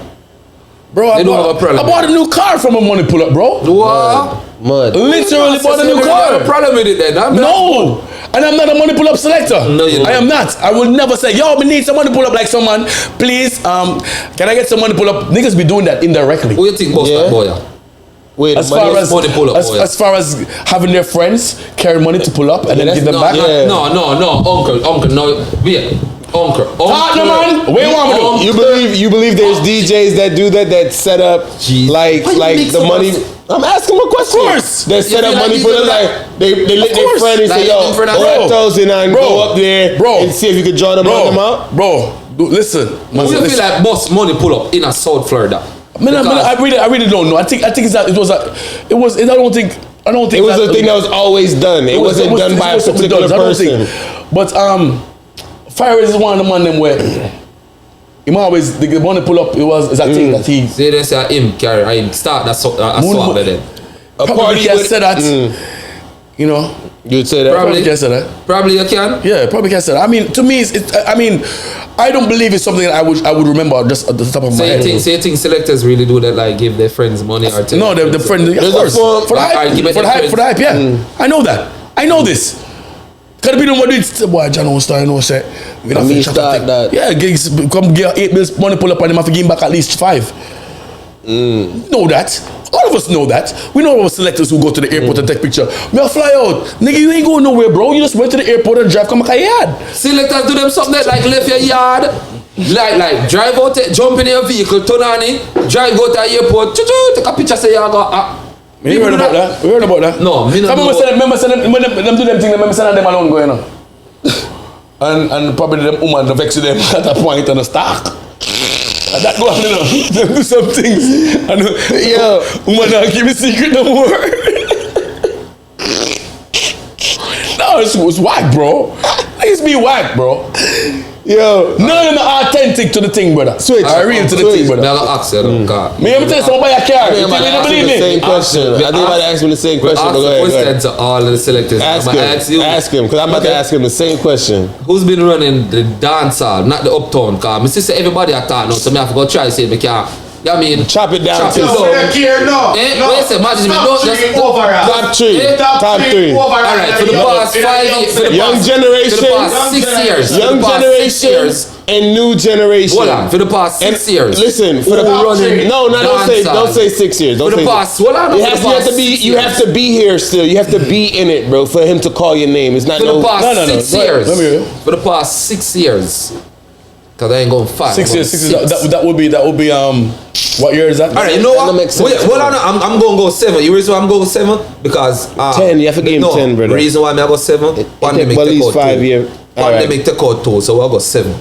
Bro, I bought a new car from a money pull up, bro. What? Mud. Literally bought a new car. You have a problem with it then? No. And I'm not a money pull up selector. No, you're not. I am not. I will never say, yo, we need some money pull up like someone. Please, can I get some money pull up? Niggas be doing that indirectly. What do you think about that boy? Wait, as far as having their friends carry money to pull up and then give them back. No, uncle, no, yeah. Uncle. Talk, man. Where you want me to? You believe there's DJs that do that set up like the money. I'm asking a question. Of course. They set up money for them, like they let their friend and say, yo, $1,000 and go up there and see if you could join them on them out. Bro, listen. Who do you feel like boss money pull up in a South Florida? I really don't know. I think it's that it was. I don't think it was a thing that was always done. It wasn't done by a particular person. But Fire is one of the man them where him always the money pull up. Is that thing that he. Say they say him carry him start that swap then. A party has said that. You know. You'd say that? Probably can say that. Probably you can. Yeah, probably can say that. I mean, to me, I don't believe it's something that I would remember just at the top of my head. So you think selectors really do that, like give their friends money or No, the friends, of course. For the hype, yeah. I know that. I know this. Because people don't do it. Boy, John won't start, say. We're going to start that. Yeah, come get 8 bills, money pull up on him, have to give him back at least 5. Know that. All of us know that. We know our selectors who go to the airport and take picture. Me a fly out. Nigga, you ain't going nowhere, bro. You just went to the airport and drive come back a yard. Selectors do them something like left your yard. Like drive out, jump in your vehicle, turn on it, drive go to the airport, take a picture, say you go. You heard about that? You heard about that? No, me not know. Remember them do them thing, remember sending them alone going on. And probably them woman vex them at that point on the stock. And that go on, you know. Them do some things. And woman now keep it secret no more. No, it was whack, bro. It's be whack, bro. Yo, none of them are authentic to the thing, brother. Switch. Are real to the thing, brother. Me ask you, car. Me ever tell somebody a car. You believe me? Same question. I think about to ask him the same question. But go ahead. To all of the selectors. Ask him, because I'm about to ask him the same question. Who's been running the dancehall, not the uptown car? My sister, everybody at town now, so me have to go try to see if I can. I mean, chop it down. Top 3. Top 3. Alright, for the past 5 years. Young generation. For the past 6 years. Young generation and new generation. Hold on, for the past 6 years. Listen, for the don't say 6 years. Don't for the say past, hold on. You have to be here still. You have to be in it, bro, for him to call your name. It's not for the past 6 years. For the past 6 years. Cause I ain't going far. 6 years. That would be what year is that? All right, you know what? Hold on, I'm going to go 7. You reason why I'm going 7? Because 10. You have to give him 10, brother. The reason why I go 7? Pandemic take out 5 years. Pandemic take out 2, so I'll go 7.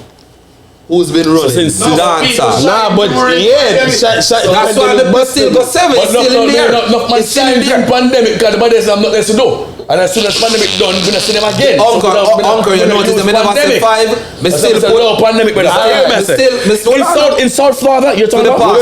Who's been running? Dancehall. Nah, but yeah, that's why the bus still go 7. It's still in there. It's still in there. Pandemic, because the body is not there to do. And as soon as pandemic done, we're gonna see them again. Uncle, you notice them never say 5. Me still put pandemic, but in South Florida, you're talking about.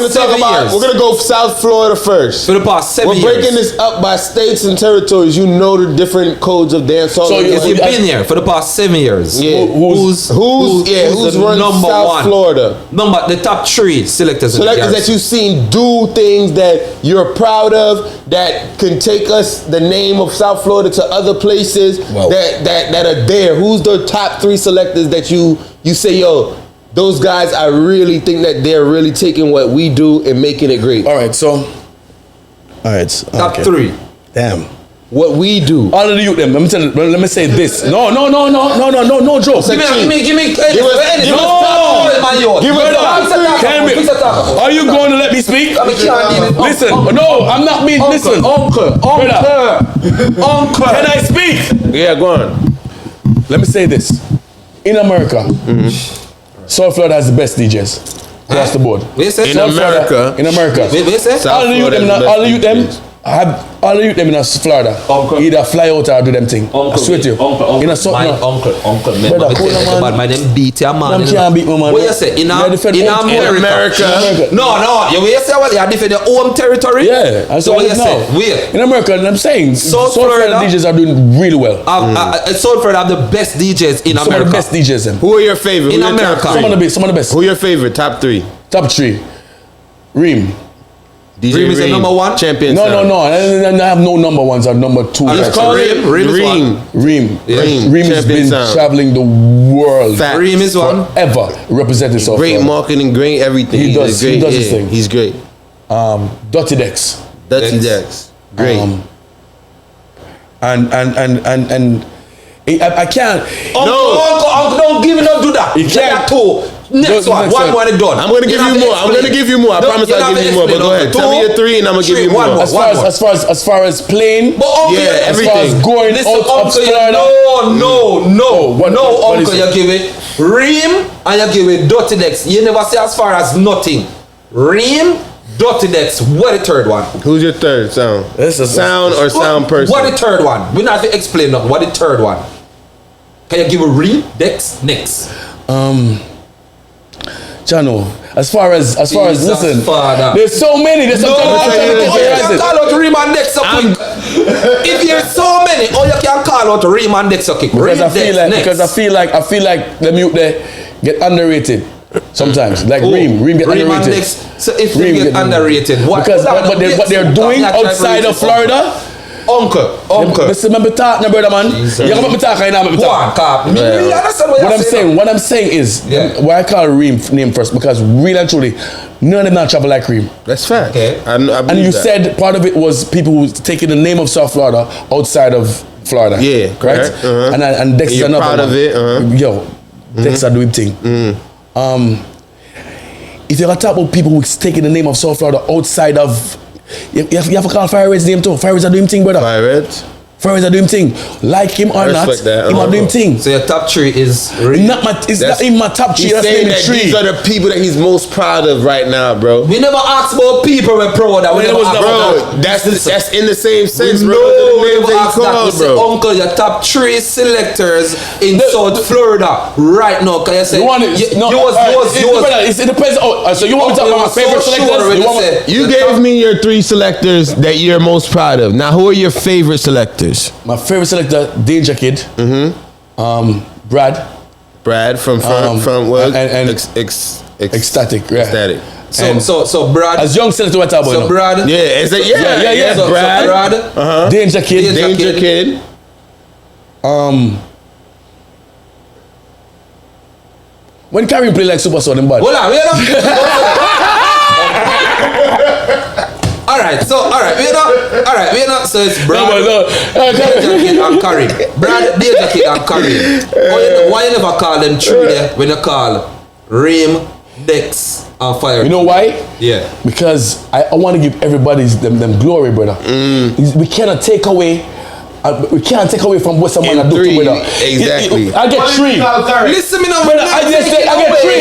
We're gonna go South Florida first. For the past 7 years. We're breaking this up by states and territories. You know the different codes of dancehall. So you've been here for the past 7 years. Yeah. Who's running number South 1? Florida? The top 3 selectors. Selectors that you've seen do things that you're proud of, that can take us the name of South Florida to other places that are there. Who's the top 3 selectors that you say, yo, those guys, I really think that they're really taking what we do and making it great. All right. Top 3. Damn. What we do. All of the youth them. Let me say this. No joke. Give me. Are you going to let me speak? Listen. No, I'm not being. Listen. Uncle. Can I speak? Yeah, go on. Let me say this. In America, South Florida has the best DJs. Across the board. In America. All the youth them in Florida either fly out or do them thing. I swear to you. Uncle, my name beat your man. Them can't beat my man. What you say? In America. No. You say well, you defend your home territory? Yeah. So what you say? Where? In America, I'm saying South Florida DJs are doing really well. South Florida have the best DJs in America. Some of the best DJs them. Who are your favorite? In America. Some of the best. Who are your favorite? Top 3. Top 3. Reem. DJ Reem is the number 1? Champion. No. I have no number 1s or number 2. Reem. Reem has been traveling the world. Reem is 1. Ever representing South Florida. Great marketing, great everything. He does his thing. He's great. Dirty Dex. Great. And I can't. Uncle, don't give it up. Do that. You can't. Next one is done. I'm gonna give you more. I promise I'll give you more. But go ahead. Tell me your 3 and I'm gonna give you more. As far as playing, everything. As far as going out of Florida. No, Uncle, you give it Reem and you give it Dirty Dex. You never say as far as nothing. Reem, Dirty Dex. What the third one? Who's your third sound? Sound or sound person? What the third one? We not have to explain nothing. What the third one? Can you give a Reem, Dex, next? Chano, as far as listen, Father. there's so many. There's call out Reem and Dex. If there's so many, oh, you can call out Reem and Dex, okay? Because I feel like the mute there get underrated sometimes. Like Reem get Reem underrated. and Dex, so if they get underrated, what? Because what they're doing outside of Florida. Uncle. Listen, remember talk, now, brother man. You got me talk, I know me talk. What I'm saying is, why I call Reem name first, because really and truly, none of them not travel like Reem. That's fact. Okay. And you said part of it was people who taking the name of South Florida outside of Florida. Yeah, right. And Dex is you're another proud one. of it. Yo, Dex are doing thing. If you're talk about people who's taking the name of South Florida outside of, you have to call Fire Red's name too. Fire Red's are doing thing, brother. Fire Reds. Fire Red's are doing thing. Like him or not, him are doing thing. So your top 3 is It's not in my top 3. He's That's saying maybe that 3. these are the people that he's most proud of right now, bro. We never asked about people we're proud of. Bro, that's in the same sense, bro. Uncle, your top 3 selectors in South Florida right now. Can you say? It depends. So you want me to talk about my favorite selectors? You gave me your 3 selectors that you're most proud of. Now, who are your favorite selectors? My favorite selector, Danger Kid. Brad from what? And Ecstatic. Yeah. Ecstatic. So Brad. As young selector, what about? So Brad. Yeah. So Brad. Danger Kid. When Karim play like Supersonic, bad. Hold on, Alright, so it's Brad, Danger Kid and Karim. Brad, Danger Kid and Karim. Why you never call them 3 there when you call Reem, Dex and Fire? You know why? Yeah. Because I want to give everybody them glory, brother. We cannot take away. We can't take away from what someone do to brother. Exactly. I get 3. Listen, me now, brother. I get 3.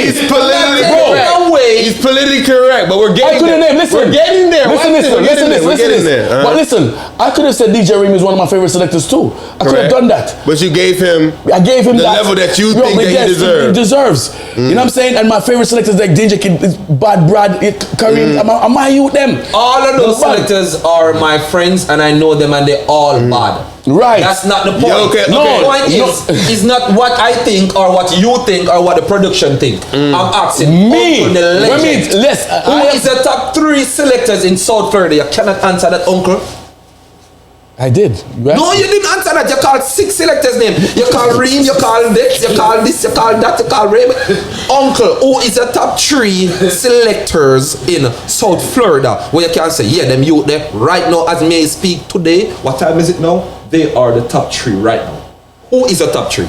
He's politically correct. He's politically correct, but we're getting there. We're getting there. Listen. But listen, I could have said DJ Reem is one of my favorite selectors too. I could have done that. But you gave him. I gave him the that level that you think that he deserves. He deserves. You know what I'm saying? And my favorite selectors like Danger Kid, Bad Brad, Karim. I'm my youth them. All of those selectors are my friends, and I know them, and they're all bad. Right. That's not the point. Yeah, The point is not what I think or what you think or what the production think. I'm asking Uncle the legend. Who is the top 3 selectors in South Florida? You cannot answer that, Uncle. I did. No, you didn't answer that. You called 6 selectors' name. You call Reem, you call Dex, you call this, you call that, you call Reem. Uncle, who is the top 3 selectors in South Florida? Where you can say, yeah, them youth there right now as may speak today. What time is it now? They are the top 3 right now. Who is the top 3?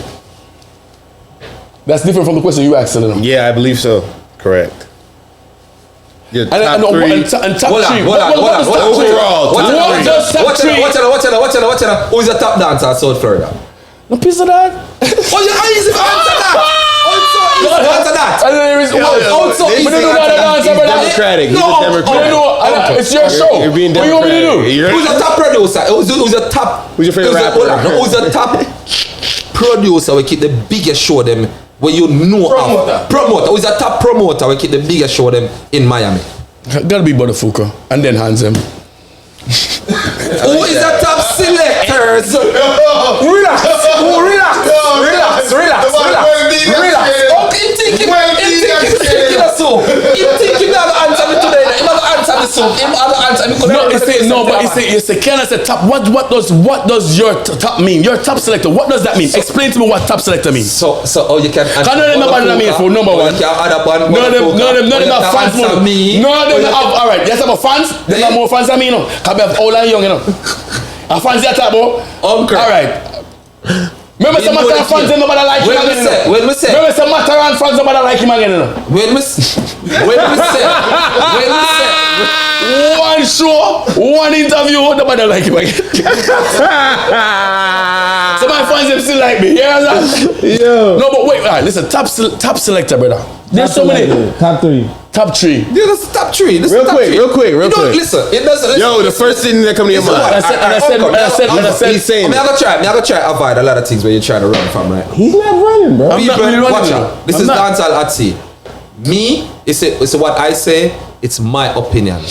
That's different from the question you asked them. Yeah, I believe so. Correct. Your top 3. And top 3. Overall. Watch out. Who is the top dancer in South Florida? No piece of that. Oh, you easy to answer that. Answer that. He's Democratic. He's a Democrat. It's your show. You're being Democratic. What you want me to do? Who's the top producer? Who's the top? Who's your favorite rapper? Who's the top producer? We keep the biggest show them where you know promoter. Who's the top promoter? We keep the biggest show them in Miami. Gotta be Buttafuoco and then Hands him. Who is the top selectors? Relax. What does your top mean? Your top selector. What does that mean? Explain to me what top selector means. So you can. For number one. None of them have fans. None of them have. All right, yes, I have fans. They have more fans than me, you know. I have old and young, you know. A fans that type, Uncle. All right. Remember some Mataran fans and nobody like him again, you know. Remember some Mataran fans nobody like him again, you know. When we say one show, one interview, nobody like him again. So my fans them still like me. Yeah, yo. No, but wait, all right, listen, top selector, brother. There's so many. Top 3. Yeah, that's the top 3. Real quick. Listen, it doesn't. Yo, the first thing that comes to your mind. I said. He's saying. I'm gonna try to avoid a lot of things where you're trying to run from, right? He's not running, bro. I'm not really running. Watch out. This is Dancehall at sea. Me, it's what I say. It's my opinion.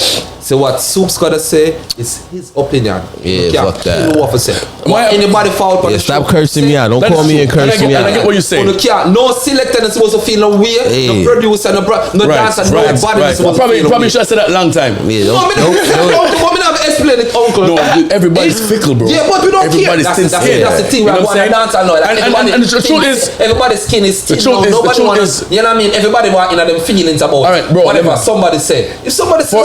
So what Soup's gotta say is his opinion. Yeah, fuck that. You know what to say. Anybody foul on the stop show, cursing me out. Don't call me and curse me out. I get what you're saying. No selector is supposed to feel no way. No producer, no dancer, nobody is supposed to feel probably should have said that a long time. Yeah, don't explain it, uncle. No, everybody's fickle, bro. Yeah, but we don't care. Everybody's thin-skinned. That's the thing. We want to dance and all. And the truth is, everybody's skin is thin. The truth is, you know what I mean? Everybody want them feelings about whatever somebody say. If somebody says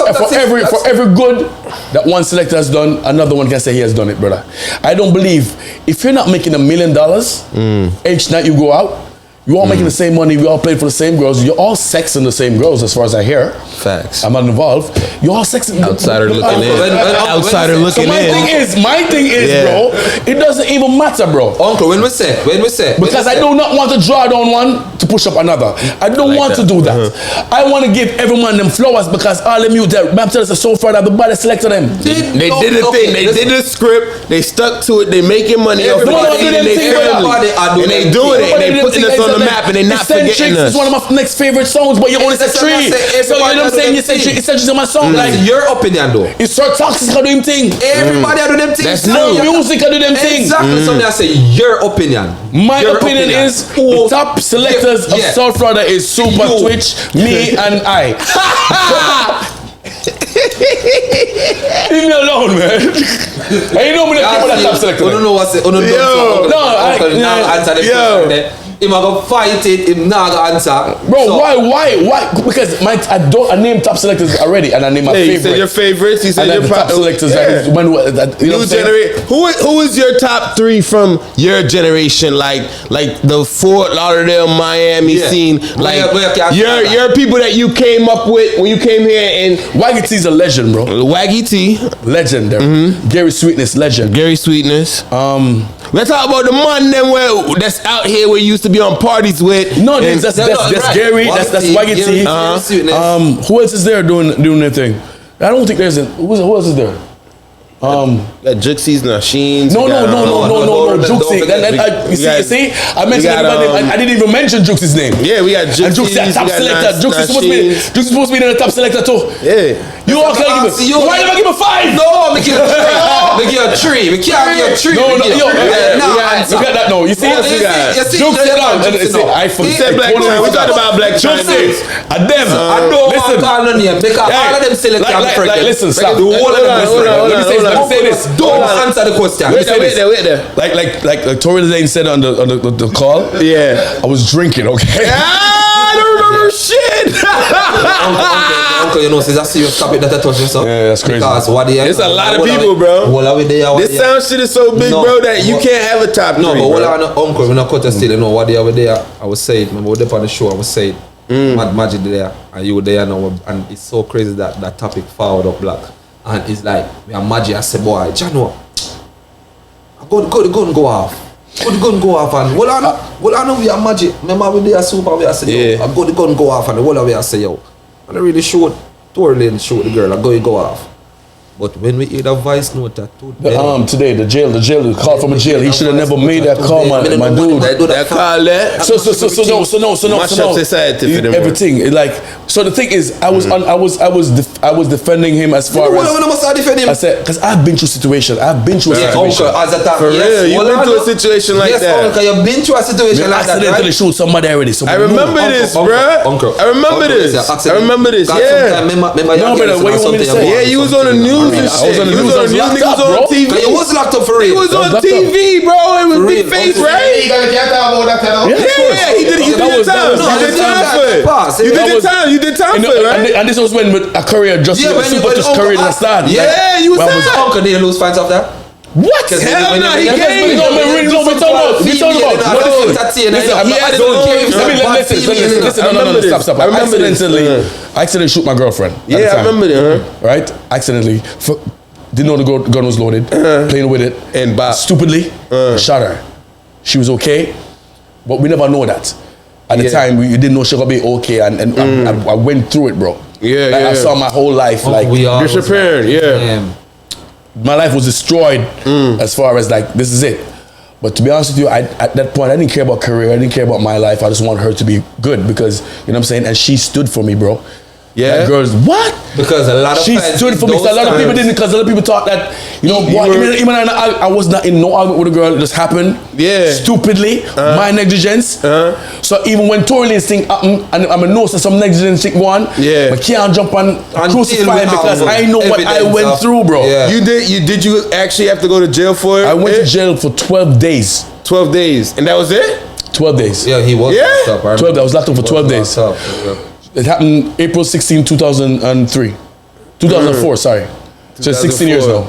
for every good that one selector has done, another one can say he has done it, brother. I don't believe if you're not making $1 million each night you go out, you all making the same money, we all play for the same girls, you're all sexing the same girls as far as I hear. Facts. I'm not involved. You're all sexing. Outsider looking in. Outsider looking in. My thing is, bro, it doesn't even matter, bro. Uncle, when we say. Because I do not want to draw down one to push up another. I don't want to do that. I want to give everyone them flowers because all them youth that Baptists are so far that everybody selected them. They did the thing. They did the script. They stuck to it. They making money off it. And they doing it. And they putting us on the map and they not forgetting us. It's one of my next favorite songs, but you only said 3. So you know what I'm saying? You said it's in my song. Like your opinion though. It's so toxic to do them thing. Everybody do them things. That's new. Music do them thing. Exactly. So I say your opinion. My opinion is the top selectors of South Florida is Supa Twitch, me and I. Leave me alone, man. And you know me the people that top selector. I don't know what's it. Him a go fight it, him not go answer. Bro, so, why? Because I named top selectors already, and I named my favorites. You said your favorites. You said your top selectors. You know what who is your top 3 from your generation? Like the Fort Lauderdale, Miami scene. Like your people that you came up with when you came here. And Waggy T's a legend, bro. Waggy T, legend. Gary Sweetness, legend. Gary Sweetness. Let's talk about the man them that's out here where you used to be on parties with. No, that's Gary. That's Waggy T. Who else is there doing their thing? I don't think there's who else is there? Juxies, Nasheens. No. Juxie. You see? I mentioned everybody. I didn't even mention Juxie's name. Yeah, we got Juxie. And Juxie top selector. Juxie's supposed to be in the top selector too. Yeah. You all can't give me. Why did I give a 5? No, make it a 3. We can't give a 3. No. Look at that. No, you see? Juxie. I forget. We talked about Black Juxie. And them. I don't want to call on here because all of them selectors. Listen, stop. The whole of them. Let me say this. Don't answer the question. Wait there. Like Tory Lane said on the call. Yeah. I was drinking, okay? I don't remember shit. Uncle, you know, since I see you stop it that I touch yourself. Yeah, that's crazy. Because what they It's a lot of people, bro. This sound shit is so big, bro, that you can't have a top 3. No, but uncle, when I cut still, you know, what they over there, I was saying, remember, we were on the show, I was saying, Mad Magic there, and you were there now, and it's so crazy that topic forward up black. And it's like, me and Magic, I say, boy, Jano, go off. The gun go off and I know we are Magic. Remember we there Super, we are say, yo, I got the gun go off and the whole of we are say, yo. And I really showed, Tory Lane showed the girl, I go off. But when we hear the voice note that today, the jail, the call from a jail, he should have never made that call, my dude. That call there. So everything. So the thing is, I was defending him as far as I said, because I've been through situations. For real, you've been through a situation like that. Yes, uncle, you've been through a situation like that. Accidentally shoot somebody already. I remember this, bro. I remember this. Yeah. No, brother, what you want me to say? Yeah, you was on the news. I was on the news. He was on TV. It was locked up for real. He was on TV, bro. It was big face, right? Yeah, he did time. You did time for it, right? And this was when a career just Super Twitch career started. Yeah, you was uncle. Did you lose fans off that? What? Hell no, he came. No, we talking about. Stop. I accidentally shoot my girlfriend. Yeah, I remember that. Right? Accidentally. Didn't know the gun was loaded. Playing with it. And stupidly shot her. She was okay, but we never know that. At the time, we didn't know she was going to be okay, and I went through it, bro. Yeah. I saw my whole life disappearing. Yeah. My life was destroyed as far as this is it. But to be honest with you, at that point, I didn't care about career. I didn't care about my life. I just want her to be good because, you know what I'm saying? And she stood for me, bro. Yeah. That girl's what? Because a lot of she's doing it for me. So a lot of people didn't, because a lot of people thought that, you know, even I was not in no argument with a girl. It just happened. Yeah. Stupidly, my negligence. So even when Tory thing happened, and I'm a know that some negligence thing go on, I can't jump on crucify him because I know what I went through, bro. Yeah. Did you actually have to go to jail for it? I went to jail for 12 days. 12 days, and that was it? 12 days. Yeah, he was locked up. 12 days. I was locked up for 12 days. It happened April 16, 2003. 2004, sorry. So 16 years now.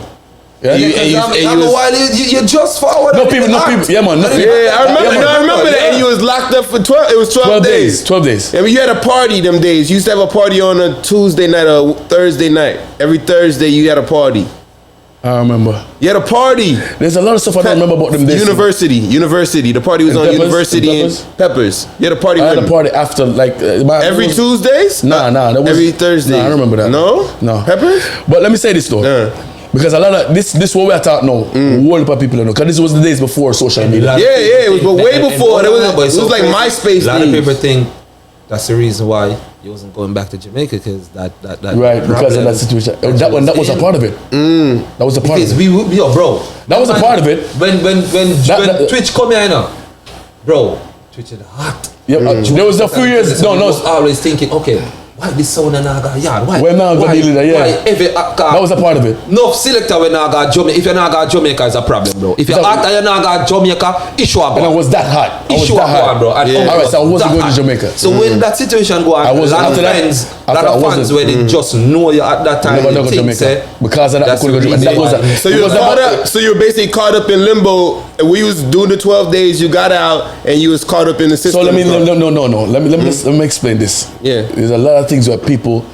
Yeah? You just forward. No people. Yeah, man. No people. Yeah, I remember that. And you was locked up for 12. It was 12 days. 12 days. I mean, you had a party them days. You used to have a party on a Tuesday night or Thursday night. Every Thursday you had a party. I remember. You had a party. There's a lot of stuff I don't remember about them days. University. The party was on University and Peppers. You had a party. I had a party after, like every Tuesdays. Nah. That was every Thursday. Nah, I remember that. No. Peppers. But let me say this though. Because a lot of this what we're talking now, world of people know. Because this was the days before social media. Yeah, it was, but way before. It was like MySpace. A lot of people think that's the reason why he wasn't going back to Jamaica, because that right, because of that situation. That was a part of it. That was a part of it. Bro. That was a part of it. When Twitch come here, you know, bro, Twitch is hot. Yeah, there was a few years. I was always thinking, okay, why this sound and I got yard? Why? That was a part of it. No selector when I got Jamaica. If you're not got Jamaica, it's a problem, bro. If you're hot and you're not got Jamaica, issue a go. And I was that hot. Issue a go, bro. Alright, so I wasn't going to Jamaica. So when that situation go on, a lot of fans where they just know you at that time. Never go to Jamaica. Because of that, I couldn't go to Jamaica. So you were basically caught up in limbo. We was doing the 12 days. You got out and you was caught up in the system. So let me explain this. Yeah. There's a lot of things that people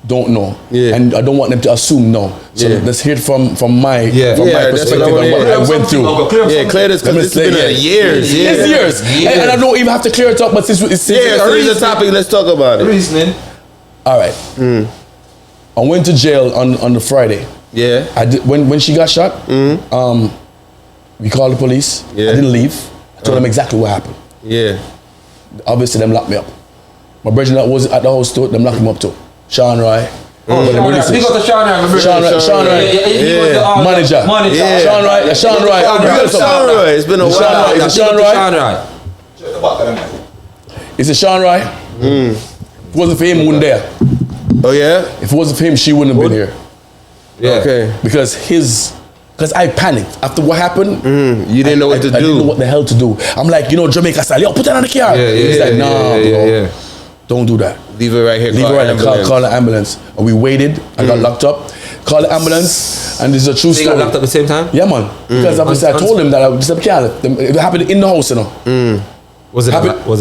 don't know, and I don't want them to assume no. So let's hear it from my perspective and what I went through. Clear this, because this has been years. It's years. And I don't even have to clear it up, but since it's the topic, let's talk about it. Reasoning. All right. I went to jail on the Friday. Yeah. I did, when she got shot. We called the police. I didn't leave. I told them exactly what happened. Yeah. Obviously, them locked me up. My brother that was at the house too, them locked him up too. Sean Roy. We got the Sean Roy. Manager. Sean Roy. It's been a while. Is it Sean Roy? Is it Sean Roy? If it wasn't for him, we wouldn't there. Oh yeah? If it wasn't for him, she wouldn't have been here. Yeah. Okay. Because I panicked after what happened. You didn't know what to do. I didn't know what the hell to do. I'm like, Jamaica style. Yo, put that on the car. He's like, nah, bro. Don't do that. Leave it right here. Leave it right there. Call the ambulance. And we waited. I got locked up. Call the ambulance. And this is a true story. You got locked up at the same time? Yeah, man. Because obviously I told him that it happened in the house, Was it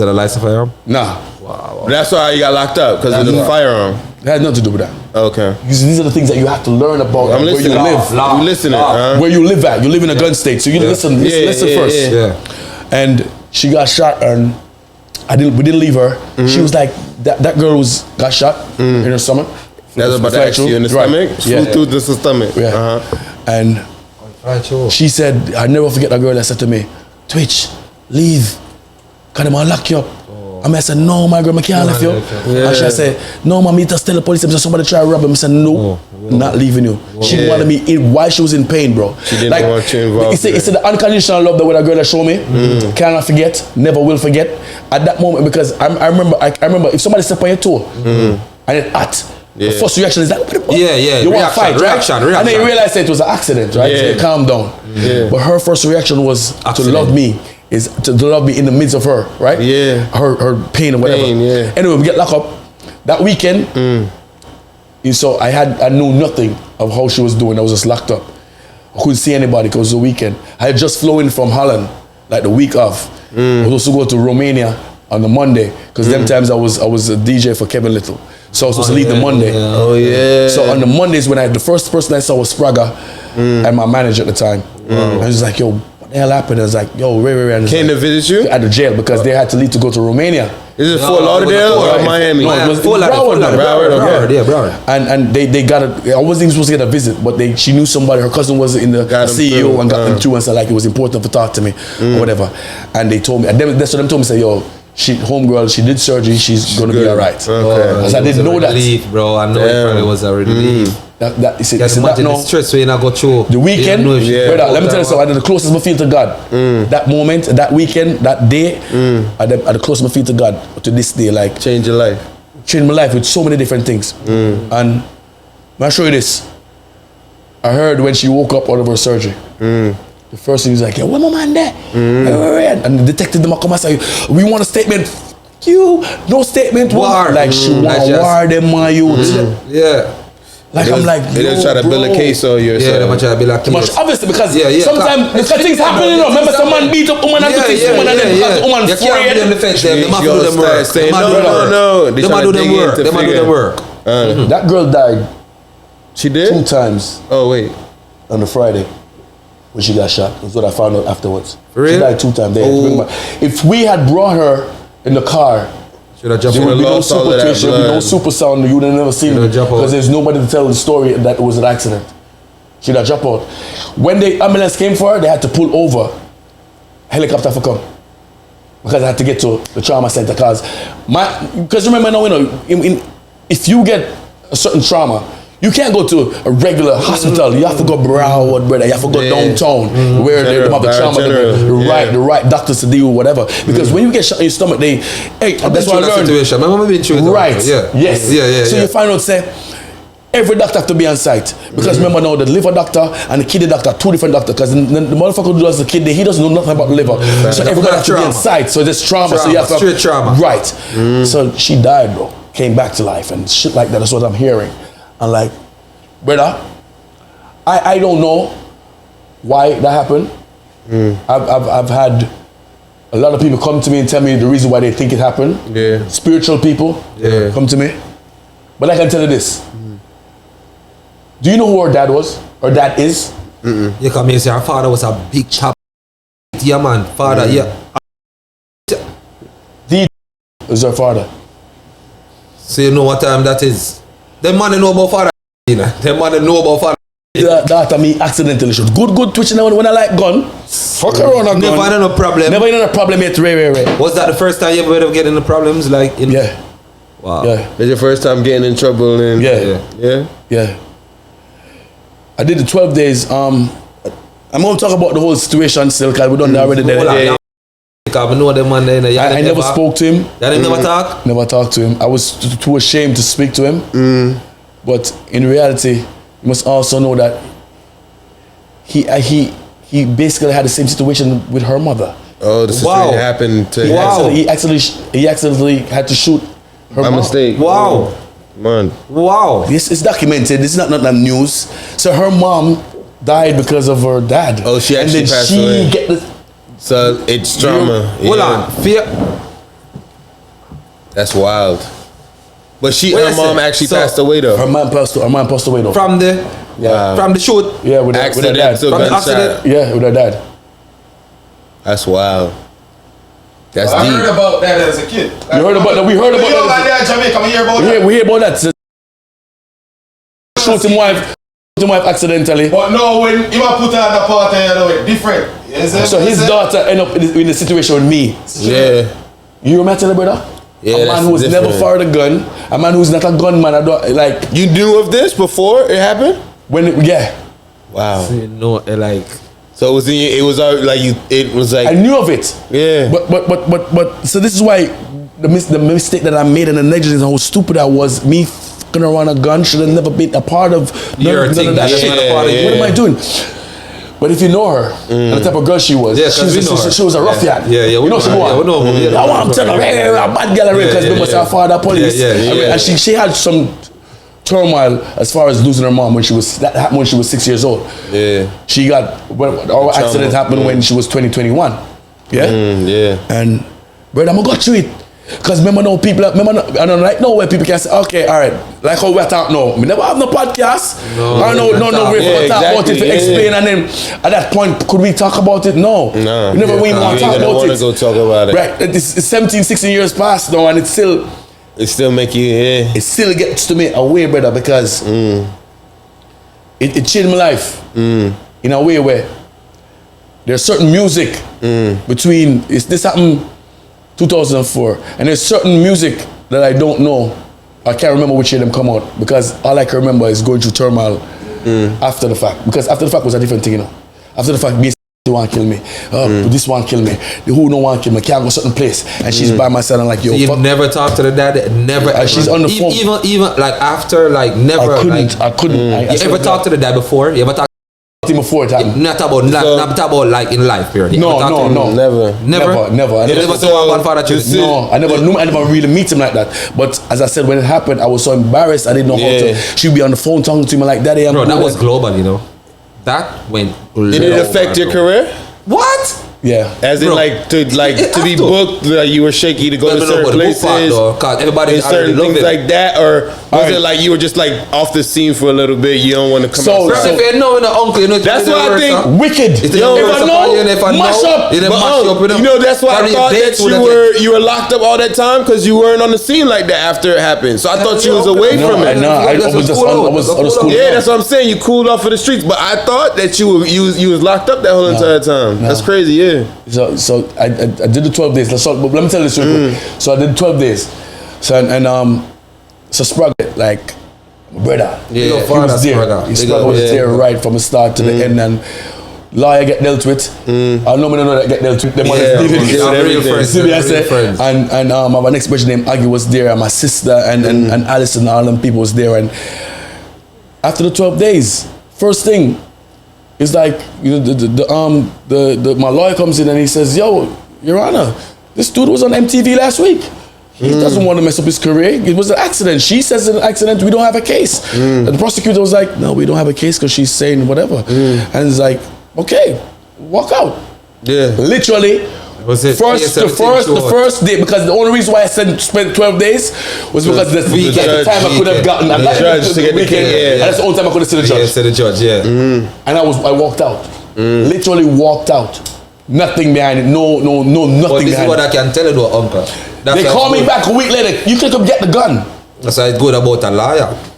a license firearm? Nah. Wow. That's why you got locked up, because of the firearm. It had nothing to do with that. Okay. Because these are the things that you have to learn about where you live. You listening, where you live at. You live in a gun state, so you listen first. Yeah. And she got shot, and we didn't leave her. She was like, that girl got shot in her stomach. That's about to ask you in the stomach? Through the stomach. Yeah. And she said, I never forget that girl that said to me, Twitch, leave. Because I'm going to lock you up. I said, no, my girl, I can't leave you. And she said, no, mommy, just tell the police. Somebody try to rob him. I said, no, not leaving you. She wanted me in while she was in pain, bro. She didn't want you involved. It's the unconditional love that with a girl that showed me. Cannot forget, never will forget. At that moment, because I remember if somebody step on your toe and it hot, the first reaction is like, you want to fight, right? And then you realize that it was an accident, right? So you calm down. But her first reaction was to love me. Is to love me in the midst of her, right? Yeah. Her pain or whatever. Anyway, we get locked up. That weekend, so I knew nothing of how she was doing. I was just locked up. I couldn't see anybody because it was the weekend. I had just flown in from Holland, like the week off. I was supposed to go to Romania on the Monday, because them times I was a DJ for Kevin Little. So I was supposed to leave the Monday. So on the Mondays, when the first person I saw was Spraga and my manager at the time. I was like, yo, what the hell happened? I was like, yo, Ray. Came to visit you? At the jail, because they had to leave to go to Romania. Is it Fort Lauderdale or Miami? No, it was Broward. And they got I wasn't even supposed to get a visit, but she knew somebody. Her cousin was in the CEO and got them through and said like it was important to talk to me or whatever. And they told me, that's what them told me, say, yo, homegirl, she did surgery, she's gonna be alright. Okay. Because I didn't know that. Relief, bro. I know it probably was a relief. That is it. Just imagine the stress when I go through. The weekend, brother, let me tell you something. I did the closest I feel to God. That moment, that weekend, that day, I did the closest I feel to God to this day. Like change your life. Changed my life with so many different things. And I'll show you this. I heard when she woke up out of her surgery. The first thing was like, "Yo, where my man there?" And the detective them come and say, "We want a statement." You no statement. War. Like she want war them my youth. Yeah. Like I'm like, they just try to build a case on you. Yeah, they try to build a case. Obviously, because sometimes things happen, you know. Remember, some man beat up woman and took his woman and then because the woman you can't afraid. blame the feds. They might do them work. Say, no. They might do them work. They might do them work. That girl died. She did 2 times. Oh wait. On the Friday when she got shot. That's what I found out afterwards. Really? She died 2 times. If we had brought her in the car, there would be no Supa Twitch, there would be no Supersonic, you would have never seen it because there's nobody to tell the story that it was an accident. She'd have dropped out. When the ambulance came for her, they had to pull over. Helicopter for come. Because I had to get to the trauma center. Because remember now, if you get a certain trauma, you can't go to a regular hospital. You have to go Broward, brother. You have to go downtown where they have the trauma, the right doctors to deal with whatever. Because when you get shot in your stomach, that's what I learned. Situation. My mama been through it. Right. Yeah. Yes. So you find out, say, every doctor have to be on site. Because remember now, the liver doctor and the kidney doctor, 2 different doctors. Because the motherfucker who does the kidney, he doesn't know nothing about the liver. So everybody has to be on site. So there's trauma. So you have to straight trauma. Right. So she died, bro. Came back to life and shit like that. That's what I'm hearing. I'm like, brother, I don't know why that happened. I've had a lot of people come to me and tell me the reason why they think it happened. Yeah. Spiritual people come to me. But I can tell you this. Do you know who her dad was? Or dad is? You come here and say her father was a big chap. Yeah, man. Father, The is her father. So you know what time that is. Them man know about father. Them man know about father. That me accidentally shot. Good twitching when I like gun. Fuck around a gun. Never had no problem. Never had a problem yet. Right. Was that the first time you ever get into problems? Yeah. Wow. Yeah. It's your first time getting in trouble? Yeah. I did the 12 days. I'm going to talk about the whole situation still because we done that already. I know them man there. I never spoke to him. You didn't never talk? Never talked to him. I was too ashamed to speak to him. But in reality, you must also know that he basically had the same situation with her mother. Oh, the situation happened to him. He accidentally had to shoot her by mom. mistake. Wow. Man. Wow. This is documented. This is not news. So her mom died because of her dad. Oh, she actually passed away. So it's trauma. Hold on. Fear. That's wild. But her mom actually passed away though. Her mom passed away though. From the shoot. Yeah, with her dad. From the accident. Yeah, with her dad. That's wild. That's deep. I heard about that as a kid. You heard about that? We heard about that. Jamaica, we hear about that. We hear about that. Shoot him wife accidentally. But no, when you put her in the party, it's different. So his daughter end up in the situation with me. Yeah. You remember that, brother? Yeah, a man who's never fired a gun, a man who's not a gunman. Like you knew of this before it happened? Wow. So you know, so it was like I knew of it. Yeah. But so this is why the mistake that I made and the negligence and how stupid I was. Me fucking around a gun should have never been a part of none of that shit. What am I doing? But if you know her, and the type of girl she was, she was a ruffian. Yeah, we know she was. I want to tell her, a bad girl, because because her father police. And she had some turmoil as far as losing her mom when that happened when she was 6 years old. Yeah. She got our accident happened when she was 2021. Yeah. And brother, I'm gonna go through it. Because remember now people, I don't like know where people can say, okay, all right, like how we're talking now. We never have no podcast. I don't know way to talk about it, to explain, and then at that point, could we talk about it? No. We never even want to talk about it. Go talk about it. Right, it's 17, 16 years past now, and it still make you, it still gets to me away, brother, because it changed my life in a way where there's certain music between, this happened 2004. And there's certain music that I don't know. I can't remember which year them come out because all I can remember is going through turmoil after the fact. Because after the fact was a different thing, you know. After the fact, they want to kill me. This one kill me. The who don't want to kill me. Can't go certain place. And she's by my side and like, yo, so you fuck. never talk to the dad? Never. And she's on the phone. Even like after, like never. I couldn't. You ever talk to the dad before? You ever talk to him before it happened? Not about like in life, period. No, never. I never never really meet him like that. But as I said, when it happened, I was so embarrassed. I didn't know how to. She'd be on the phone talking to me like, Daddy, I'm Bro, that was global, you know. That went global. Did it affect your career? What? Yeah. As in to be booked, like you were shaky to go to certain places, everybody certain things like that, or was it like you were just like off the scene for a little bit? You don't want to come out. So if you know, uncle, you know. That's why I think wicked. If I know, mash up. You know, that's why I thought that you were locked up all that time because you weren't on the scene like that after it happened. So I thought you was away from it. No, I was just on the school. Yeah, that's what I'm saying. You cooled off for the streets, but I thought that you was locked up that whole entire time. That's crazy. Yeah. So I did the 12 days. But let me tell you this real quick. So I did 12 days. So so Sprague, like my brother, he was there. Sprague was there right from the start to the end, and lawyer get dealt with. I know that get dealt with. Them real friends. And my next person named Aggie was there, and my sister and Alice and all them people was there. And after the 12 days, first thing. It's like, you know, my lawyer comes in and he says, yo, Your Honor, this dude was on MTV last week. He doesn't want to mess up his career. It was an accident. She says it's an accident. We don't have a case. And the prosecutor was like, no, we don't have a case because she's saying whatever. And it's like, okay, walk out. Yeah. Literally. Was it the first day, because the only reason why I spent 12 days was because that's the time I could have gotten the judge to get the weekend, and that's the only time I could have seen the judge. Yeah, see the judge, yeah. And I walked out. Literally walked out. Nothing behind it. No, nothing behind it. This is what I can tell you though, uncle. They call me back a week later. You can come get the gun. That's why it's good about a lawyer.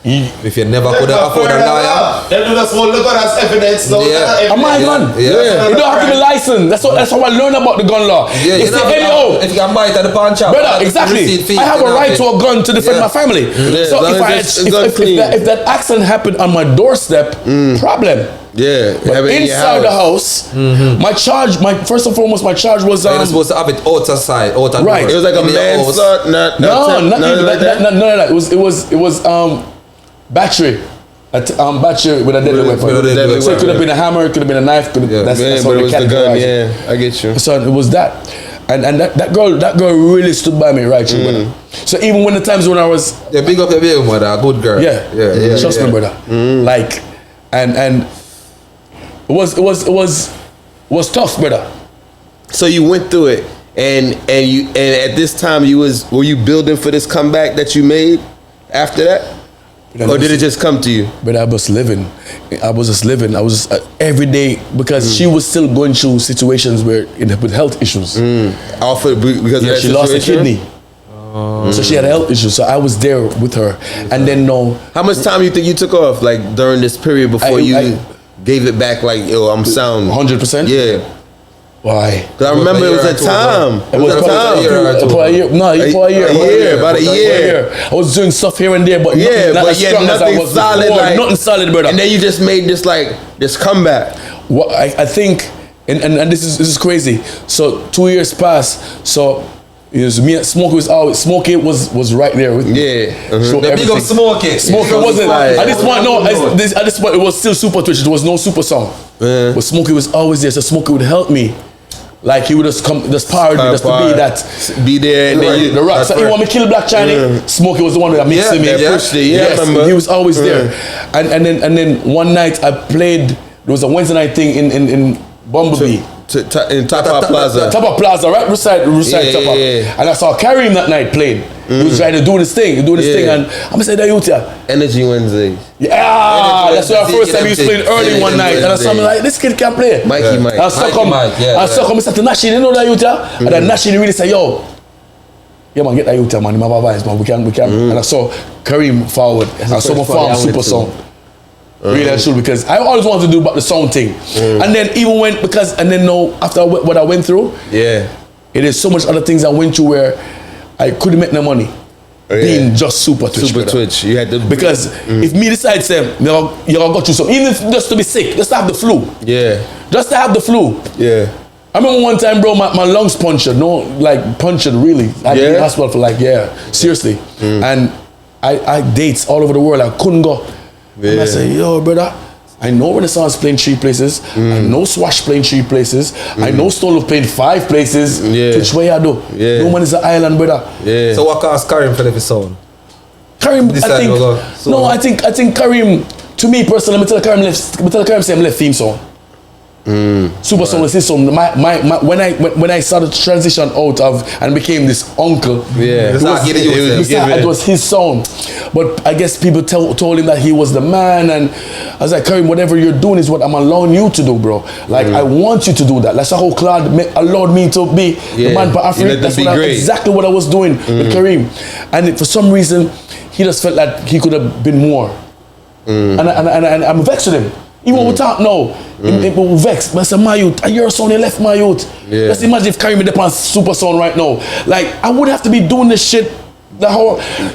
If you never could afford a lawyer, then you just hold the gun as evidence. Yeah. I'm my gun. Yeah. You don't have to be licensed. That's how I learned about the gun law. Yeah, it's the NO. If you can buy it at the pawn shop. Brother, exactly. I have a right to a gun to defend my family. So if that accident happened on my doorstep, problem. Yeah, but inside the house, my charge, first and foremost, my charge was you're supposed to have it outside. Right. It was like a manslaughter. No. It was battery. Battery with a deadly weapon. So it could have been a hammer, it could have been a knife. That's but it was the gun. Yeah, I get you. So it was that, and that girl really stood by me, right, brother. So even when the times when I was big up your baby mother, good girl. Yeah. Trust me, brother. Like, and it was tough, brother. So you went through it, and at this time were you building for this comeback that you made after that? Or did it just come to you? But I was just living. I was just every day, because she was still going through situations with health issues. Because she lost a kidney. So she had health issues. So I was there with her. And then how much time you think you took off, like during this period before you gave it back? Like, yo, I'm sound 100%. Yeah. Why? Because I remember it was a time. It was a time. For a year. No, for a year. About a year. I was doing stuff here and there, but nothing solid. Nothing solid, brother. And then you just made this comeback. What I think, and this is crazy. So 2 years passed. So it was me. Smokey was right there with me. Yeah. The big of Smokey. Smokey wasn't. At this point, at this point, it was still Supa Twitch. There was no Super Song. But Smokey was always there. So Smokey would help me. Like he would just powered me just to be that. Be there. And then the rock. So he want me to kill Black China. Smokey was the one that mixed me. Yes, he was always there. And then one night I played. There was a Wednesday night thing in Bumblebee. In Tapa Plaza. Tapa Plaza, right beside Tapa. And I saw Kareem that night playing. He was trying to do this thing, and I'm gonna say that you tell. Energy Wednesdays. Yeah, that's where I first time he was playing early one night, and I saw me like, this kid can play. Mikey Mike. I stuck him. I said to Nashi, you know that you tell? And then Nashi really said, yo, yeah man, get that you tell man, my vibes man, we can. And I saw Kareem forward. I saw my farm Super Song. Really I should, because I always wanted to do about the sound thing. And then after what I went through, it is so much other things I went through where I couldn't make no money. Being just Supa Twitch. Supa Twitch. You had to because if me decide say you go through something, even if just to be sick, just to have the flu. Yeah. Just to have the flu. Yeah. I remember one time, bro, my lungs punctured. No, like punctured really. I had to be in the hospital for seriously. And I dates all over the world. I couldn't go. And I say, yo, brother, I know Renaissance playing 3 places. I know Swash playing 3 places. I know Stolo playing 5 places. Which way I do? No man is an island, brother. So what caused Karim for the sound? Karim, I think Karim, to me personally, I tell Karim say I'm left theme song. Supersonic was his song. When I started to transition out of and became this uncle, it was his song. But I guess people told him that he was the man, and I was like, Karim, whatever you're doing is what I'm allowing you to do, bro. Like I want you to do that. That's how Claude allowed me to be the man for Afrique. That's exactly what I was doing with Karim, and for some reason he just felt like he could have been more, and I'm vexed with him. Even without people vexed. But I said, my youth, your son, he left my youth. Let's imagine if Karim up on Super Son right now. Like, I would have to be doing this shit.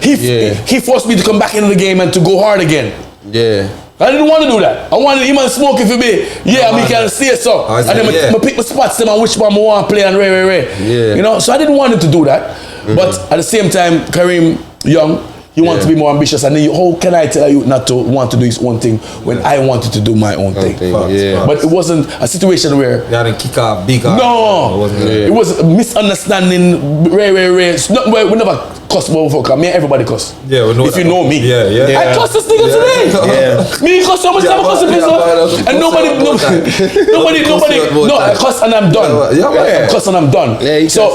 He forced me to come back into the game and to go hard again. I didn't want to do that. I wanted him and Smokey for me. I can see it so. And then I pick my spots them and which one I want to play and Ray. You know, so I didn't want him to do that. But at the same time, Karim Young, he wants to be more ambitious, and then how can I tell you not to want to do his own thing when I wanted to do my own thing? But it wasn't a situation where you had to kick off big. No, it was a misunderstanding. Ray. We never cuss motherfucker. Me and everybody cuss. Yeah, we know if you know me. I cuss this nigga today. Me cuss so much time I cuss this and nobody. No, I cuss and I'm done. I cuss and I'm done. So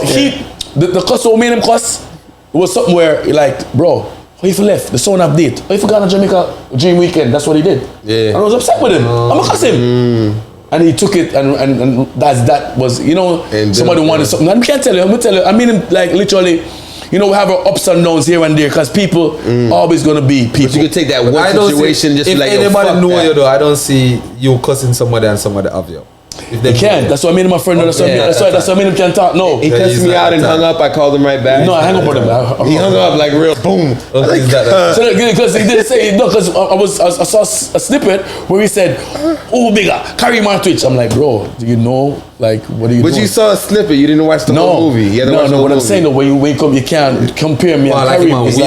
the cuss who made him cuss was something where like, bro. How you left? The son update. How you forgot on Jamaica Dream Weekend? That's what he did. And I was upset with him. I'm gonna cuss him. And he took it and that was, somebody wanted something. And I can't tell you, I'm gonna tell you, I mean him like literally, we have our ups and downs here and there because people always gonna be people. But you could take that one situation just if like, anybody know you though, I don't see you cussing somebody and somebody have you. If they can't. That's what I mean, my friend. That's what I mean. Him can talk. No, he cussed me out and hung up. I called him right back. No, I hung up on him. He hung up like real boom. Because he didn't say no. Because I saw a snippet where he said, "Oh, bigger, carry my Twitch." I'm like, bro, do you know? Like, what are you doing? But you saw a snippet. You didn't watch the whole movie. No. What I'm saying though, when you wake up, you can't compare me and Karim. It's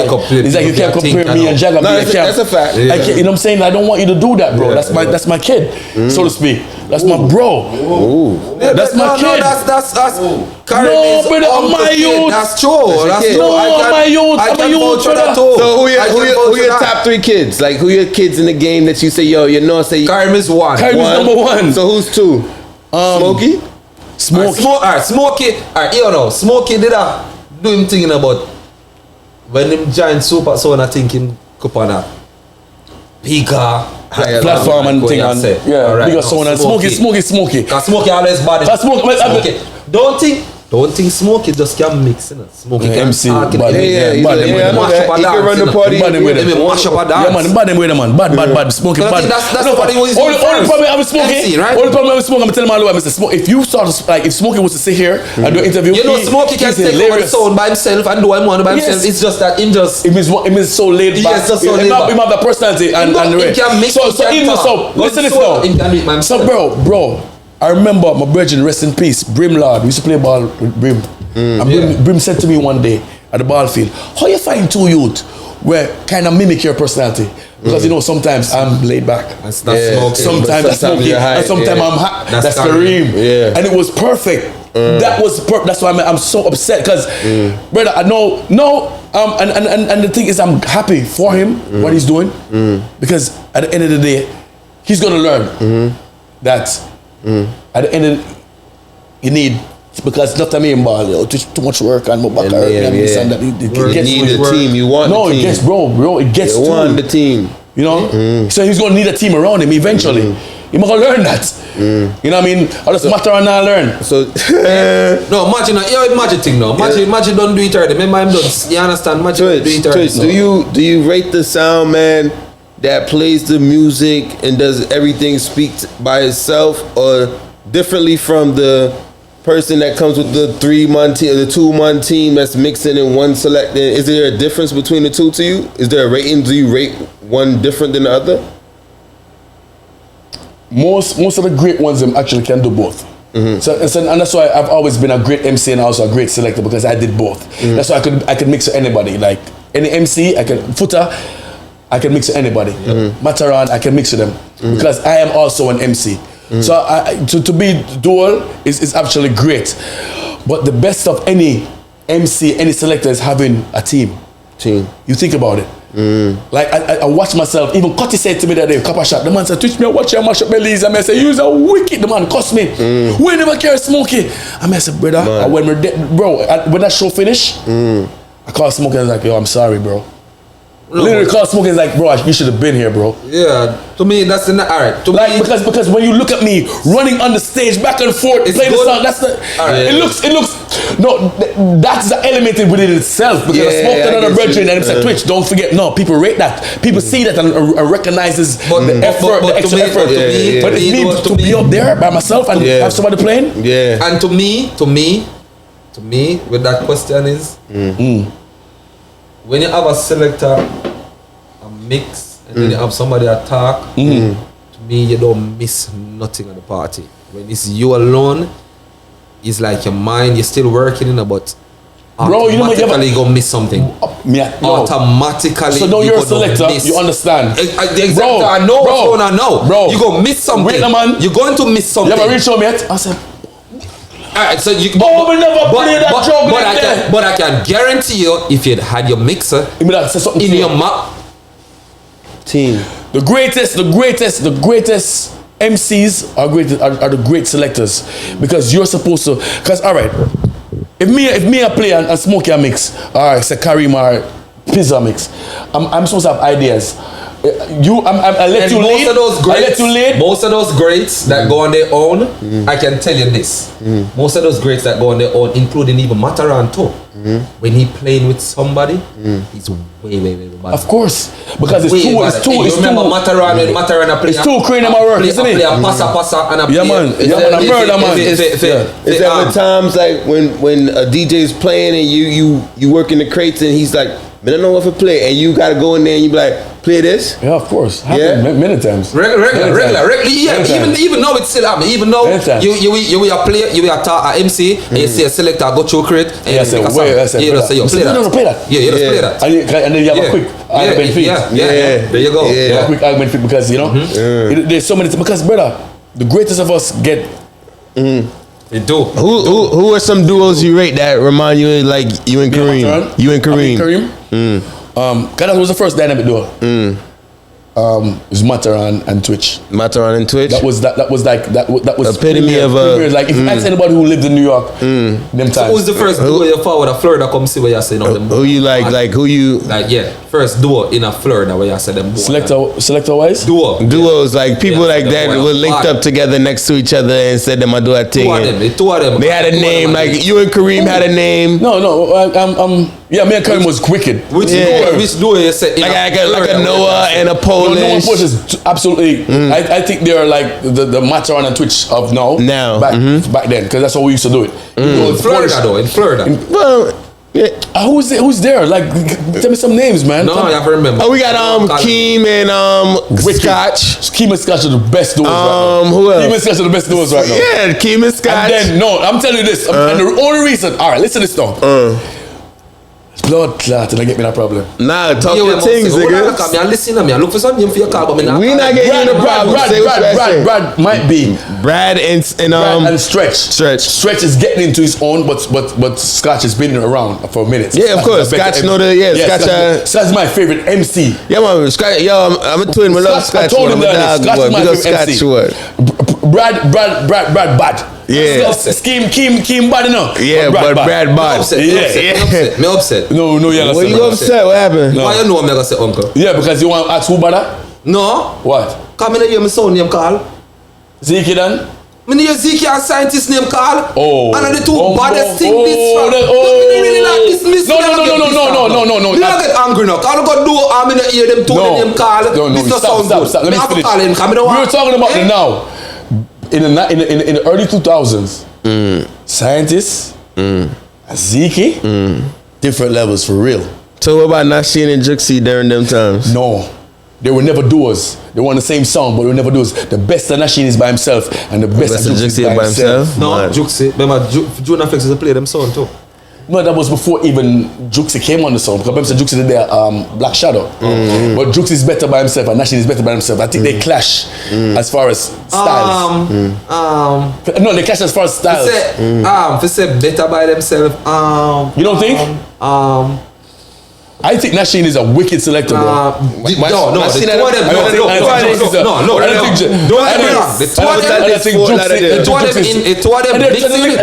like you can't compare me and Jagger. No, that's a fact. You know what I'm saying? I don't want you to do that, bro. That's my kid, so to speak. That's my bro. That's my kid. No, that's us. No, brother, I'm my youth. That's true. That's true. No, I'm my youth. I'm a youth, brother. So who your top 3 kids? Like, who your kids in the game that you say, say Karim is 1. Karim is number 1. So who's 2? Smokey? Smokey. Smokey did do him thinking about when him joined Super Son, I think him could on a bigger platform and thing on bigger sound and Smokey. Cause Smokey always bad. Don't think Smokey just can mix, Smokey can MC. He can run the party. Mash up a dance. Bad Smokey bad. That's what he was. Only problem I was Smokey. Right? Only problem I was Smokey. I'm telling my lawyer, Mr. Smoke, if you start like if Smokey was to sit here and do an interview, Smokey can take over the sound by himself and do what he want by himself. It's just that him just. It means so laid back. Yes, just so laid back. He have the personality and the rest. Listen this now. So bro. I remember my brethren, rest in peace, Brim Lord. We used to play ball with Brim. And Brim said to me one day at the ball field, how you find 2 youth where kind of mimic your personality? Because sometimes I'm laid back. Sometimes I'm smoky. And sometimes I'm hot. That's Kareem. And it was perfect. That was perfect. That's why I'm so upset. Because, brother, I know, and the thing is, I'm happy for him, what he's doing. Because at the end of the day, he's going to learn that at the end of you need, because not a main ball, too much work and my back and this and that. You need a team. You want the team. It gets, bro. It gets you want the team. So he's gonna need a team around him eventually. He's gonna learn that. You know what I mean? I just matter and I learn. So no, Magic thing now. Magic don't do it already. Remember him done. You understand? Magic don't do it already. Do you rate the sound man that plays the music and does everything speak by itself, or differently from the person that comes with the 3-man team, the 2-man team that's mixing in one select? Is there a difference between the two to you? Is there a rating? Do you rate one different than the other? Most of the great ones actually can do both. So and that's why I've always been a great MC and also a great selector, because I did both. That's why I could mix with anybody. Like any MC, I can mix with anybody. Mataran, I can mix with them because I am also an MC. So to be dual is actually great. But the best of any MC, any selector is having a team. You think about it. Like I watch myself. Even Cutty said to me that day, couple shot. The man said, "Twitch me, watch your mash up bellies." And I said, "You're a wicked." The man cuss me. We never care Smokey. And I said, "Brother, when we're when that show finish, I call Smokey and I was like, yo, I'm sorry, bro." Literally call Smokey and like, bro, you should have been here, bro. Yeah, to me that's alright. Because when you look at me running on the stage back and forth, playing the song, that's the. Right. It looks. No, that's the element within itself. Because I smoked another brethren and it's like, Twitch, don't forget. No, people rate that. People see that and recognizes the effort, the extra effort. But it's me to be up there by myself and have somebody playing. Yeah. And to me, with that question is, when you have a selector, a mix, and then you have somebody attack, to me you don't miss nothing at the party. When it's you alone, it's like your mind, you're still working in it, but automatically you gonna miss something. Automatically. So now you're a selector, you understand. Exactly, I know what's going on now. Bro, you're gonna miss something. Wait, man. You're going to miss something. You ever reached home yet? I said, alright, so you we never play that joke but I can guarantee you, if you'd had your mixer in your map team, the greatest MCs are the great selectors, because you're supposed to. Because alright, if me I play and Smokey a mix, alright, say Karim or Pizza mix, I'm supposed to have ideas. I let you lead. Most of those greats that go on their own, I can tell you this. Most of those greats that go on their own, including even Mataran too, when he playing with somebody, he's way bad. Of course, because it's too. Remember Mataran when Mataran play? It's too crane in my work, isn't it? Play a passa and a play. Yeah man, a murder man. Is there ever times like when a DJ is playing and you work in the crates and he's like, I don't know if I play, and you gotta go in there and you be like, play this? Yeah, of course. Many times. Regular. Yeah, even now it's still happening. Even now you a player, you a MC, and you say a selector, go through crate, and you say, play that. Yeah, you just play that. And then you have a quick argument feed. Yeah, there you go. Yeah, quick argument feed, because there's so many. Because brother, the greatest of us get. They do. Who are some duos you rate that remind you like you and Kareem? You and Kareem. That was the first dynamic duo. It was Mataran and Twitch. Mataran and Twitch. That was epitome of a. Like if you ask anybody who lived in New York, them times. So who's the first duo you forward a Florida come see where you say no them? Who you like who you first duo in a Florida where you say them. Selector wise. Duos like people like that were linked up together next to each other and said them I do a thing. Two of them. They had a name like you and Kareem had a name. No. Yeah, me and Kareem was wicked. Which duo you say? Like a Noah and a Polish. No, Noah and Polish is absolutely. I think they are like the Mataran and Twitch of now. Back then, because that's how we used to do it. In Florida. Who's there? Like, tell me some names, man. No, I have to remember. We got Keem and Scotch. Keem and Scotch are the best duos right now. Who else? Keem and Scotch are the best duos right now. Yeah, Keem and Scotch. And then I'm telling you this. And the only reason. All right, listen to this now. Blood clot, and I get me that problem. Nah, talk your things, nigga. I'm listening to me. I look for something for your car, but we not getting you the problem. Brad might be. Brad and Stretch. Stretch is getting into his own, but Scotch has been around for minutes. Yeah, of course. Scotch know the Scotch is my favorite MC. Yeah, man. Scotch, I'm a twin. We love Scotch. I told him that Scotch is my favorite MC. Brad bad. Yeah. Keem bad enough. Yeah, but Brad bad. Me upset. No, you're What you upset? What happened? Why you know I'm gonna say uncle? Yeah, because you want to ask who bad? No. What? Come in hear my son name call. Zeke then? Me hear Zeke a scientist name call. Oh. And the two baddest thing this from. Me really like this. No. Me not get angry now. Cause I go do I'm in the ear them two name call. No, stop. Let me finish. Call him. We were talking about the now. In the early 2000s, Scientists, Zeke, different levels for real. So what about Nashin and Juxi during them times? no. They were never duos. They were on the same song, but they were never duos. The best of Nashin is by himself, and the best of Juxi is by himself. No, Juxi. Remember, Junior Flex is play them song too. No, that was before even Juxi came on the song. Because remember, Juxi did their Black Shadow. But Juxi is better by himself, and Nashin is better by himself. I think they clash as far as styles. No, they clash as far as styles. They say better by themselves. You don't think? I think Nashin is a wicked selector, bro. No, the two of them. No, the two of them.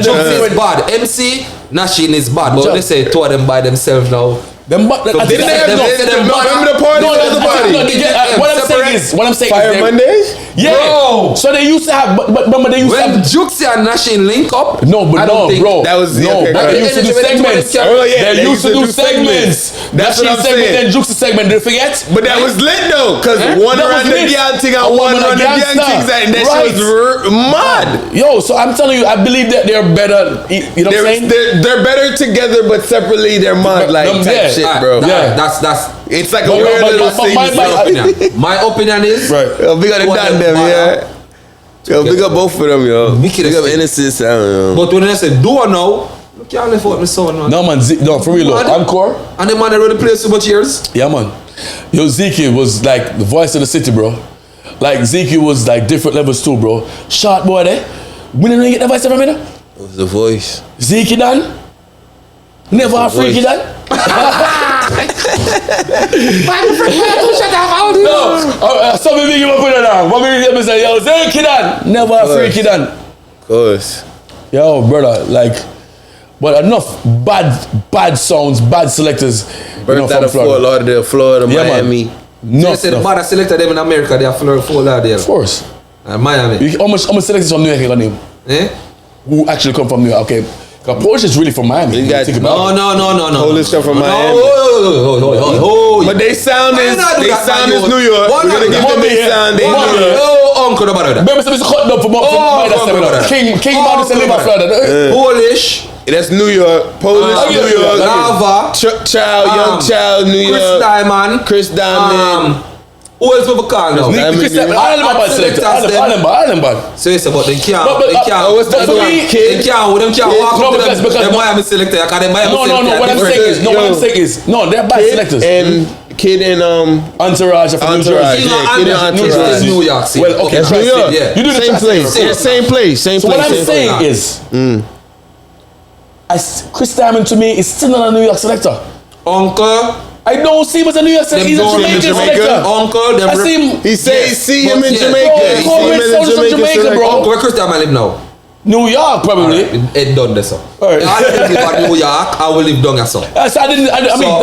Juxi is bad. MC Nashin is bad, but they say two of them by themselves now. Remember the party? What I'm saying Fire is Mondays? Yeah. Bro. So they used to have, but remember they used to When have. Juxi and Nashin link up, No, but I don't think bro. that was- no. okay, But okay. they used to do segments. Oh, yeah, They used to do segments. That's what I'm segment, saying. then Juxi segment. Did you forget? But that was lit though, cause one That around was the lit. gang thing and And one one around the on the gang gangsta. things, and that Right. shit was mad. Yo, so I'm telling you, I believe that they're better. You know what I'm saying? They're better together, but separately they're mad like Yeah. type shit, bro. Yeah. That's It's like a But- weird but- little but thing. my opinion is Right. Yo, big up the Two of done them them, yeah. bad. Yo, big up both of them, yo. Wicked Big as up shit. Innocence, I don't know. But when I say do or now, look can't left out my son, man. No man, no for real. Man. Encore. And the man that really plays so much years. Yeah, man. Yo, Zeke was like the voice of the city, bro. Like Zeke was like different levels too, bro. Short boy there. We didn't get the voice from me. What was the voice? Zeke done. Never a freaky done. No, so me give up with it now. What me say, yo, Zeke done. Never a freaky done. Of course. Yo, brother, like, but enough bad sounds, bad selectors. Birth out of Fort Lauderdale, Florida, Yeah, Miami. man. They say the man that selected them in America, they are full there. Of course. Miami. How much selectors from New York you got name? Eh? Who actually come from New York? Okay. Because Polish is really from Miami. You guys- Think about it. No. Polish come from Miami. But they sound is New York. We're gonna give them their sound. They New York. Oh, uncle, about that. Remember, somebody's cut up from King Martin said live Florida. Polish. That's New York. Polish, New York. Lava. Child, young child, New Chris York. Diamond. Chris Diamond. Who else we call now? Ireland bad. So it's about them can't. But- They can't. what's that Them one? can't. Kid? Them can't walk No, up to because- them. because- Them Miami selector. Because them Miami No. selector. What I'm different. saying is, no, they're bad selectors. Kid and Entourage of New Entourage. Jersey. Yeah, Kid and New Entourage. Jersey, New York City. Well, okay, That's New York. Yeah. You do the Same trust place. thing. Yeah, same place. Same So what place. I'm same saying place. is, Chris Diamond to me is still not a New York selector. Uncle. I don't see him as a New York selector. He's a Jamaican selector. Uncle. I see him. He say he see him in Yeah. Jamaica. Bro, He call see me him in sounds from Jamaica, Jamaica, bro. Uncle, where Chris Diamond live now? New York, probably. It done this up. Alright. I live in New York. I will live down here, so. I mean, I'm not saying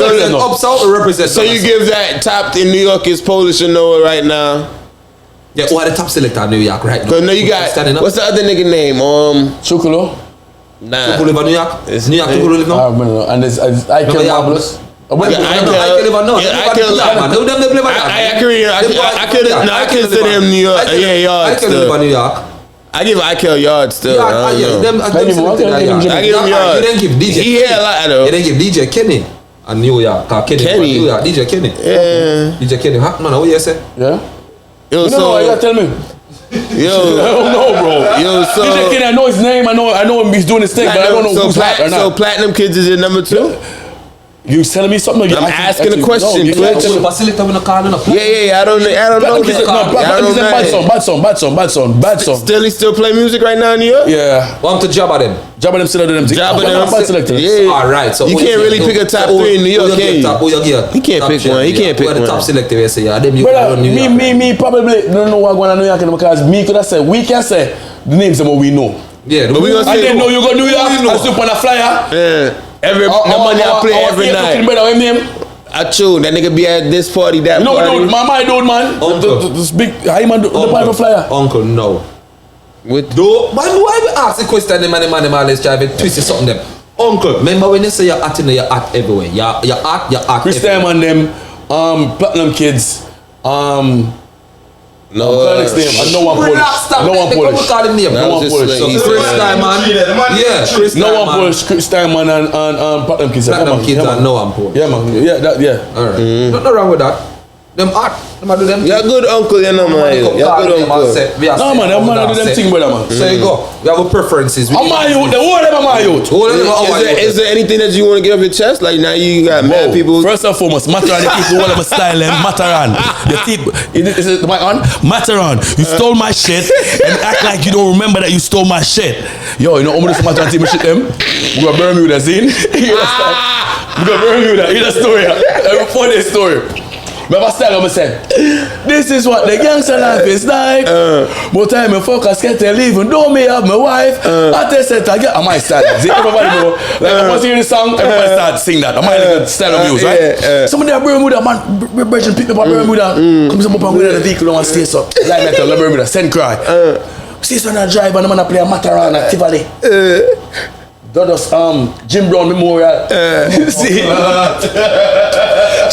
represent no. up south. Represent. So you give that top in New York is Polish and Noah right now. Yeah, who are the top selector in New York right now? Cause now you got Standing up. what's the other nigga name? Chukulo. Nah. Who live in New York? It's- New York. Who live I now? remember. And there's I No, Kill yeah, Marvelous. I can live on. I consider him New York. Yeah, Yard I can live in still. New York. I give IKEA Yard still. I don't know. I give him I give him Yard. You didn't give DJ. He had a lot though. You didn't give DJ Kenny and New York. Kenny. New York. DJ Kenny. Yeah. DJ Kenny. Man, what you say? Yeah. Yo, You know, you gotta so tell me. yo, I don't know, bro. yo, so DJ Kenny, I know his name. I know him. He's doing his thing, but I don't know who's hot or so not. Platinum Kids is your number 2? You telling me something? I'm asking a question, you Twitch. can't- Yeah, I don't know Platinum Kids, that. no, I Platinum don't Kids is know. bad song. Still, he still play music right now in New York? Yeah. Want to job at them? Jabba them still do them. Jabba them. Bad selectors. Yeah. All right. So You who can't really get? pick a top 3 in New York, can you? He can't pick one. He can't pick Who are the one. top selector? You say, yeah, them you Brother, New York. me probably don't know what going on in New York because me could have said we can say the names of what we know. Yeah, But we gonna I say didn't know you got New York. you know? I sleep on a flyer. Yeah. The money I play every night. Brother, what name? I chew. That nigga be at this party, that You know party. dude, my dude, man. Uncle. This big, how you man do the private flyer? Uncle, no. With Do man, why we ask the question? The man, let's try to twist it something them. Uncle, remember when they say you're at you're at everywhere. You're at Chris everywhere. Diamond them, Platinum Kids, No one Polish. No one Polish. Call him name. No one Polish. So Chris Diamond. Yeah, Chris No Diamond. one Polish. Chris Diamond and Platinum Kids. Platinum Kids and no one Polish. Yeah, man. Yeah. Alright. Nothing wrong with that. Them art. Them do them. You're good uncle, you know, man. You're good uncle. No, man. Them man do them thing, brother, man. So you go. We have our preferences. I'm my youth. The whole of them are my youth. Is there anything that you want to get off your chest? Like now you got mad people. First and foremost, Mataran, the people, all of my style, Mataran. The people, is it my on? Mataran, you stole my shit and act like you don't remember that you stole my shit. Yo, you know, I'm gonna Mataran team shit them. We got Bermuda, scene. We got Bermuda. Hear the story. Every funny story. Remember style I'm saying, this is what the gangster life is like. More time and focus get to leave and don't me have my wife. I tell said I get my style. See, everybody know. Like once you hear the song, everybody start sing that. I might style of music, right? Somebody at Bermuda, man, Virgin pick me up at Bermuda. Comes up and go in the vehicle and stay so. Like metal, Bermuda, send cry. See son I drive and the man play a Mataran at Tivoli. Dodos Jim Brown Memorial. See,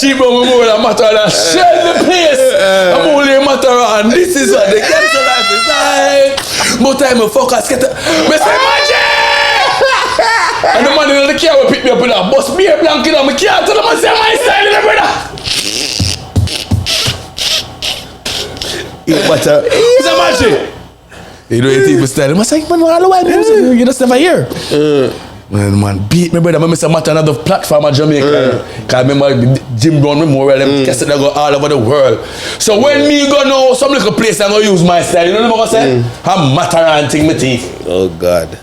Jim Brown Memorial Mataran. Shell the place. I'm only Mataran. This is what the gangster life is like. More time and focus get me say magic. And the man in the car will pick me up in a bus beer blanket on my car. Tell them I say my style in the brother. It's a magic. You know anything for style? I say, man, all the white music, you just never hear. Man, beat me, brother. I miss a matter another platform in Jamaica. Cause I remember Jim Brown Memorial, them cassette that go all over the world. So when me go know some little place, I'm gonna use my style. You know what I'm gonna say? I'm Mataran thing my teeth. Oh God.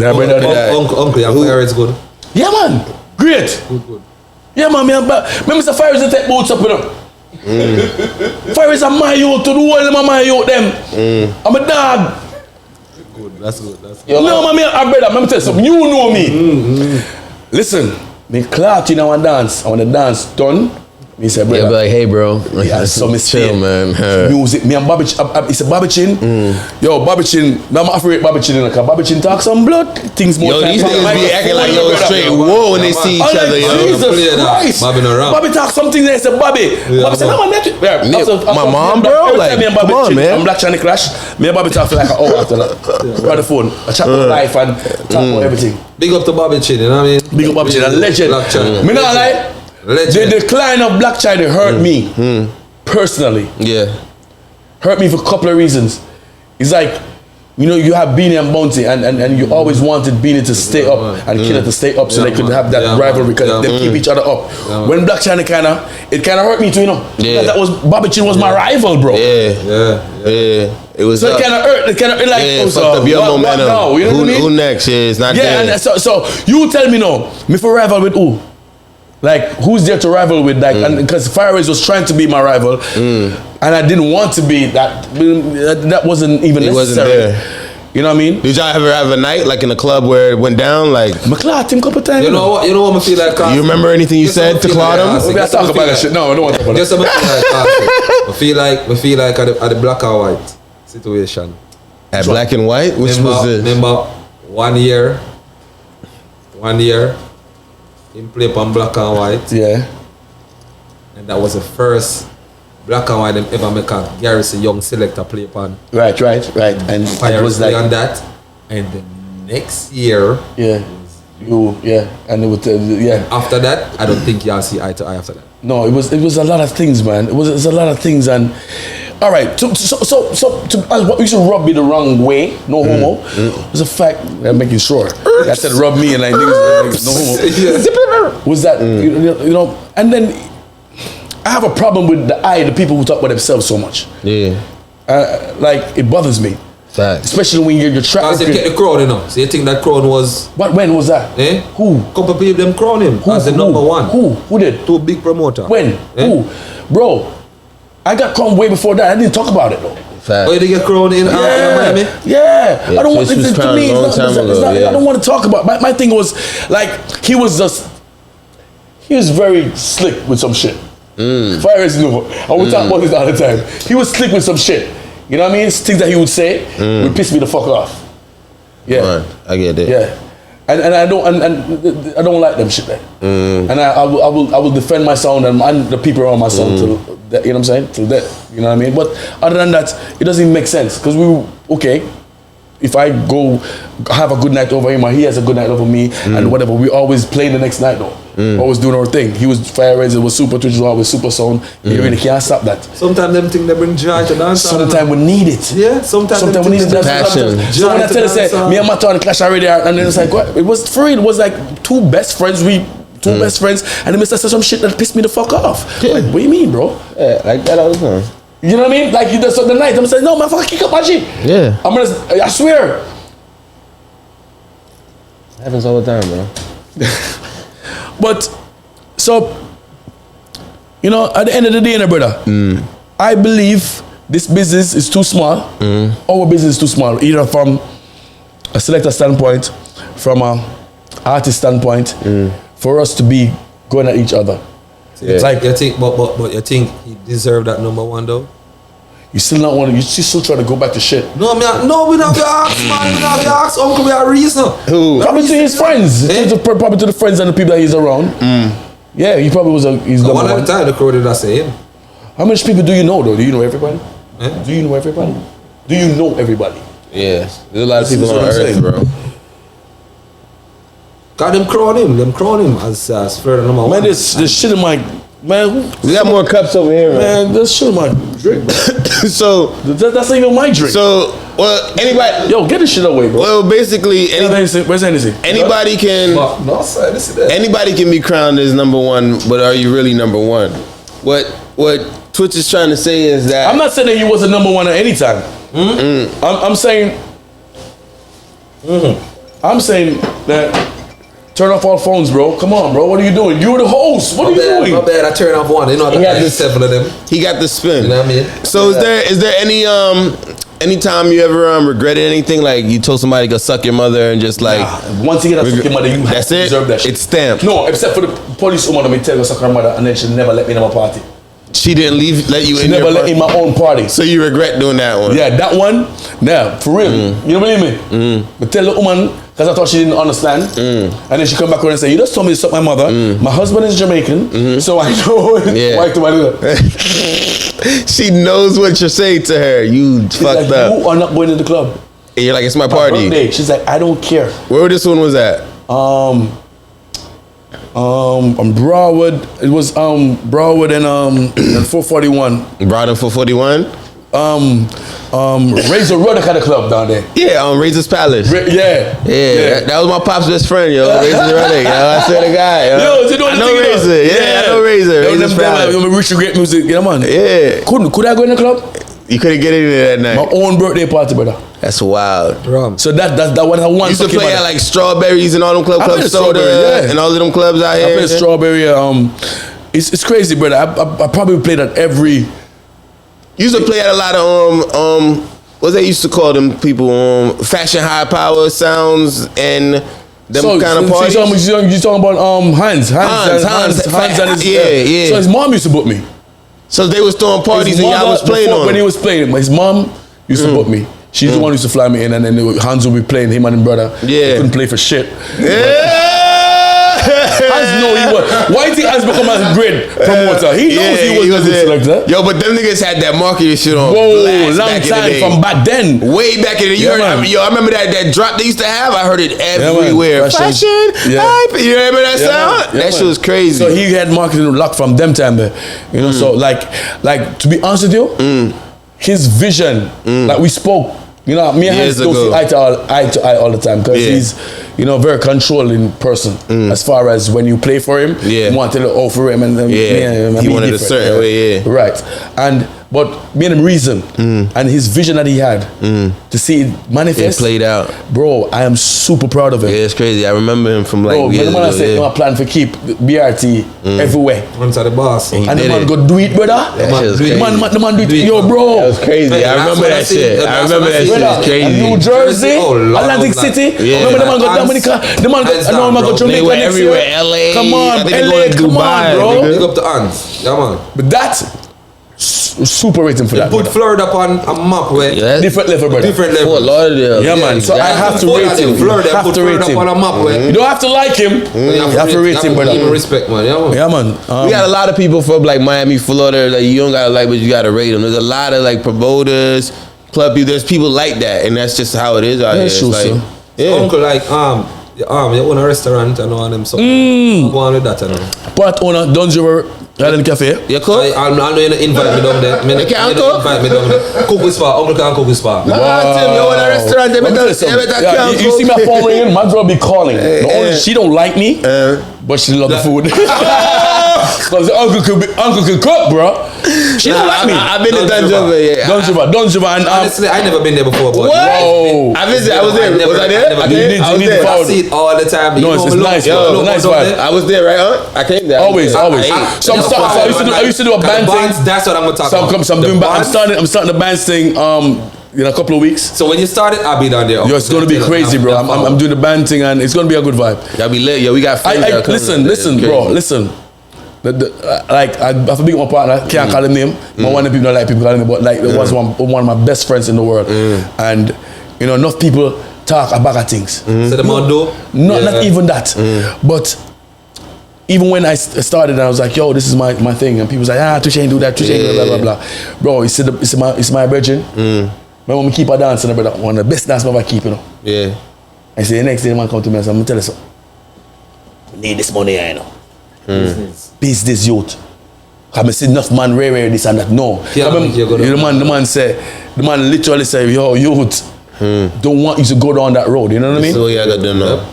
Uncle, your fire is good. Yeah, man. Great. Good. Yeah, man. Remember the fire is take boots up with them. Fire is a my youth to the whole of my youth them. I'm a dog. Good, that's good. No, man, I'm brother. Let me tell you something. You know me. Listen, me clout in our dance. I want to dance done. Me say, brother. Yeah, be like, hey, bro. Yeah, so me chill, man. Music. Me and Bobby, it's a Bobby Chin. Yo, Bobby Chin. I'm afraid Bobby Chin. Because Bobby Chin talk some blood. Things more. Yo, these niggas be acting like yo straight whoa when they see each other. Yo. Jesus Christ. Bobby talk something there. Say Bobby. Bobby say, no, man. My mom, bro. Like, come on, man. I'm Black Channel Clash. Me and Bobby talk for like an hour after that. By the phone. I chat about life and talk about everything. Big up to Bobby Chin, you know what I mean? Big up Bobby Chin, a legend. Black Channel. Me not like. The decline of Black China hurt me personally. Yeah. Hurt me for a couple of reasons. It's like, you know, you have Beanie and Bounty and you always wanted Beanie to stay up and Killer to stay up so they could have that rivalry because they keep each other up. When Black China it kind of hurt me too, you know. Yeah. That was, Bobby Chin was my rival, bro. Yeah. It was so it kind of hurt. It kind of like, fucked up your momentum. Now, you know what I mean? Who next? Yeah, it's not there. Yeah, and so you tell me now, me for rival with who? Like, who's there to rival with? Like, and because Fireways was trying to be my rival, and I didn't want to be that. That wasn't even necessary. Wasn't there. You know what I mean? Did y'all ever have a night like in a club where it went down? Like, McCloud him a couple times. You know what I feel like? You remember anything you said to Claude him? We gotta talk about that shit. No, I don't want to talk about that. I feel like at the black and white situation. At black and white? Which was it? Remember 1 year. 1 year. Him play upon black and white. Yeah. And that was the first black and white them ever make a Garrison Young selector play upon. Right. And Fire was like on that. And the next year, and it was after that, I don't think y'all see eye to eye after that. No, it was a lot of things, man. It was a lot of things, and all right. So what you should rub me the wrong way, no homo. Was a fact. I'm making sure. I said rub me and like niggas, no homo. Was that you know? And then I have a problem with the people who talk about themselves so much. Yeah. Like it bothers me. Fact. Especially when you're trapped. Because they get the crown, you know. So you think that crown was... When was that? Who? Couple people them crown him as the number one. Who did? Two big promoter. When? Who? Bro, I got crowned way before that. I didn't talk about it though. Fact. Oh, you didn't get crowned in Miami? Yeah. I don't want to... To me, I don't want to talk about... My thing was, like, he was very slick with some shit. Fire is no. I would talk about this all the time. He was slick with some shit. You know what I mean? Things that he would say would piss me the fuck off. Yeah. Right. I get it. Yeah. And I don't like them shit there. And I will defend my sound and the people around my sound till that, you know what I'm saying? Till that, you know what I mean? But other than that, it doesn't even make sense because if I go have a good night over him or he has a good night over me and whatever, we always play the next night though. Always doing our thing. He was Fire Rays, it was Supa Twitch, it was always Supersonic. You really can't stop that. Sometimes them think they bring joy to dance. Sometimes we need it. Yeah, sometimes we need it. Passion. So when I tell you, say, me and Mato and Clash already are, and then it's like, what? It was for real. It was like two best friends, and the mister said some shit that pissed me the fuck off. Yeah. Like, what do you mean, bro? Yeah, like that all the time. You know what I mean? Like, the night, I'm saying, no, man, fuck, kick up my shit. Yeah. I swear. It happens all the time, bro. But, so, you know, at the end of the day, brother, I believe this business is too small. Our business is too small, either from a selector standpoint, from an artist standpoint, for us to be going at each other. Yeah. It's like you think, but you think he deserved that number one though? You still not want to. You still trying to go back to shit. No, we not gonna ask, man. We not gonna ask Uncle. We are reason. Who? Probably to his friends. Probably to the friends and the people that he's around. Yeah, he probably was. He's number one at a time. The crew did I say him. How much people do you know though? Do you know everybody? Do you know everybody? Do you know everybody? Yeah, there's a lot of people on earth, bro. Got them crown him as further number one. Man, this shit in my man. We got more cups over here, man. This shit in my drink, bro. So that's not even my drink. So anybody, yo, get this shit away, bro. Well, basically, where's Hennessy? Anybody can. Anybody can be crowned as number one, but are you really number one? What Twitch is trying to say is that I'm not saying that you was a number one at any time. I'm saying. I'm saying that. Turn off all phones, bro. Come on, bro. What are you doing? You're the host. What are you doing? My bad. I turned off one. You know, I got 7 of them. He got the spin. You know what I mean? So is there any time you ever regretted anything? Like you told somebody to go suck your mother and just like once you get a suck your mother, you that's it. Deserve that shit. It's stamped. No, except for the police woman that me tell her suck her mother and then she never let me in my party. She didn't let you in. She never let in my own party. So you regret doing that one? Yeah, that one. Yeah, for real. You don't believe me? But tell the woman. Because I thought she didn't understand. And then she come back around and say, you just told me to suck my mother. My husband is Jamaican, so I know why do I do that. She knows what you're saying to her. You fucked like, up. You are not going to the club. And you're like, it's my party. Birthday. She's like, I don't care. Where this one was at? On Broward. It was Broward and 441. Broward and 441? Razor Rudder kind of club down there. Yeah, Razor's Palace. Yeah. That was my pop's best friend, yo. Razor Rudder. I swear to God. Yo, you know I know Razor. Yeah, I know Razor. Razor's Palace. Rich great music. Yeah, man. Yeah. Could I go in the club? You couldn't get in there that night. My own birthday party, brother. That's wild. So that's what I want. You used to play at like Strawberries and all them clubs, Soda, and all of them clubs out here. I played Strawberry. It's crazy, brother. I probably played at every. You used to play at a lot of what they used to call them people fashion high power sounds and them kind of parties. You talking about Hans and his yeah. So his mom used to book me. So they was throwing parties and y'all was playing on. When he was playing, his mom used to book me. She's the one who used to fly me in, and then Hans would be playing, him and his brother. Yeah. Couldn't play for shit. Yeah. Hans know he was. Why did Hans become a great promoter? He knows he was a good selector. Yo, but them niggas had that marketing shit on. Whoa, long time from back then. Way back in the year. I remember that drop they used to have. I heard it everywhere. Fashion, hype. You remember that sound? That shit was crazy. So he had marketing locked from them time there. You know, so like to be honest with you, his vision, like we spoke. You know, me and Hans don't see eye to eye all the time because he's, you know, very controlling person as far as when you play for him, you want to look for him and he wanted a certain way, right. But me and him reason and his vision that he had to see it manifest. It played out. Bro, I am super proud of him. Yeah, it's crazy. I remember him from like years ago. Bro, I said, I plan to keep BRT everywhere. Once at the boss. And the man go do it, brother. The man do it. Yo, bro. That was crazy. I remember that shit. I remember that shit. It's crazy. New Jersey, Atlantic City. Remember the man go Dominica? The man go Jamaica. They were everywhere. LA. Come on, LA. come on, bro. Big up the ants. Yeah, man. But that super rating for that. Put Florida on a map where Different level, brother. different level. Fort Lauderdale. Yeah, man. So I have to rate him. Florida, Have put to rate Florida him. on a map where You don't have to like him. You have to rate him, brother. Give him respect, man. Yeah, man. We got a lot of people from like Miami, Florida. Like you don't gotta like, but you gotta rate them. There's a lot of like promoters, club people. There's people like that, and that's just how it is out here. Sure, It's like, So uncle, like, you own a restaurant and all them something. Go on with that, you know. Part owner, Donjura Island Cafe. You cook? I know you invite me down there. You can't cook? Invite me down there. Cook with spa. Uncle can cook with spa. Tim, you own a restaurant. You see my phone ringing? My girl be calling. She don't like me, but she love the food. Because uncle can cook, bro. She don't like me. I've been to Donjura, and Honestly, I never been there before. But Whoa. I visited. I was there. Was I there? never I been did. there. I was there. I see it all the time. No, it's nice, bro. Nice vibe. I was there, right? I came there. Always. I So I used to do a band thing. That's what I'm gonna talk about. So I'm starting the band thing in a couple of weeks. So when you started, I'll be down there. Yo, it's gonna be crazy, bro. I'm doing the band thing and it's gonna be a good vibe. Y'all be lit. Yo, we got friends. that come Listen, bro, listen. Like I have to big my partner, can't call him name. But one of the people don't like people calling me, but like it was one of my best friends in the world. And you know, enough people talk about things. So the man do? Not even that. But even when I started, I was like, yo, this is my thing. And people was like, Twitch ain't do that, Twitch ain't do blah, blah, blah. Bro, it's my virgin. Remember when we keep a dancing, brother, one of the best dance I ever keep, you know. Yeah. I say the next day the man come to me and say, I'm gonna tell you something. I need this money, I know. Business youth. I see enough man rare this and that. No. Yeah, the man literally say, yo, youth, don't want you to go down that road. You know what I mean? So yeah, I got them now.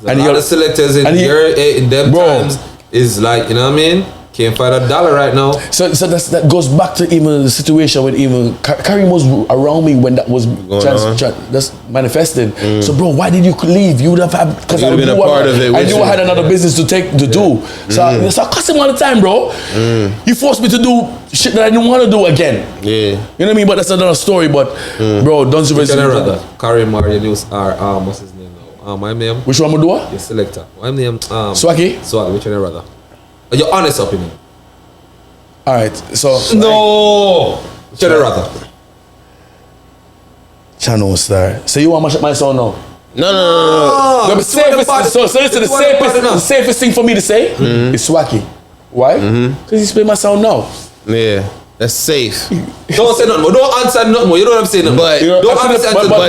And all the selectors in them times is like, you know what I mean? Can't find $1 right now. So that goes back to even the situation with even Karim was around me when that was just manifesting. So bro, why did you leave? You would have had, because I been a part of it. I knew I had another business to do. So I cuss him all the time, bro. You forced me to do shit that I didn't want to do again. Yeah. You know what I mean? But that's another story. But bro, don't you rather Karim or your news are what's his name now? My name. Which one am I doing? Your selector. My name Swaki? Swaki, which one you rather? Your honest opinion. Alright, so no. Which one you rather? Channel star. So you want my sound now? No. The safest thing for me to say is Swaki. Why? Because he split my sound now. Yeah. That's safe. Don't say nothing more. Don't answer nothing more. You know what I'm saying? But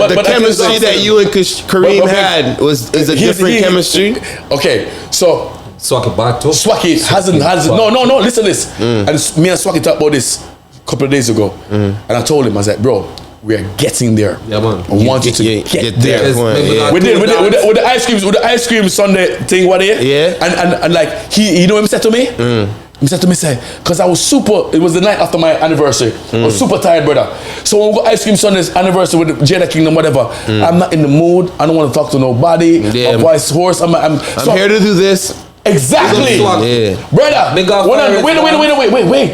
the chemistry that you and Kareem had is a different chemistry. Okay, so Swaki bad too. Swaki hasn't. No. Listen to this. And me and Swaki talked about this a couple of days ago, and I told him, I said, bro, we are getting there. Yeah, man. I want you to get there. Yeah. We did with the ice cream Sunday thing. What day? Yeah. And like you know what he said to me? He said to me, because I was it was the night after my anniversary. I was super tired, brother. So when we go ice cream Sunday's anniversary with Jada Kingdom, whatever, I'm not in the mood. I don't want to talk to nobody. My voice hoarse. I'm here to do this. Exactly. Yeah. Brother, wait.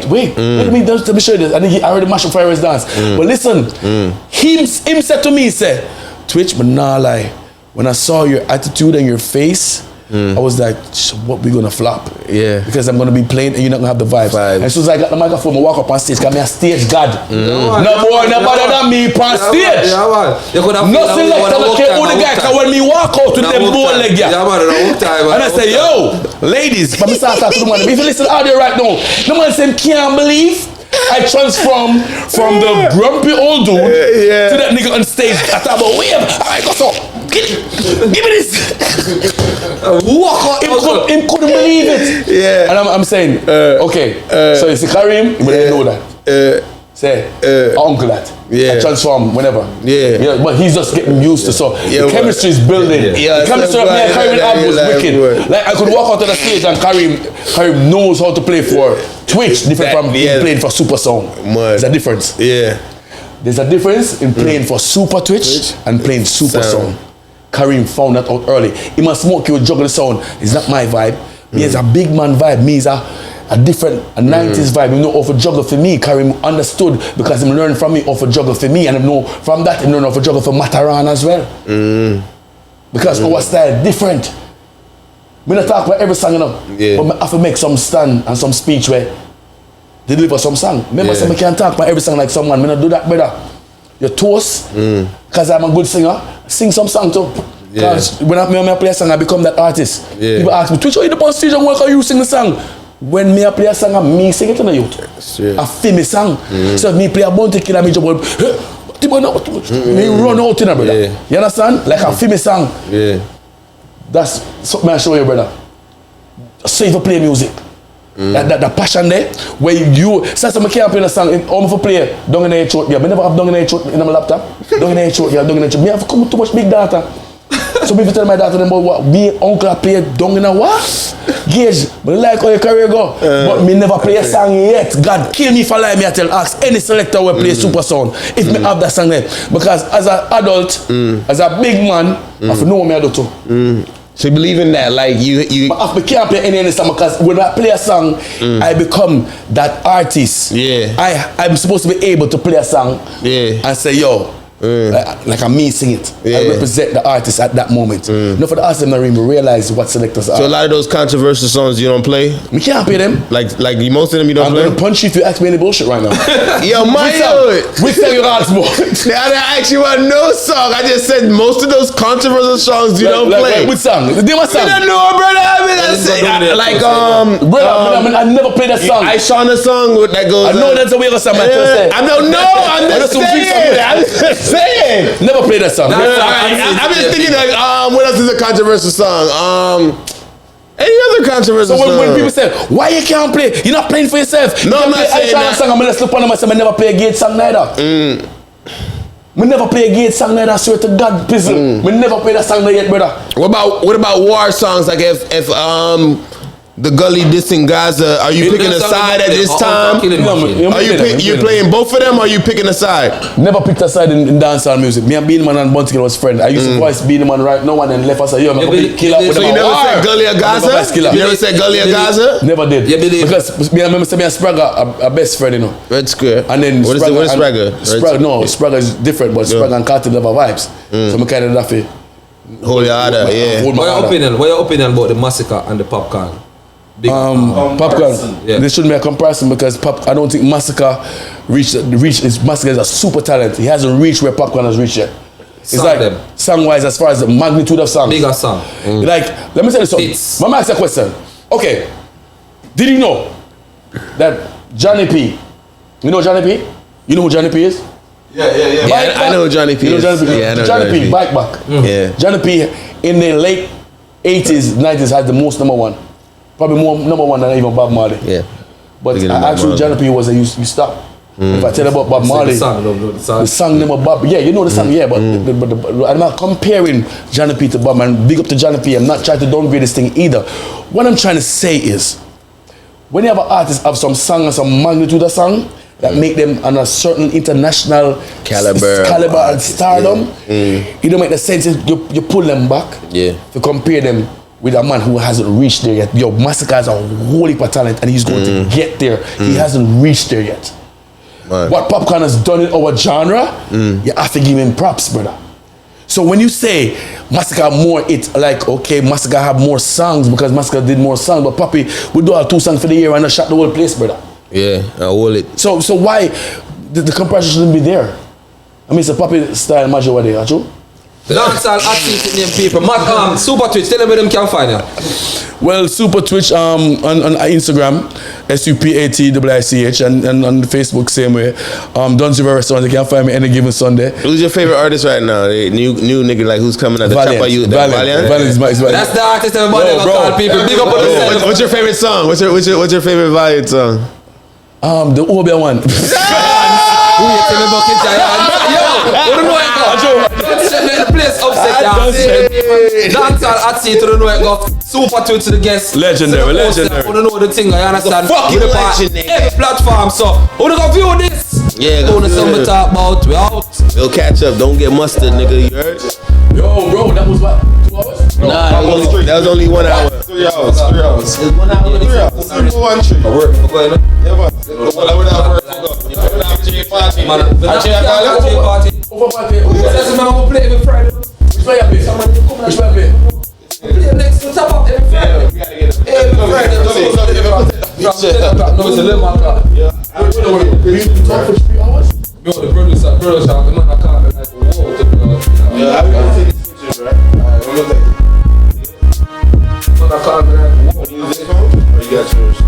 Let me show you this. I think I already mashed up Fires dance. But listen, him said to me, he said, Twitch, but nah lie. When I saw your attitude and your face, I was like, what we gonna flop? Yeah. Because I'm gonna be playing and you're not gonna have the vibes. And as soon as I got the microphone, I walk up on stage, got me a stage god. No more, no better than me on stage. Nothing like that. The guy, cause when me walk out with them bow leg, and I say, yo, ladies, but me start talking to the man. If you listen to audio right now, the man say, can't believe I transformed from the grumpy old dude to that nigga on stage. I thought about wave. Alright, go so. Give me this. Walk out. Him couldn't believe it. Yeah. And I'm saying, okay. So you see Karim, but they know that. Say, uncle that. Yeah. I transform whenever. Yeah. But he's just getting used to the chemistry is building. The chemistry of me and Karim Ab was wicked. Like I could walk out on the stage and Karim knows how to play for Twitch, different from playing for Supersonic. There's a difference. Yeah. There's a difference in playing for Supa Twitch and playing Supersonic. Karim found that out early. He must smoke you with juggle sound. It's not my vibe. Me is a big man vibe. Me is a different 90s vibe. You know, off a juggle for me. Karim understood because he learned from me off a juggle for me, and I know from that he learned off a juggle for Mataran as well. Because our style different. We not talk about every song, you know, but I have to make some stand and some speech where deliver some song. Remember, I can't talk about every song like someone. I do that, brother. You toast, because I'm a good singer. Sing some song too. Because when I play a song, I become that artist. People ask me, Twitch, how you up on stage and why can you sing the song? When me play a song, me sing it in the youth. I feel me song. So if me play a bounty killer, me just go, me run out in a brother. You understand? Like I feel me song. That's something I show you, brother. So if you play music. That passion there, where you since I can't play a song, I'm for play down in the throat. I never have down in the throat in my laptop. Down in the throat, down in the throat. Me have come too much big data. So if you tell my daughter them about what me uncle play down in a what? Gage, but like how your career go. But me never play a song yet. God kill me for lie. Me I tell ask any selector will play super sound if me have that song there. Because as an adult, as a big man, I have to know what me I do too. So you believe in that, like you I can't play any song because when I play a song, I become that artist. I'm supposed to be able to play a song and say, yo, like I'm me sing it. I represent the artist at that moment. No, for the artists in the room, realize what selectors are. So a lot of those controversial songs you don't play? We can't play them. Like most of them you don't play? I'm gonna punch you if you ask me any bullshit right now. Yo, which song you ask more? I didn't ask you about no song. I just said most of those controversial songs you don't play. Which song? Name a song. I don't know, brother. I mean, I never played that song. I saw the song that goes. I know that's a way of song. I don't know. I'm just saying. Never played that song. I'm just thinking like, what else is a controversial song? Any other controversial song? So when people say, why you can't play? You're not playing for yourself. No, I'm not saying that. Song, I'm gonna slip on myself. I never play a gate song neither. We never play a gate song neither. I swear to God, pizzle. We never play that song yet, brother. What about war songs? Like if the gully dissing Gaza, are you picking a side at this time? Are you playing both of them or are you picking a side? Never picked a side in dancehall music. Me and Beanie Man and Bunty was friends. I used to voice Beanie Man right now and then left us a yo, I'm gonna be killer with So you never said Gully or Gaza? You never said Gully or Gaza? Never did. Because me and Spragga are best friend, you know. Red Square. And then what is Spragga? Spragga is different, but Spragga and Carter have vibes. So me kind of have to hold your order, What your opinion about the massacre and the popcorn? Popcorn. There shouldn't be a comparison because I don't think Massacre reached. Massacre is a super talent. He hasn't reached where Popcorn has reached yet. It's like song-wise, as far as the magnitude of song. Bigger song. Like, let me tell you something. Mama asked a question. Okay, did you know that Johnny P? You know Johnny P? You know who Johnny P is? Yeah, I know who Johnny P is. Yeah, I know Johnny P. Bike back. Yeah. Johnny P in the late 80s, 90s had the most number one. Probably more number one than even Bob Marley. Yeah. But actually Johnny P was you stop. If I tell you about Bob Marley, the song name of Bob, you know the song, but I'm not comparing Johnny P to Bob, man. Big up to Johnny P. I'm not trying to downgrade this thing either. What I'm trying to say is, when you have an artist have some song and some magnitude of song that make them on a certain international caliber and stardom, it don't make the sense. You pull them back to compare them with a man who hasn't reached there yet. Yo, Massacre has a whole heap of talent and he's going to get there. He hasn't reached there yet. Man. What Popcorn has done in our genre, you have to give him props, brother. So when you say Massacre more, it's like, okay, Massacre have more songs because Massacre did more songs, but Poppy, we do our 2 songs for the year and I shot the whole place, brother. Yeah, I hold it. So why the comparison shouldn't be there? I mean, it's a Poppy style major what they are, true? Dancehall activity name people. Supa Twitch, tell them where them can find you. Well, Supa Twitch on Instagram, SUPATWICH, and on Facebook same way. Dancehall Restaurant, you can find me any given Sunday. Who's your favorite artist right now? The new nigga like who's coming at the top of you? Valiant. That's the artist everybody call people. Big up on the What's your favorite song? What's your favorite Valiant song? The Obia one. Who you tell me about it? Yo, what do you know? The place upset Dancehall at sea to the know it go. Supa Twitch to the guest. Legendary. You don't know the thing, I understand. Fucking legendary. Every platform, so who to go view this? Yeah, go to something talk about. We out. We'll catch up. Don't get mustard, nigga. You heard? Yo, bro, that was what? 2 hours? Nah, that was only 1 hour. 3 hours. 3 hours. 1 hour. 3 hours. Simple one tree. I work. Yeah, man. Over party. That's the man who play every Friday. Which way you play? Which way you play? Play next to top up every Friday. Every Friday. No, it's a little man. talk for 3 hours? Bro, the producer, the man I can't be like, whoa, to the Yeah, I'm gonna take these pictures, right? Alright, I'm gonna take it. man I can't be like, whoa. You use this phone? Or you got yours?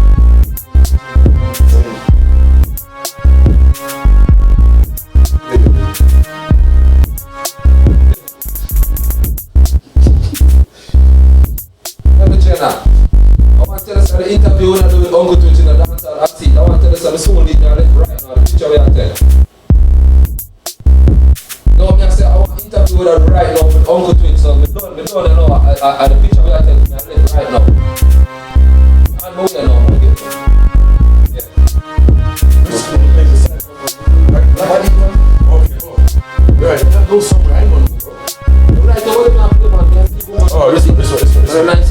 Let me tell you now. I want to tell us the interview when I do with Uncle Twitch in the Dancehall Afrique. I want to tell us the sound lead there right now, the picture we are telling. No, me I say I want to interview with her right now with Uncle Twitch. So me done, you know, at the picture we are telling me right now. I know you know, man. Yeah. Right, that goes somewhere. I ain't gonna know, bro. Right, so what do you have to do, man? Oh, this one. Right.